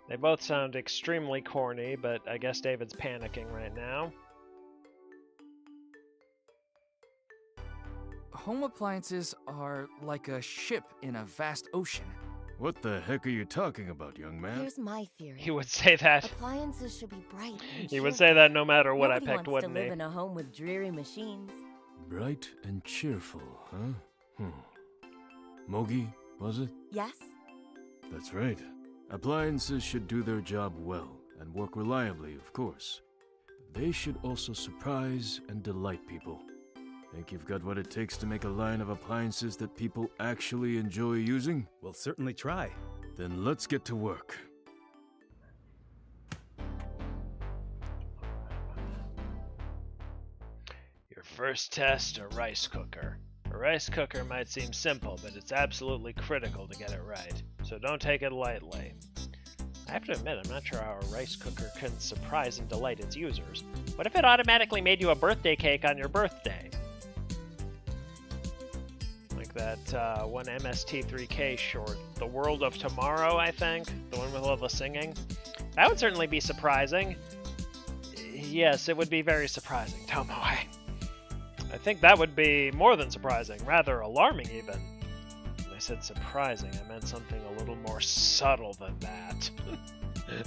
They both sound extremely corny, but I guess David's panicking right now. Home appliances are like a ship in a vast ocean. What the heck are you talking about, young man? Here's my theory. He would say that. Appliances should be bright and He would cheerful. say that no matter what Nobody I picked, wants wouldn't to live he? in a home with dreary machines. Bright and cheerful, huh? Mogi, was it? Yes? That's right. Appliances should do their job well, and work reliably, of course. They should also surprise and delight people. Think you've got what it takes to make a line of appliances that people actually enjoy using? We'll certainly try. Then let's get to work. Your first test, a rice cooker. A rice cooker might seem simple, but it's absolutely critical to get it right, so don't take it lightly. I have to admit, I'm not sure how a rice cooker can surprise and delight its users. What if it automatically made you a birthday cake on your birthday? Like that one MST3K short, The World of Tomorrow, I think? The one with all the singing? That would certainly be surprising. Yes, it would be very surprising, Tomoe. I think that would be more than surprising, rather alarming even. When I said surprising, I meant something a little more subtle than that.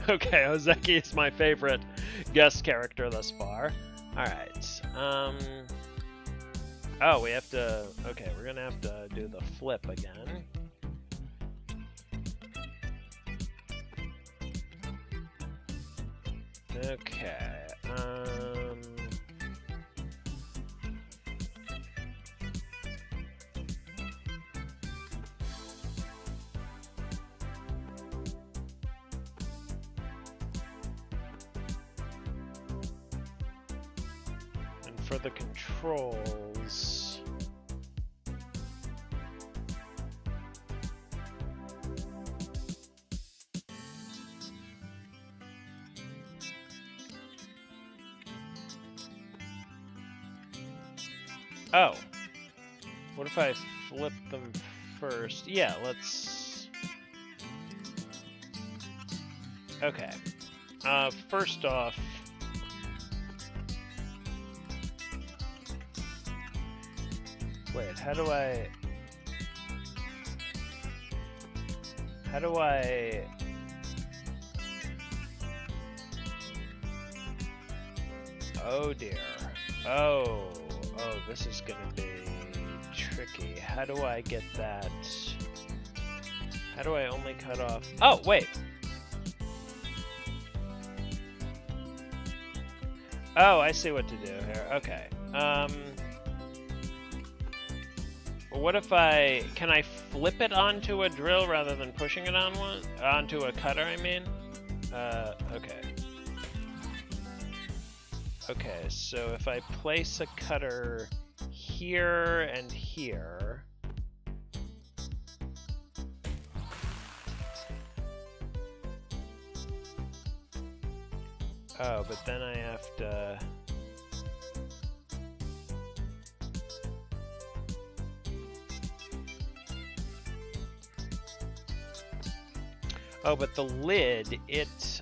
Okay, Ozeki is my favorite guest character thus far. Alright, Oh, we have to... Okay, we're gonna have to do the flip again. Okay, and for the controls... Oh. What if I flip them first? Yeah, let's... Okay. First off... Wait, how do I... How do I... Oh dear. Oh, this is gonna be tricky. How do I get that? How do I only cut off? Oh, wait. Oh, I see what to do here. Okay. What if can I flip it onto a drill rather than pushing it on onto a cutter, I mean? Okay. Okay, so if I place a cutter here and here... Oh, but then I have to... Oh, but the lid, it,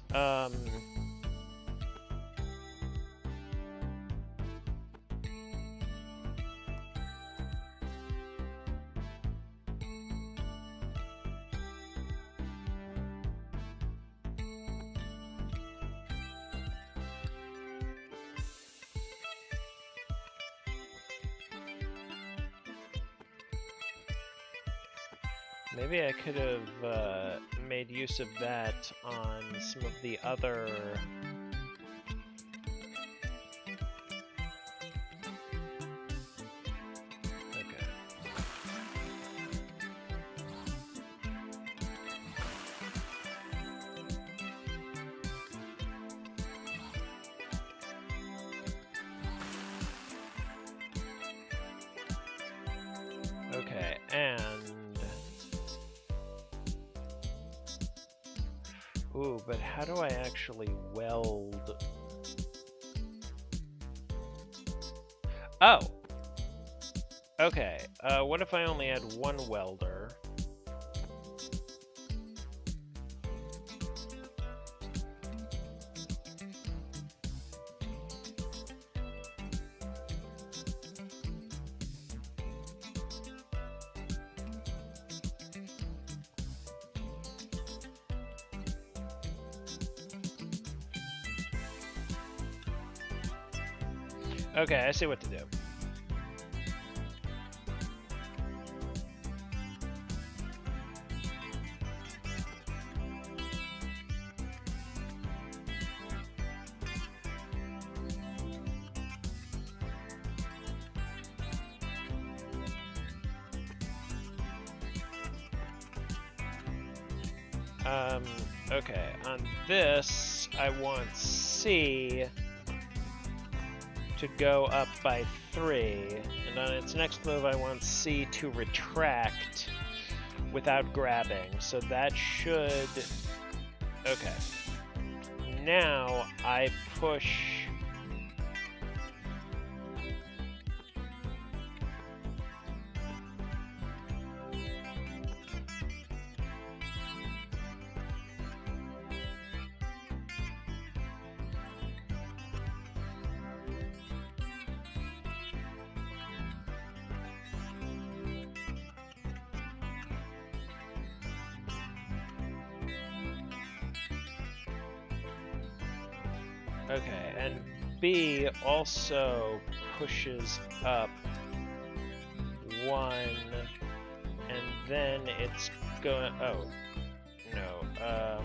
maybe I could have made use of that on some of the other... Okay. Okay, and... Ooh, but how do I actually weld? Oh! Okay, what if I only had one welder? Okay, I see what to do. Okay, on this, I want C to go up by 3, and on its next move I want C to retract without grabbing, so that should... Okay. Now I push... Okay, and B also pushes up 1, and then it's going. Oh, no.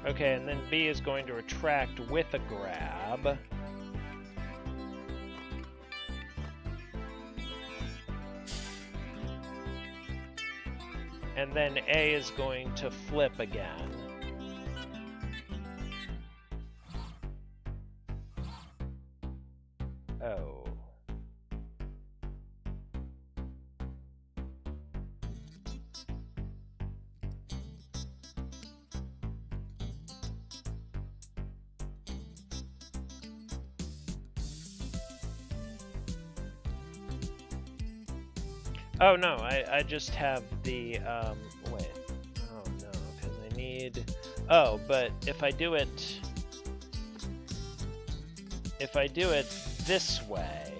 Okay, and then B is going to retract with a grab. And then A is going to flip again. Oh. Oh no, I just have the, wait. Oh no, because I need, oh, but if I do it this way,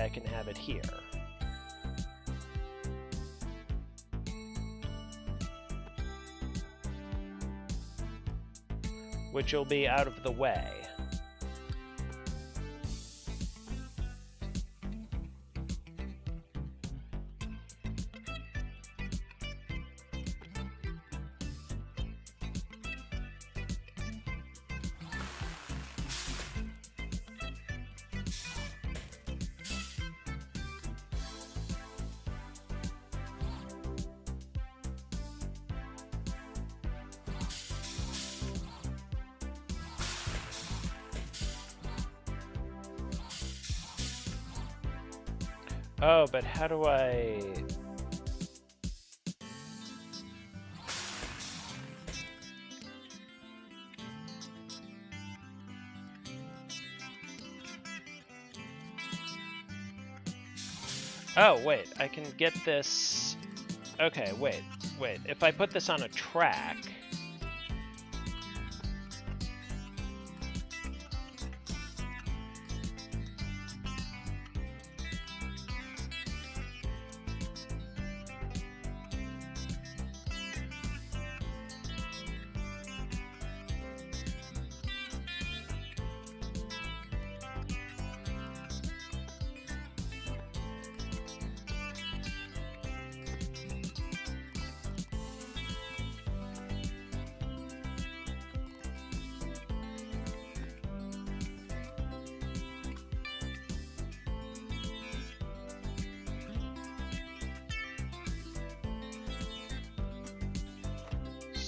I can have it here. Which will be out of the way. Oh, but how do I... Oh, wait, I can get this... Okay, wait. If I put this on a track...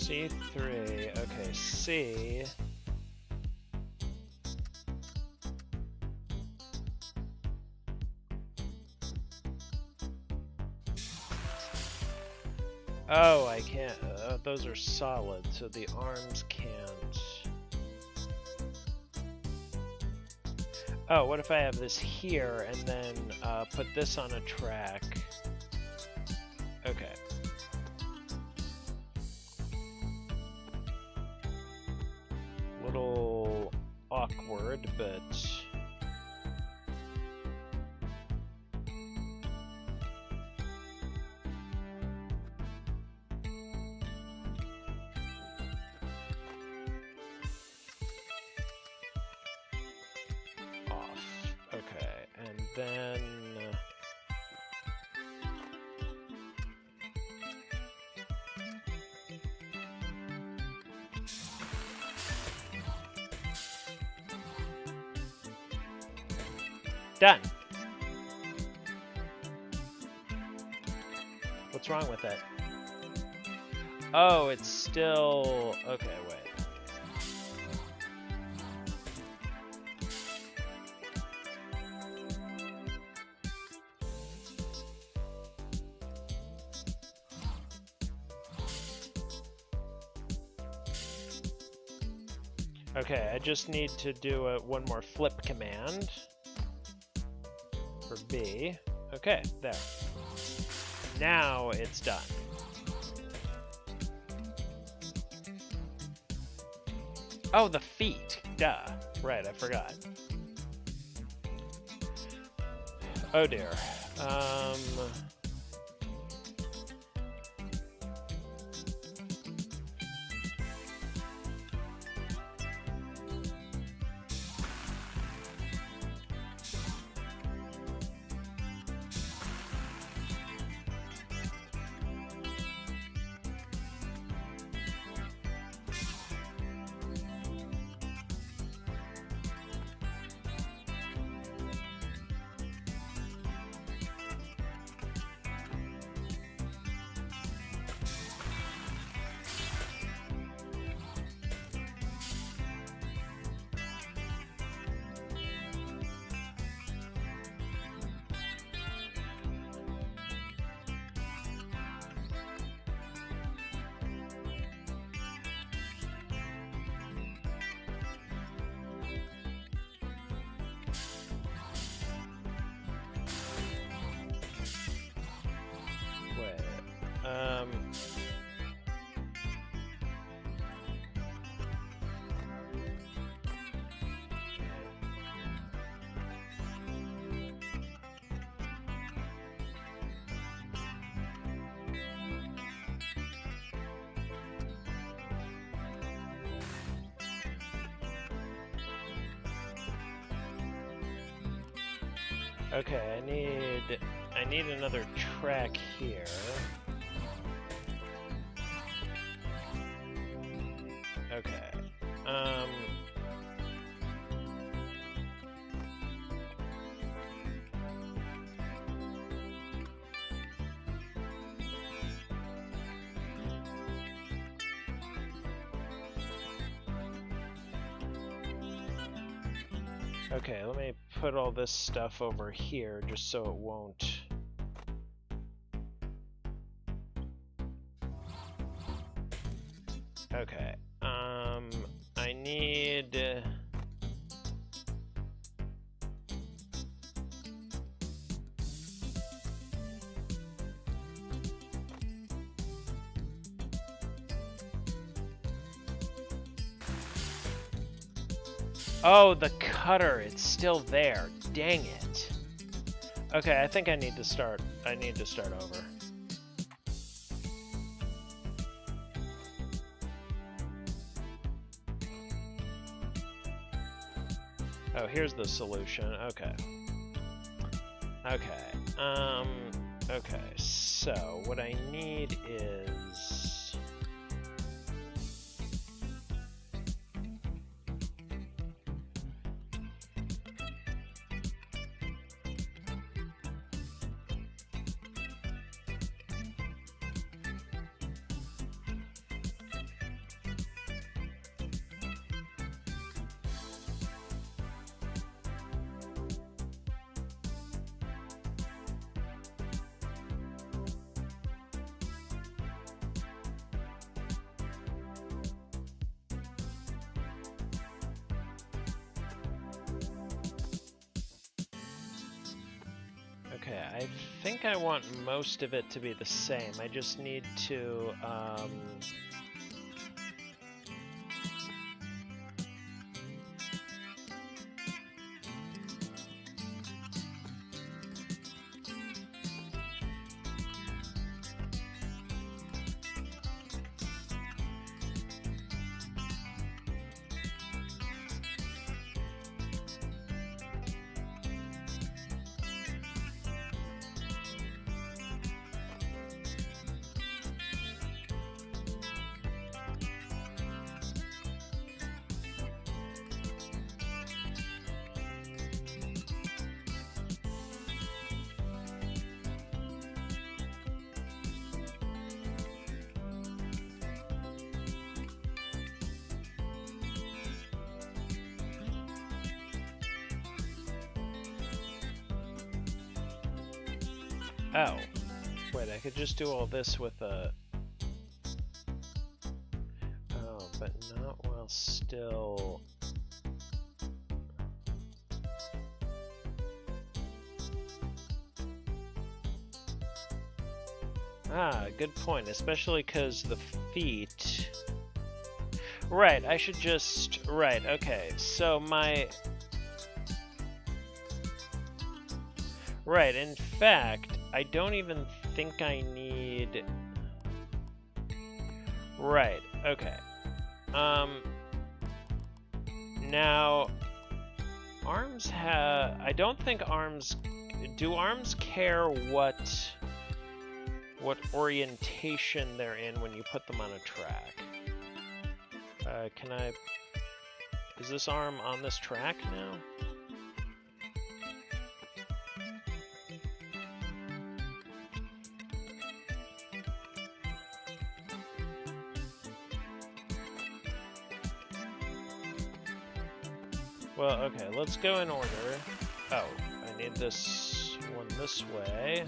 C3, okay, C. Oh, I can't, those are solid, so the arms can't. Oh, what if I have this here and then put this on a track? Okay. Little awkward, but off. Okay, and then done. What's wrong with it? Oh, it's still... Okay, wait. Okay, I just need to do one more flip command. For B. Okay, there. Now it's done. Oh, the feet. Duh. Right, I forgot. Oh dear. Okay, I need another track here. Okay. Okay, let me put all this stuff over here just so it won't. Okay. I need. Oh, the cutter, it's still there. Dang it. Okay, I think I need to start over. Oh, here's the solution. Okay. Okay. Okay. So, what I need is okay, I think I want most of it to be the same. I just need to, oh, wait, I could just do all this with a... Oh, but not while still... Ah, good point, especially because the feet... Right, I should just... Right, okay, so my... Right, in fact, I don't even think I need... Right, okay. Now, arms have... I don't think arms... Do arms care what orientation they're in when you put them on a track? Can I... Is this arm on this track now? Well, okay, let's go in order. Oh, I need this one this way.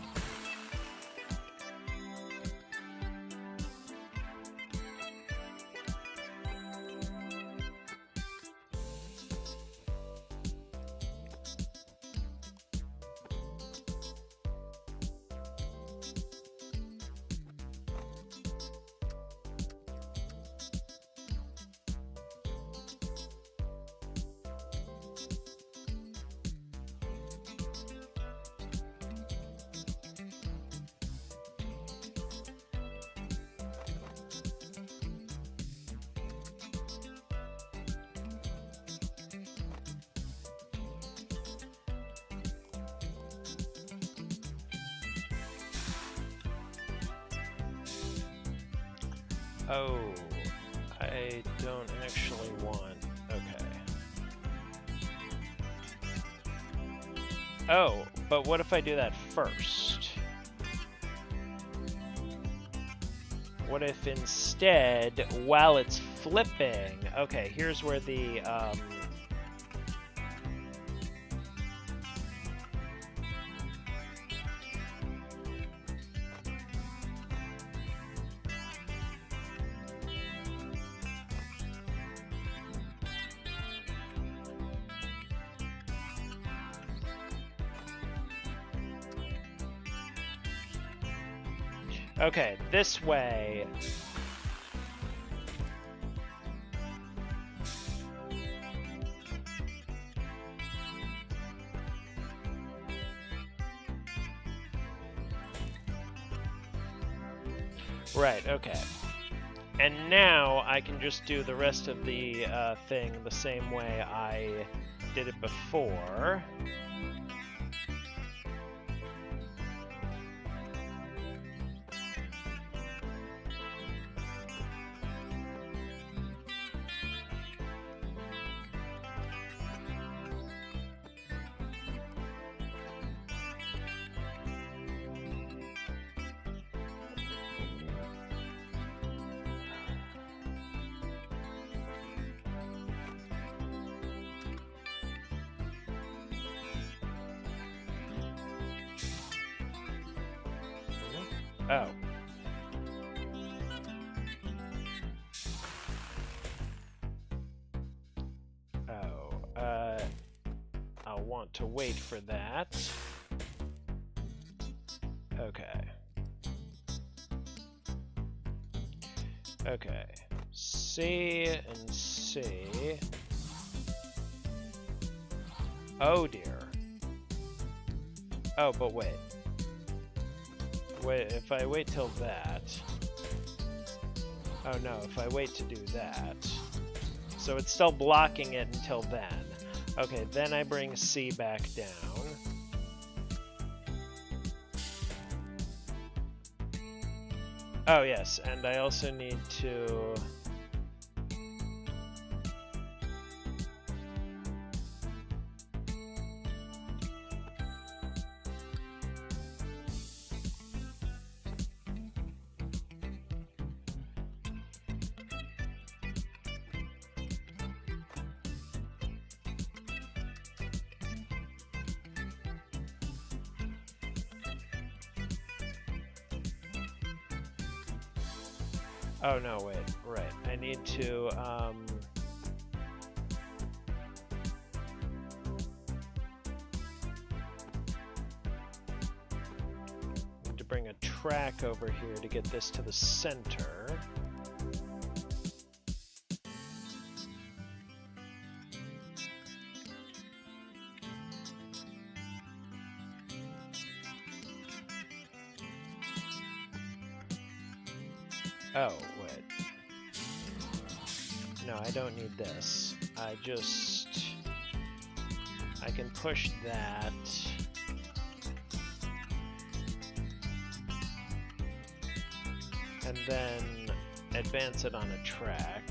Oh, I don't actually want... Okay. Oh, but what if I do that first? What if instead, while it's flipping... Okay, here's where the... Okay, this way. Right, okay. And now I can just do the rest of the thing the same way I did it before. Oh. I'll want to wait for that. Okay. Okay. C and C. Oh dear. Oh, but wait. Wait, if I wait till that... Oh no, if I wait to do that... So it's still blocking it until then. Okay, then I bring C back down. Oh yes, and I also need to... Oh no, wait, right. I need to, need to bring a track over here to get this to the center. Oh, wait. No, I don't need this. I can push that. And then advance it on a track.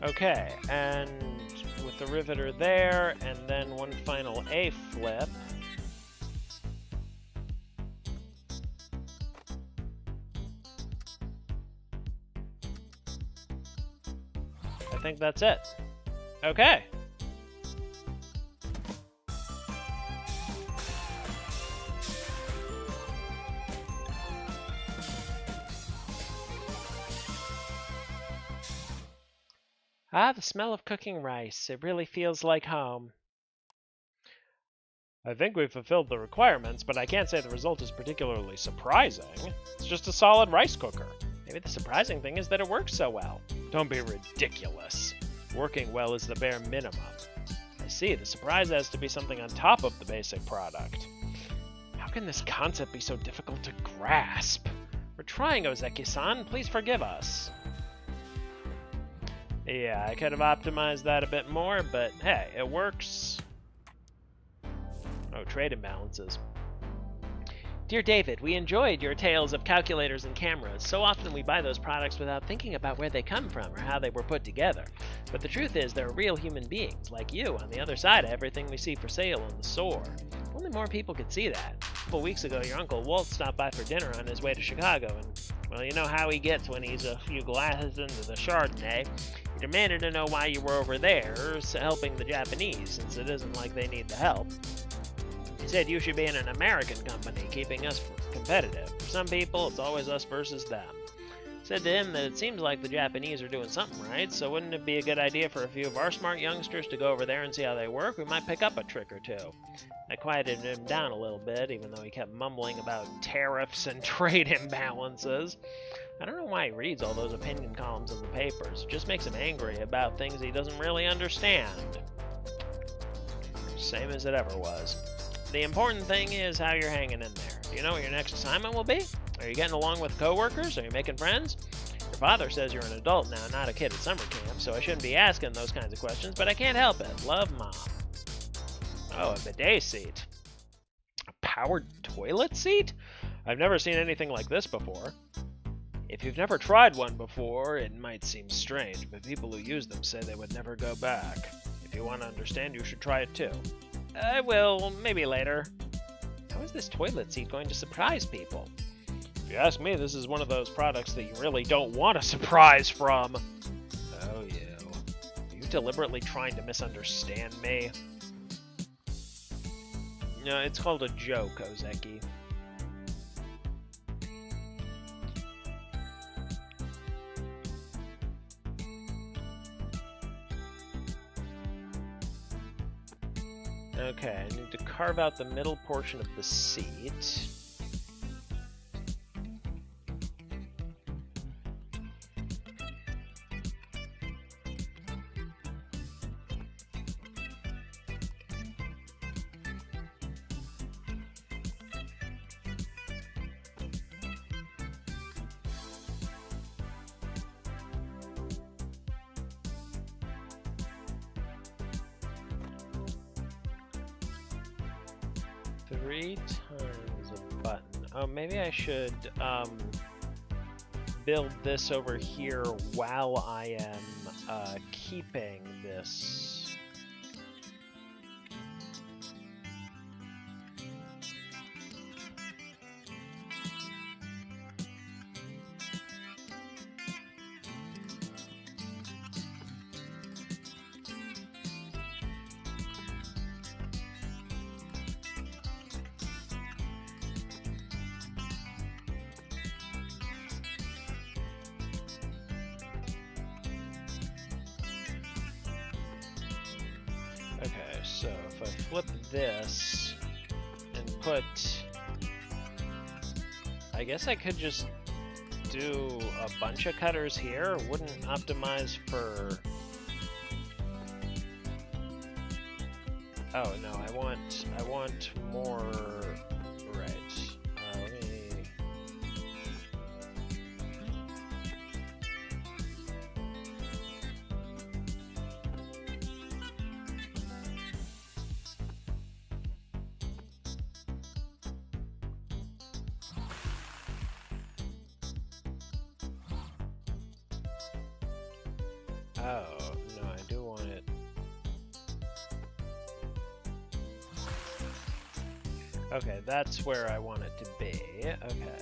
Okay, and with the riveter there, and then one final A flip. I think that's it. Okay. Ah, the smell of cooking rice. It really feels like home. I think we've fulfilled the requirements, but I can't say the result is particularly surprising. It's just a solid rice cooker. Maybe the surprising thing is that it works so well. Don't be ridiculous. Working well is the bare minimum. I see, the surprise has to be something on top of the basic product. How can this concept be so difficult to grasp? We're trying, Ozeki-san. Please forgive us. Yeah, I could have optimized that a bit more, but hey, it works. Oh, trade imbalances. Dear David, we enjoyed your tales of calculators and cameras. So often we buy those products without thinking about where they come from or how they were put together. But the truth is, they're real human beings, like you, on the other side of everything we see for sale in the store. If only more people could see that. A couple weeks ago, your Uncle Walt stopped by for dinner on his way to Chicago, and, well, you know how he gets when he's a few glasses into the Chardonnay. He demanded to know why you were over there, helping the Japanese, since it isn't like they need the help. He said you should be in an American company, keeping us competitive. For some people, it's always us versus them. Said to him that it seems like the Japanese are doing something right, so wouldn't it be a good idea for a few of our smart youngsters to go over there and see how they work? We might pick up a trick or two. I quieted him down a little bit, even though he kept mumbling about tariffs and trade imbalances. I don't know why he reads all those opinion columns in the papers. It just makes him angry about things he doesn't really understand. Same as it ever was. The important thing is how you're hanging in there. Do you know what your next assignment will be? Are you getting along with coworkers? Are you making friends? Your father says you're an adult now, not a kid at summer camp, so I shouldn't be asking those kinds of questions, but I can't help it. Love, Mom. Oh, a bidet seat. A powered toilet seat? I've never seen anything like this before. If you've never tried one before, it might seem strange, but people who use them say they would never go back. If you want to understand, you should try it too. I will, maybe later. How is this toilet seat going to surprise people? If you ask me, this is one of those products that you really don't want a surprise from. Oh, you. Are you deliberately trying to misunderstand me? No, it's called a joke, Ozeki. Okay, I need to carve out the middle portion of the seat. Three times a button. Oh, maybe I should build this over here while I am keeping this. Okay, so if I flip this and put... I guess I could just do a bunch of cutters here. Wouldn't optimize for... Oh, no, I want more... Right. Let me... Oh, no, I do want it. Okay, that's where I want it to be. Okay.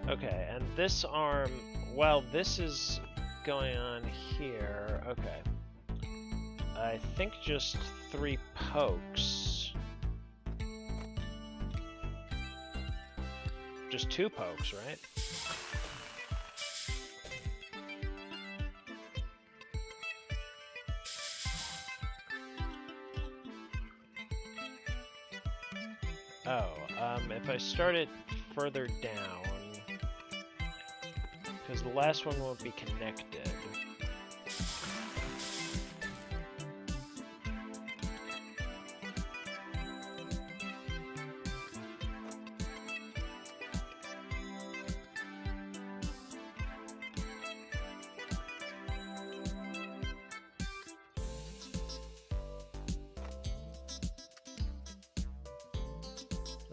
Okay, and this arm, well, this is going on here. Okay. I think just 3 pokes. Just 2 pokes, right? If I start it further down, because the last one won't be connected.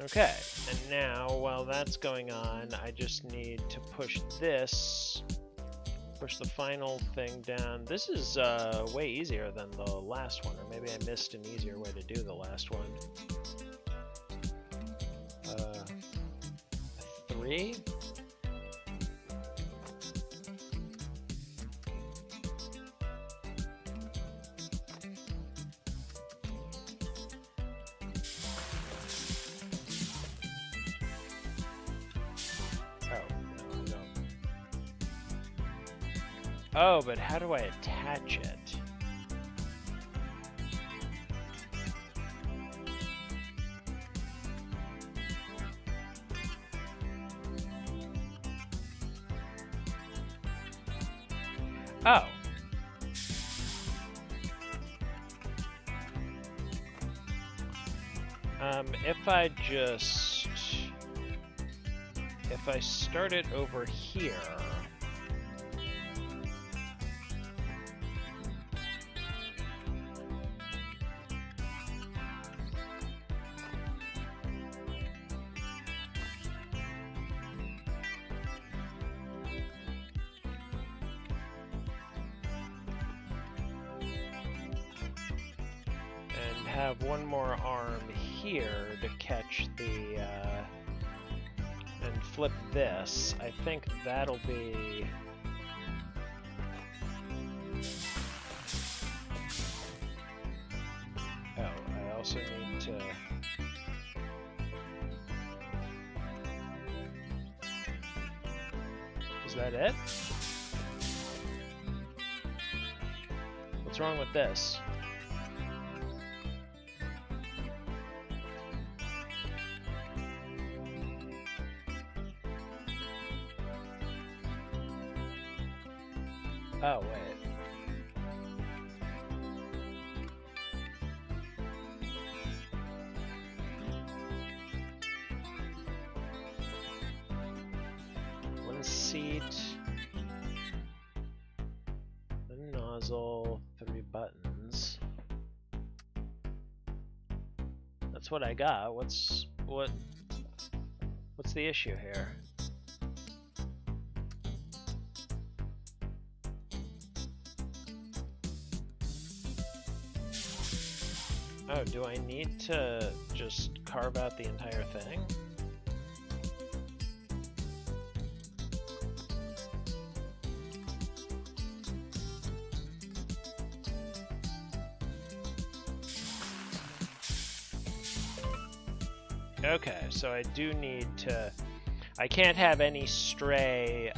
Okay, and now while that's going on, I just need to push this, push the final thing down. This is way easier than the last one, or maybe I missed an easier way to do the last one. 3? Oh, but how do I attach it? Oh. If I start it over here, and have one more arm here to catch the, and flip this, I think that'll be... Oh, I also need to... Is that it? What's wrong with this? Oh, wait. One seat, one nozzle, 3 buttons. That's what I got. What's the issue here? Oh, do I need to just carve out the entire thing? Okay, so I do need to... I can't have any stray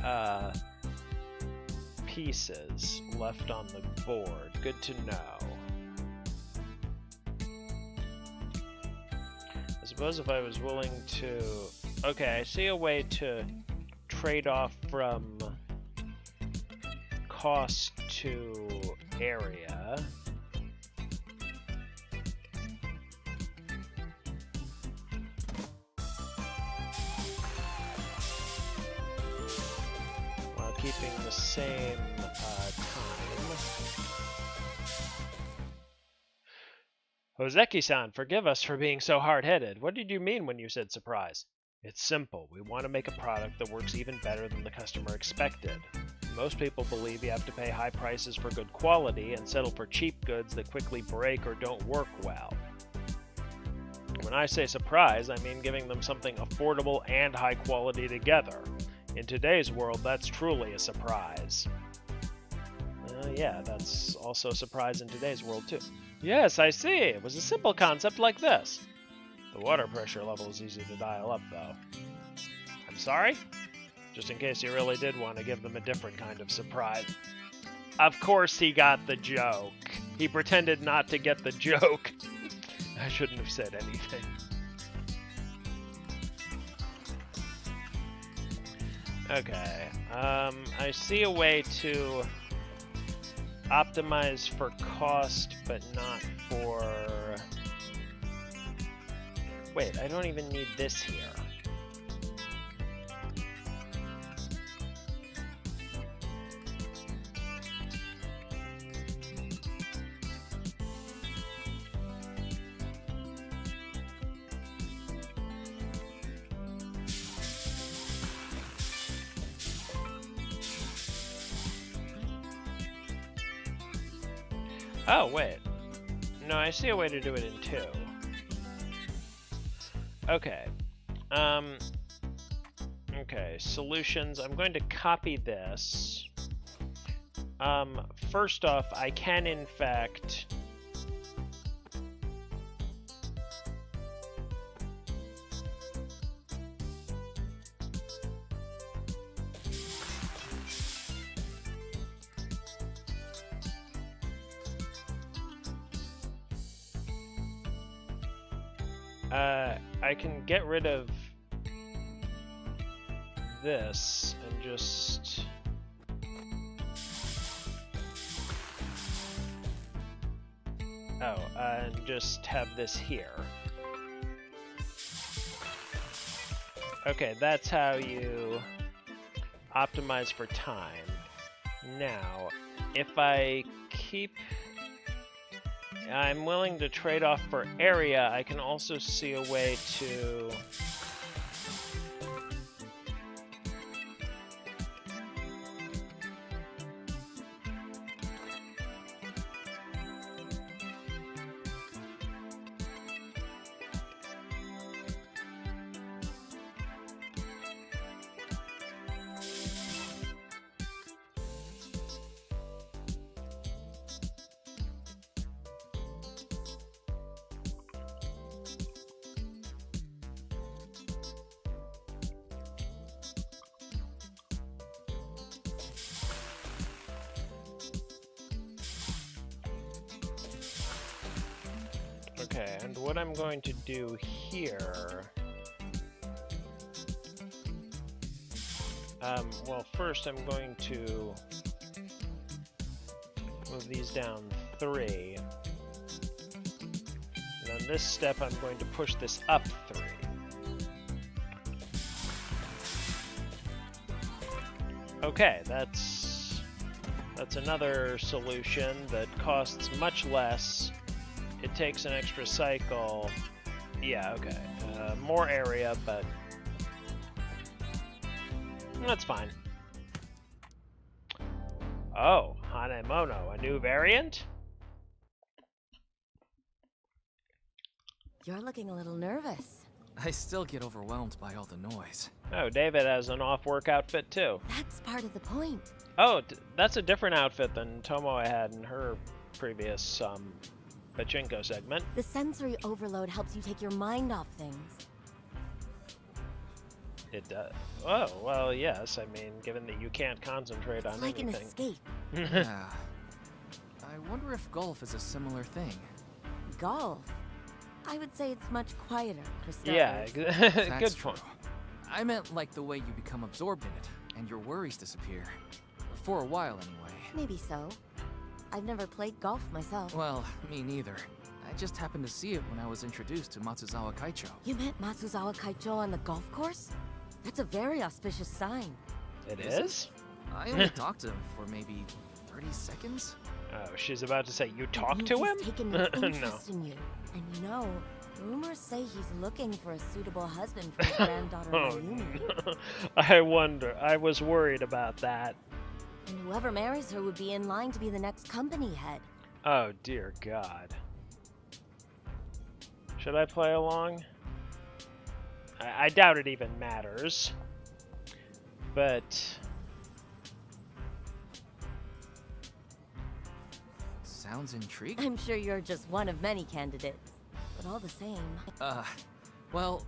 pieces left on the board. Good to know. I suppose if I was willing to... Okay, I see a way to trade off from cost to area. While keeping the same time. Hoseki-san, forgive us for being so hard-headed. What did you mean when you said surprise? It's simple. We want to make a product that works even better than the customer expected. Most people believe you have to pay high prices for good quality and settle for cheap goods that quickly break or don't work well. When I say surprise, I mean giving them something affordable and high quality together. In today's world, that's truly a surprise. Yeah, that's also a surprise in today's world, too. Yes, I see. It was a simple concept like this. The water pressure level is easy to dial up, though. I'm sorry? Just in case you really did want to give them a different kind of surprise. Of course he got the joke. He pretended not to get the joke. I shouldn't have said anything. Okay. I see a way to optimize for cost, but not for... Wait, I don't even need this here. Oh, wait. No, I see a way to do it in 2. Okay. Okay, solutions. I'm going to copy this. First off, I can in fact... I can get rid of this and just... and just have this here. Okay, that's how you optimize for time. Now, if I keep... I'm willing to trade off for area. I can also see a way to... Okay, and what I'm going to do here... well, first I'm going to move these down 3. And on this step, I'm going to push this up 3. Okay, that's another solution that costs much less. It takes an extra cycle. Yeah, okay. More area, but that's fine. Oh, Hanemono, a new variant? You're looking a little nervous. I still get overwhelmed by all the noise. Oh, David has an off-work outfit too. That's part of the point. Oh, that's a different outfit than Tomoe had in her previous pachinko segment. The sensory overload helps you take your mind off things. It does. Oh, well, yes. I mean, given that you can't concentrate on It's like anything. an escape. Yeah. I wonder if golf is a similar thing. Golf? I would say it's much quieter for starters. Yeah, That's good true. point. I meant like the way you become absorbed in it, and your worries disappear. For a while, anyway. Maybe so. I've never played golf myself. Well, me neither. I just happened to see it when I was introduced to Matsuzawa Kaicho. You met Matsuzawa Kaicho on the golf course? That's a very auspicious sign. It Is it? is? I only talked to him for maybe 30 seconds. Oh, she's about to say you That talked means to he's him? taken an No. interest in you. And you know, rumors say he's looking for a suitable husband for his granddaughter Oh, Mayumi. no. I wonder. I was worried about that. And whoever marries her would be in line to be the next company head. Oh, dear God. Should I play along? I doubt it even matters. But... Sounds intriguing. I'm sure you're just one of many candidates. But all the same, Well,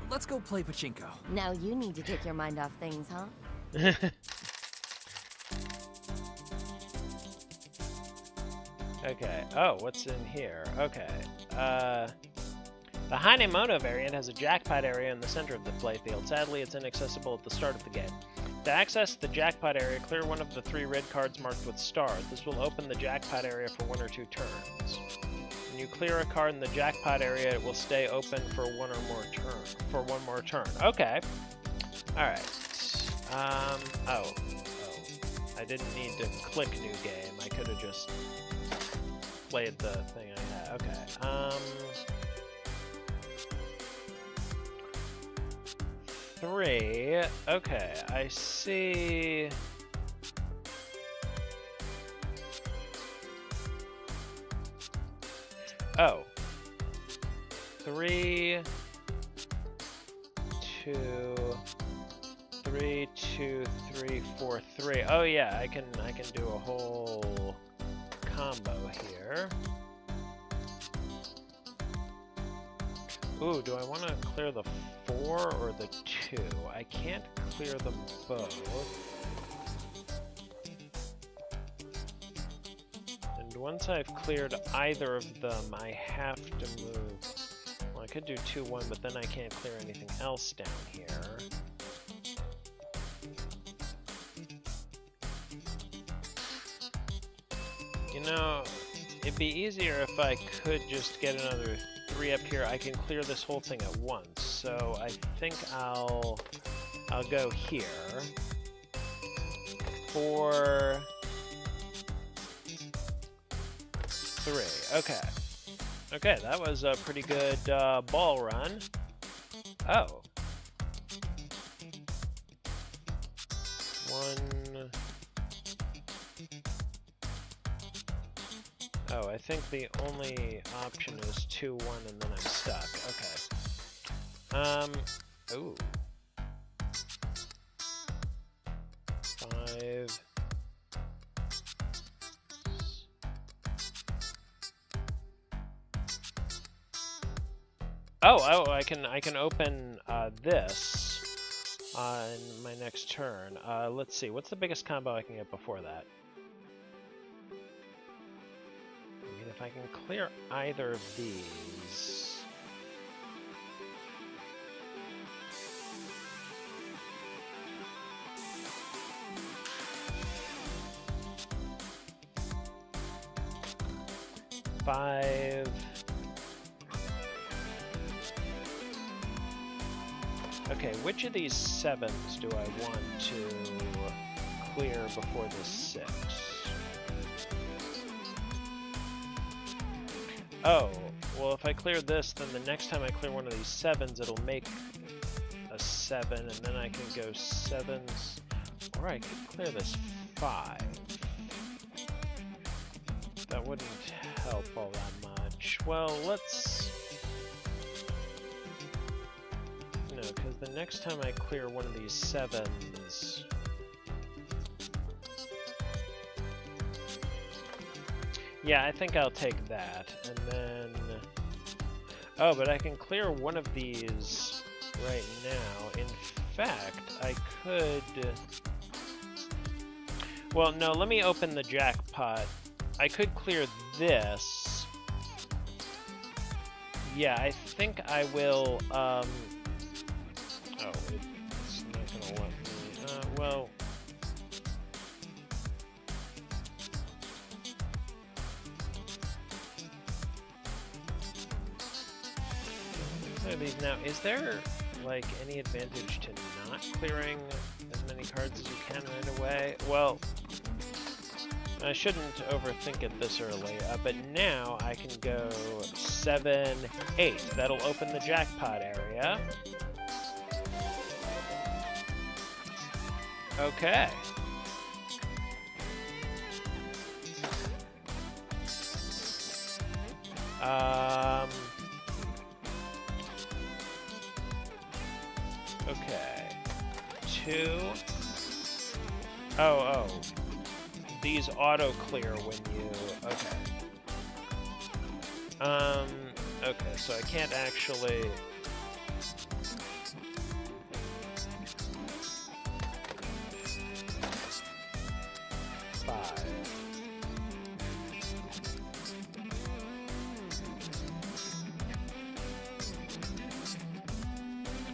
let's go play pachinko. now you need to take your mind off things, huh? Okay. Oh, what's in here? Okay. The Hanemono variant has a jackpot area in the center of the playfield. Sadly, it's inaccessible at the start of the game. To access the jackpot area, clear one of the 3 red cards marked with stars. This will open the jackpot area for 1 or 2 turns. When you clear a card in the jackpot area, it will stay open for one more turn. Okay. Alright. Oh. I didn't need to click new game. I could have just played the thing I had. Okay. Three. Okay, I see. Oh. 3, 2, 3, 2, 3, 4, 3. Oh yeah, I can do a whole combo here. Ooh, do I want to clear the 4 or the 2? I can't clear them both. And once I've cleared either of them, I have to move. Well, I could do 2-1, but then I can't clear anything else down here. You know, it'd be easier if I could just get another 3 up here. I can clear this whole thing at once, so I think I'll go here. 4, 3. Okay. Okay, that was a pretty good ball run. Oh. 1. Oh, I think the only option is 2-1 and then I'm stuck. Okay. Ooh. 5. Oh, I can open this in my next turn. Let's see, what's the biggest combo I can get before that? I mean, if I can clear either of these. Five. Okay, which of these 7s do I want to clear before this 6? Oh, well if I clear this, then the next time I clear one of these 7s, it'll make a 7, and then I can go 7s, or I could clear this 5. That wouldn't help all that much. Well, let's... No, because the next time I clear one of these 7s... Yeah, I think I'll take that, and then... Oh, but I can clear one of these right now. In fact, I could... Well, no, let me open the jackpot. I could clear this. Yeah, I think I will, Oh, it's not gonna let me, well... These now. Is there like any advantage to not clearing as many cards as you can right away? Well, I shouldn't overthink it this early, but now I can go 7, 8. That'll open the jackpot area. Okay. Okay. 2. Oh. These auto clear when you... Okay. Okay, so I can't actually...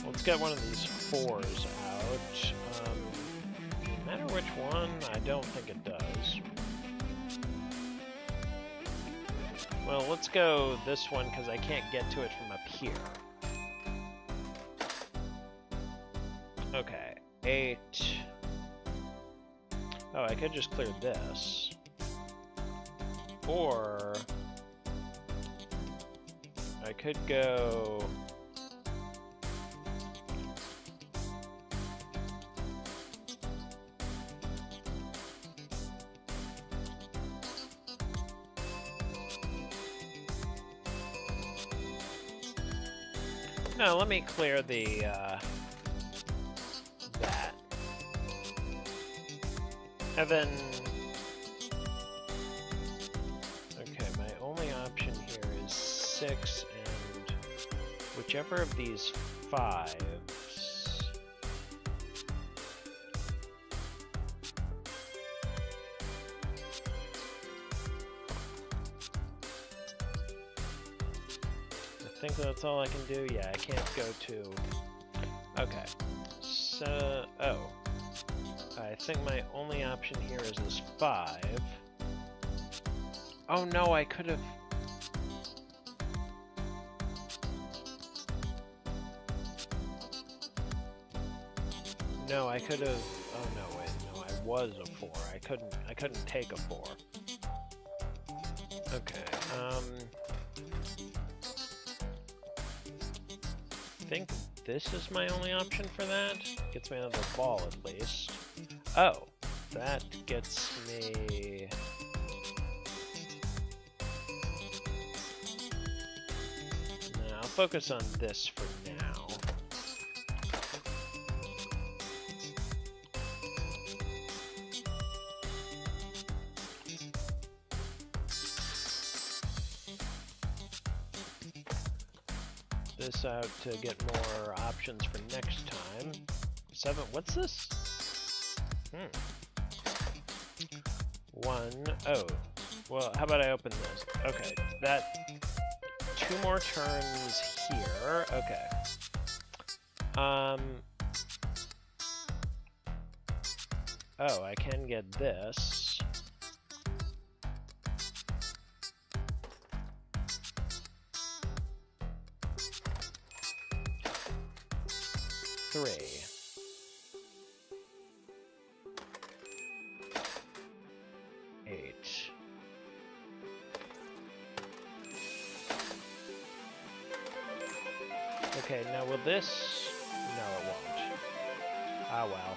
Let's get one of these 4s out. matter which one? I don't think it does. Well, let's go this one because I can't get to it from up here. Okay, 8. Oh, I could just clear this. Or I could go... No, let me clear the, that. And then... Okay, my only option here is 6 and whichever of these 5s. I think that's all I can do. Yeah, I can't go to... Okay. So... Oh. I think my only option here is this 5. Oh no, I could have... No, I could have... Oh no, wait, no, I was a 4. I couldn't take a 4. Okay, I think this is my only option for that. Gets me another ball at least. Oh, that gets me... No, I'll focus on this for now. This out to get more options for next time. 7, what's this? 1, oh. Well, how about I open this? Okay, that... 2 more turns here, okay. Oh, I can get this. Three. Okay, now will this... No, it won't. Ah, well.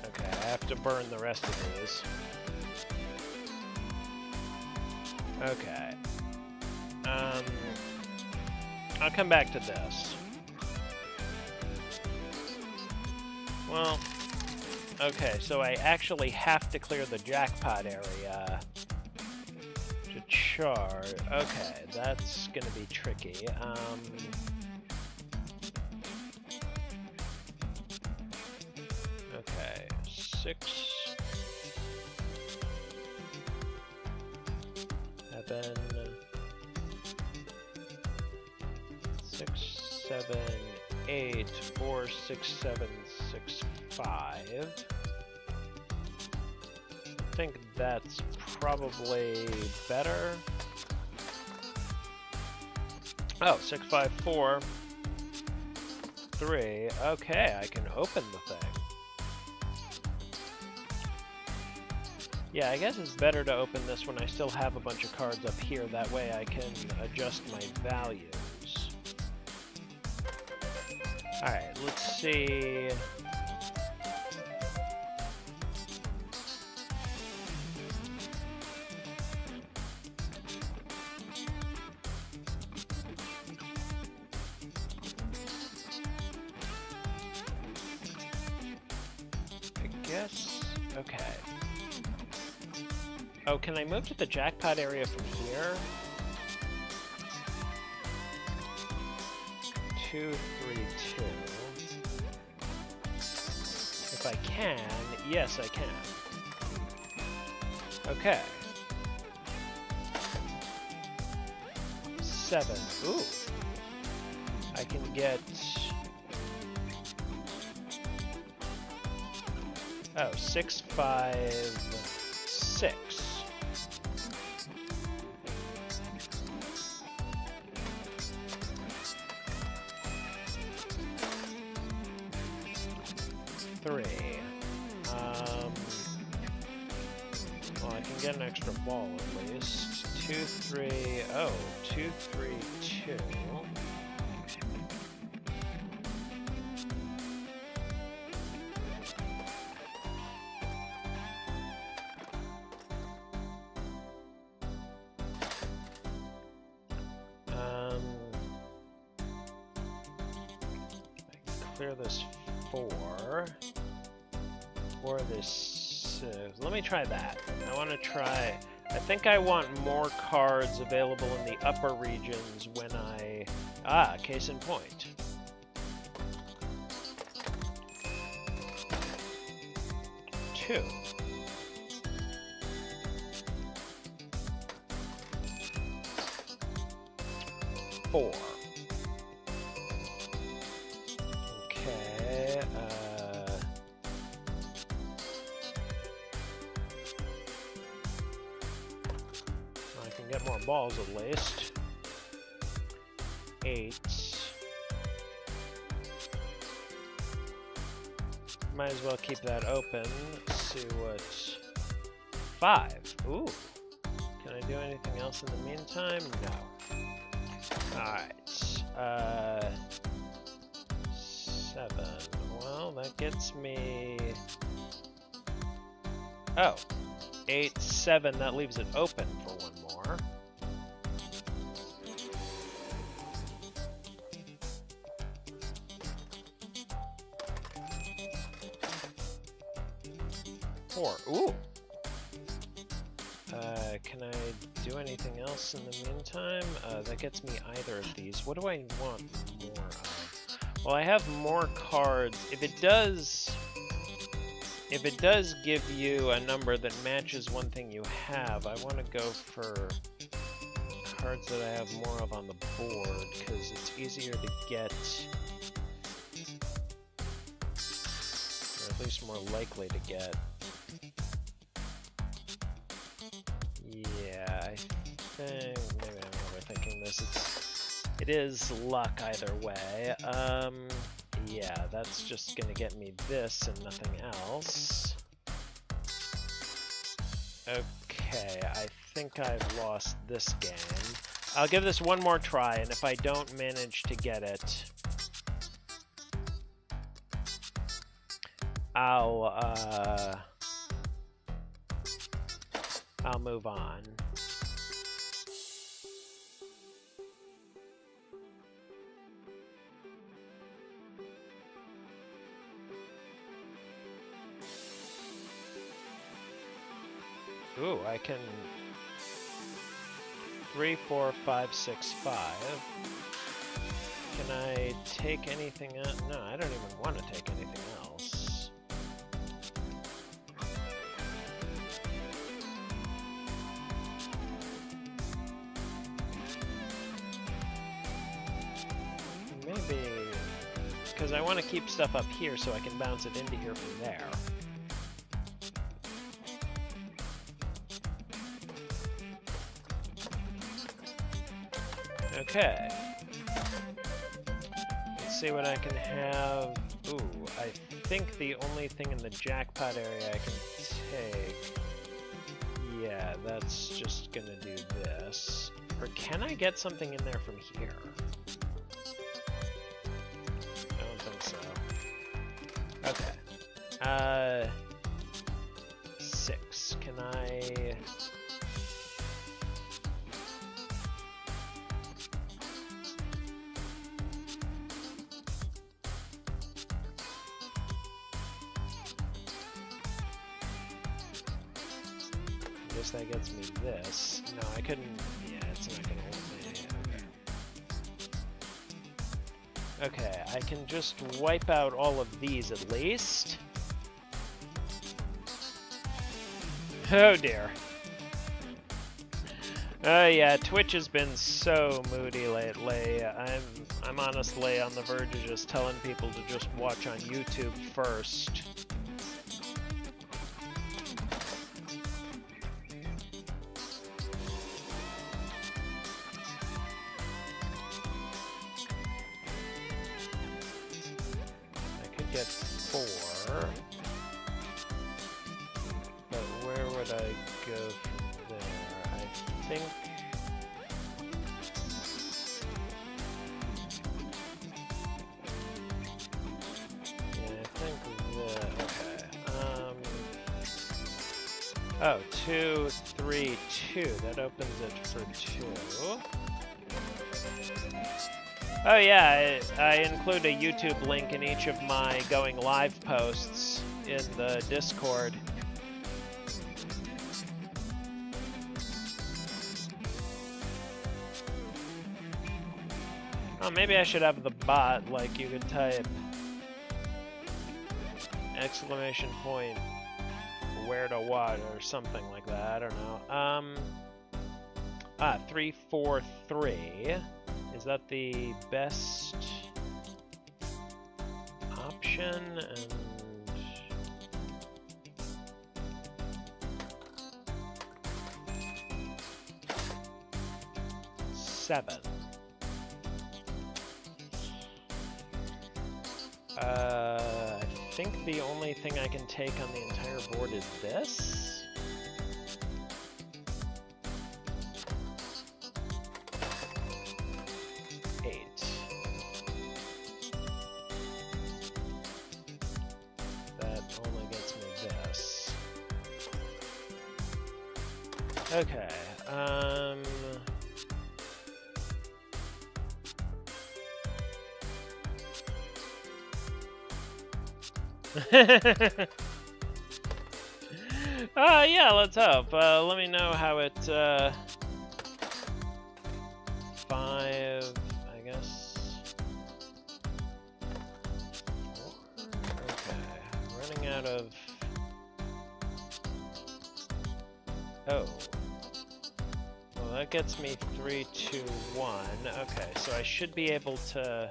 Okay, I have to burn the rest of these. Okay. I'll come back to this. Well... Okay, so I actually have to clear the jackpot area to charge. Okay, that's gonna be tricky. Okay, 6, 7, 6, 7, 8, 4, 6, 7, 6, 5. I think that's probably better. Oh, 6, 5, 4, 3. Okay, I can open the thing. Yeah, I guess it's better to open this when I still have a bunch of cards up here. That way I can adjust my values. Alright, let's see... Okay. Oh, can I move to the jackpot area from here? 2, 3, 2. If I can, yes I can. Okay. 7. Ooh. I can get... Oh, 6, 5, 6. Well, I can get an extra ball at least. 2, 3, oh, 2, 3, 2. I can clear this 4. Or this 6. Let me try that. I want to try... I think I want more cards available in the upper regions when I... Ah, case in point. Two. 4. Okay, I can get more balls at least. 8. Might as well keep that open. Let's see what... 5. Ooh. Can I do anything else in the meantime? No. Alright. 7. Well, that gets me... Oh. 8, 7. That leaves it open for one more. Ooh. Can I do anything else in the meantime? That gets me either of these. What do I want more of? Well, I have more cards. If it does give you a number that matches one thing you have, I want to go for cards that I have more of on the board, because it's easier to get, or at least more likely to get. Yeah, I think maybe I'm overthinking this. It is luck either way. Yeah, that's just gonna get me this and nothing else. Okay, I think I've lost this game. I'll give this one more try, and if I don't manage to get it, I'll move on. Ooh, I can 3, 4, 5, 6, 5. Can I take anything else? No, I don't even want to take anything else. Maybe, because I want to keep stuff up here so I can bounce it into here from there. Okay. Let's see what I can have. Ooh, I think the only thing in the jackpot area I can take... Yeah, that's just gonna do this. Or can I get something in there from here? I don't think so. Okay. 6. Can I... that gets me this. No, I couldn't... Yeah, it's not gonna let me... Okay. Okay, I can just wipe out all of these at least. Oh dear. Oh yeah, Twitch has been so moody lately. I'm honestly on the verge of just telling people to just watch on YouTube first. I could get 4. But where would I go from there? I think... Yeah, I think that... Okay. Oh, 2, 3, 2. That opens it for 2. Oh yeah, I include a YouTube link in each of my going live posts in the Discord. Oh, maybe I should have the bot, like you could type exclamation point where to what or something like that, I don't know. 343. Is that the best option? And 7. I think the only thing I can take on the entire board is this. Okay, yeah, let's hope. Let me know how it, 5, I guess. 4? Okay, running out of... Oh. Well, that gets me 3, 2, 1. Okay, so I should be able to...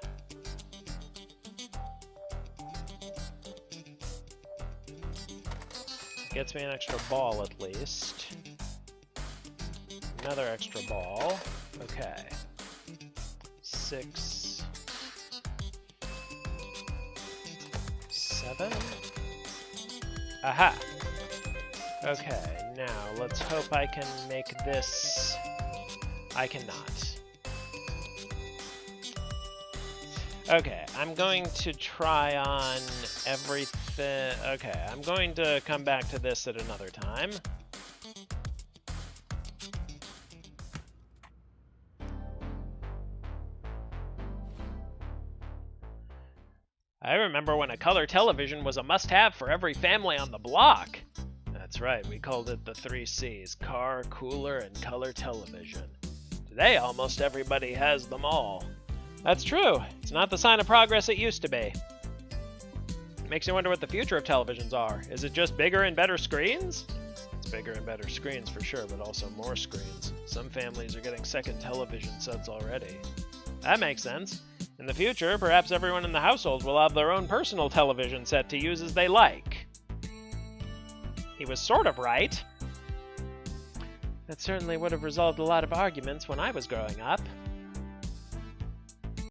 Gets me an extra ball at least. Another extra ball. Okay. 6, 7. Aha! Okay, now let's hope I can make this... I cannot. Okay, I'm going to try on everything... Okay, I'm going to come back to this at another time. I remember when a color television was a must-have for every family on the block. That's right, we called it the 3 C's: car, cooler, and color television. Today, almost everybody has them all. That's true. It's not the sign of progress it used to be. It makes you wonder what the future of televisions are. Is it just bigger and better screens? It's bigger and better screens for sure, but also more screens. Some families are getting second television sets already. That makes sense. In the future, perhaps everyone in the household will have their own personal television set to use as they like. He was sort of right. That certainly would have resolved a lot of arguments when I was growing up.